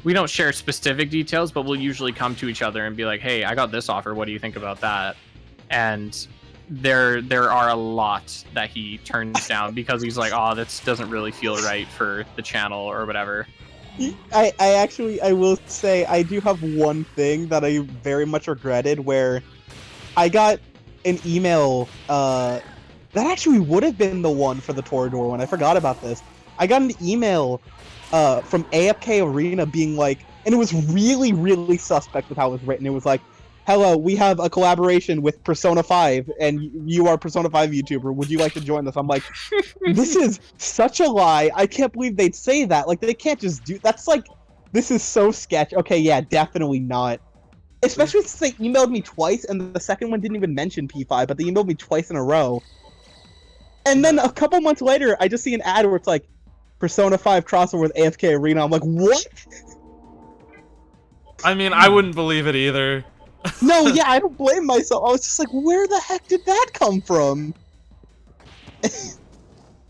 we don't share specific details, but we'll usually come to each other and be like, hey, I got this offer. What do you think about that? And there are a lot that he turns down because he's like, oh, this doesn't really feel right for the channel or whatever. I will say I do have one thing that I very much regretted, where I got an email that actually would have been the one for the Torador one. I forgot about this. I got an email from AFK Arena being like, and it was really, really suspect with how it was written. It was like, hello, we have a collaboration with Persona 5, and you are a Persona 5 YouTuber. Would you like to join this? I'm like, this is such a lie. I can't believe they'd say that. Like, they can't just do... That's like... This is so sketch. Okay, yeah, definitely not. Especially since they emailed me twice, and the second one didn't even mention P5, but they emailed me twice in a row. And then a couple months later, I just see an ad where it's like, Persona 5 crossover with AFK Arena. I'm like, what? I mean, I wouldn't believe it either. No, yeah, I don't blame myself. I was just like, where the heck did that come from?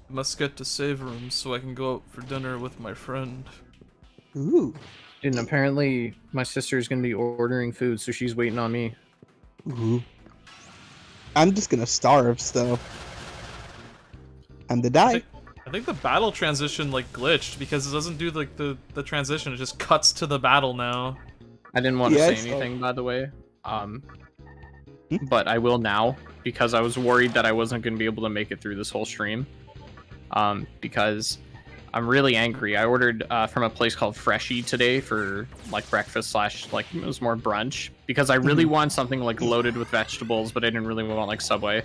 Must get to save rooms so I can go out for dinner with my friend. Ooh. And apparently my sister's gonna be ordering food, so she's waiting on me. Ooh. I'm just gonna starve, so... Time to die. I think the battle transition like glitched because it doesn't do like the transition. It just cuts to the battle now. I didn't want to Yeah, say it's- anything, by the way. But I will now, because I was worried that I wasn't going to be able to make it through this whole stream. Because I'm really angry. I ordered from a place called Freshie today for like breakfast / like it was more brunch, because I really want something like loaded with vegetables, but I didn't really want like Subway.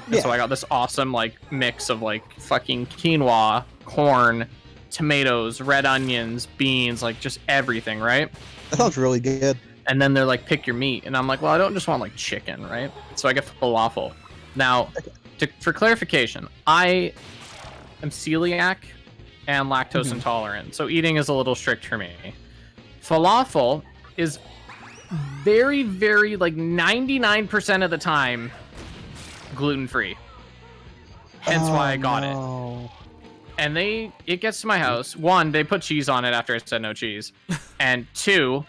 And so I got this awesome like mix of like fucking quinoa, corn, tomatoes, red onions, beans, like just everything, right? That sounds really good. And then they're like, pick your meat. And I'm like, well, I don't just want like chicken, right? So I get falafel. Now, for clarification, I am celiac and lactose intolerant. So eating is a little strict for me. Falafel is very, very, like 99% of the time gluten-free. Hence why I got it. And it gets to my house. One, they put cheese on it after I said no cheese. And two,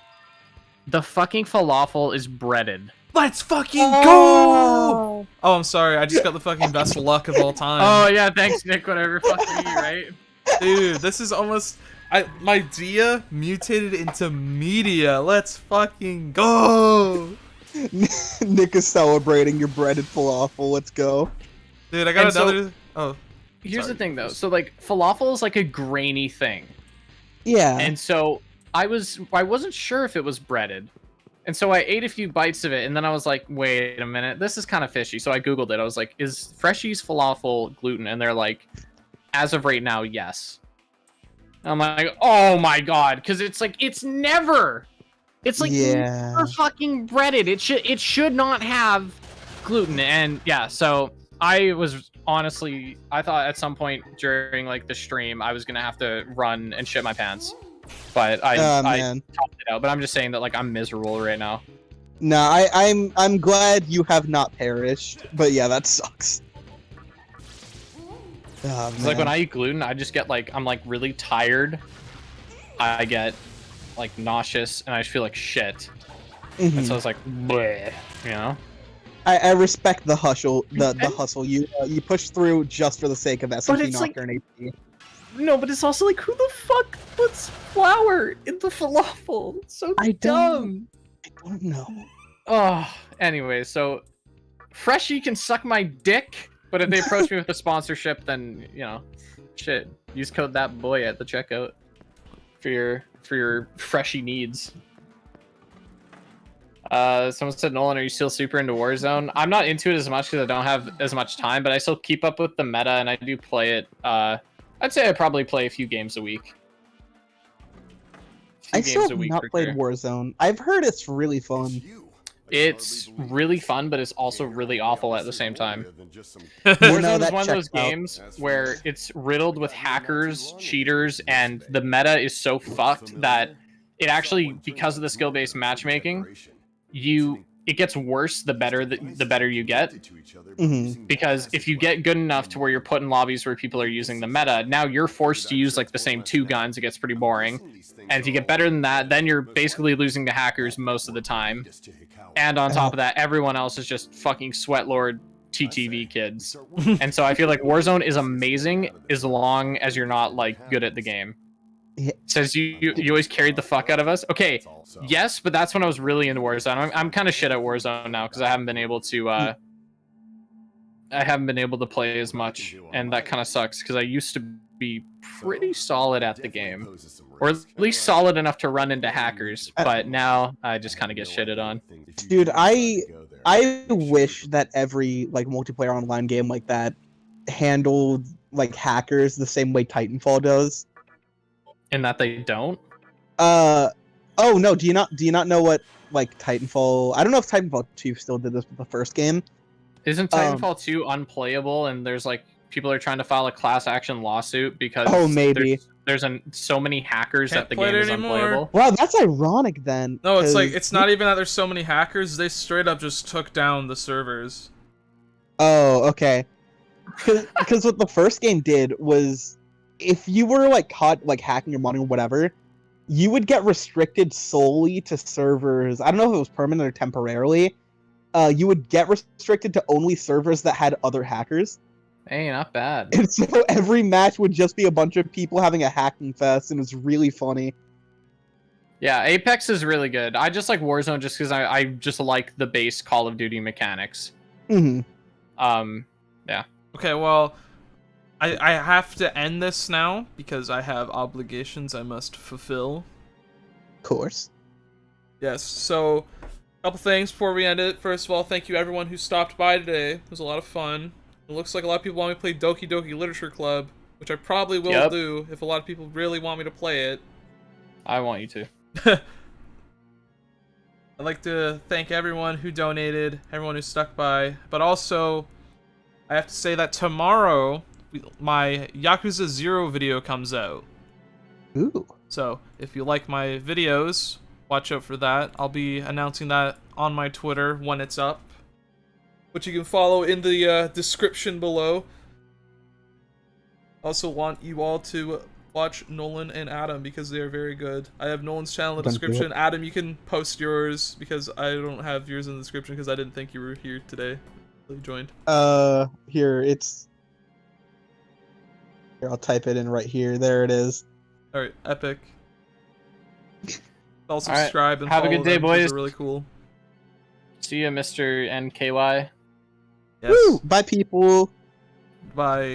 the fucking falafel is breaded. Let's fucking go! Oh, I'm sorry. I just got the fucking best luck of all time. Oh yeah, thanks Nick, whatever fucking you, right? Dude, this is almost... my dia mutated into media. Let's fucking go! Nick is celebrating your breaded falafel. Let's go. Dude, I got And so- another... Oh. Here's Sorry. the thing though. So like falafel is like a grainy thing. Yeah. And so I wasn't sure if it was breaded. And so I ate a few bites of it, and then I was like, wait a minute, this is kind of fishy. So I Googled it. I was like, is Freshie's falafel gluten? And they're like, as of right now, yes. I'm like, oh my god, because it's like, it's never never fucking breaded. It should not have gluten. And yeah, so I was honestly, I thought at some point during like the stream, I was gonna have to run and shit my pants. But I topped it out. But I'm just saying that like I'm miserable right now. No, I'm glad you have not perished. But yeah, that sucks. Oh, It's like when I eat gluten, I just get like, I'm like really tired. I get like nauseous and I just feel like shit. And so it's like, bleh, you know? I respect the hustle. The hustle. You push through just for the sake of SMP it's like- Nocturne AP. No, but it's also like, who the fuck puts flour in the falafel? It's so dumb. I don't know. Oh, anyway, so Freshie can suck my dick, but if they approach me with a sponsorship, then you know, shit. Use code that boy at the checkout for your Freshie needs. Someone said, Nolan, are you still super into Warzone? I'm not into it as much because I don't have as much time, but I still keep up with the meta and I do play it. I'd say I probably play a few games a week. I still have not played Warzone. I've heard it's really fun. It's really fun, but it's also really awful at the same time. You know, Warzone is that one of those checks out. games where it's riddled with hackers, cheaters, and the meta is so fucked that it actually, because of the skill-based matchmaking, it gets worse the better you get. Mhm. Because if you get good enough to where you're put in lobbies where people are using the meta, now you're forced to use like the same 2 guns. It gets pretty boring. And if you get better than that, then you're basically losing to hackers most of the time. And on top of that, everyone else is just fucking sweatlord TTV kids. And so I feel like Warzone is amazing as long as you're not like good at the game. Yeah. Says you always carried the fuck out of us. Okay, yes, but that's when I was really into Warzone. I'm kind of shit at Warzone now because I haven't been able to play as much, and that kind of sucks because I used to be pretty solid at the game, or at least solid enough to run into hackers. But now I just kind of get shitted on. Dude, I wish that every like multiplayer online game like that handled like hackers the same way Titanfall does. And that they don't. Oh no, do you not know what like Titanfall? I don't know if Titanfall 2 still did this with the first game. Isn't Titanfall 2 unplayable? And there's like people are trying to file a class action lawsuit because maybe there's so many hackers Can't that the play game it is anymore. unplayable. Wow, that's ironic then. No, it's like 'cause- it's not even that there's so many hackers. They straight up just took down the servers. Oh, okay. Because what the first game did was, if you were like caught like hacking your money or whatever, you would get restricted solely to servers. I don't know if it was permanent or temporarily. You would get restricted to only servers that had other hackers. Hey, not bad. And so every match would just be a bunch of people having a hacking fest, and it's really funny. Yeah, Apex is really good. I just like Warzone just because I just like the base Call of Duty mechanics. Hmm. Yeah. Okay, well, I have to end this now because I have obligations I must fulfill. Of course. Yes, so a couple things before we end it. First of all, thank you everyone who stopped by today. It was a lot of fun. It looks like a lot of people want me to play Doki Doki Literature Club, which I probably will do if a lot of people really want me to play it. I want you to. I'd like to thank everyone who donated, everyone who stuck by, but also I have to say that tomorrow my Yakuza 0 video comes out. Ooh. So if you like my videos, watch out for that. I'll be announcing that on my Twitter when it's up, which you can follow in the description below. Also want you all to watch Nolan and Adam because they are very good. I have Nolan's channel in the Don't do description. it. Adam, you can post yours because I don't have yours in the description because I didn't think you were here today. So you joined. Here, it's... Here, I'll type it in right here. There it is. Alright, epic. Also All right, subscribe and have a follow good day, them 'cause boys. they're really cool. See ya, Mr. NKY. Yes. Woo! Bye, people! Bye.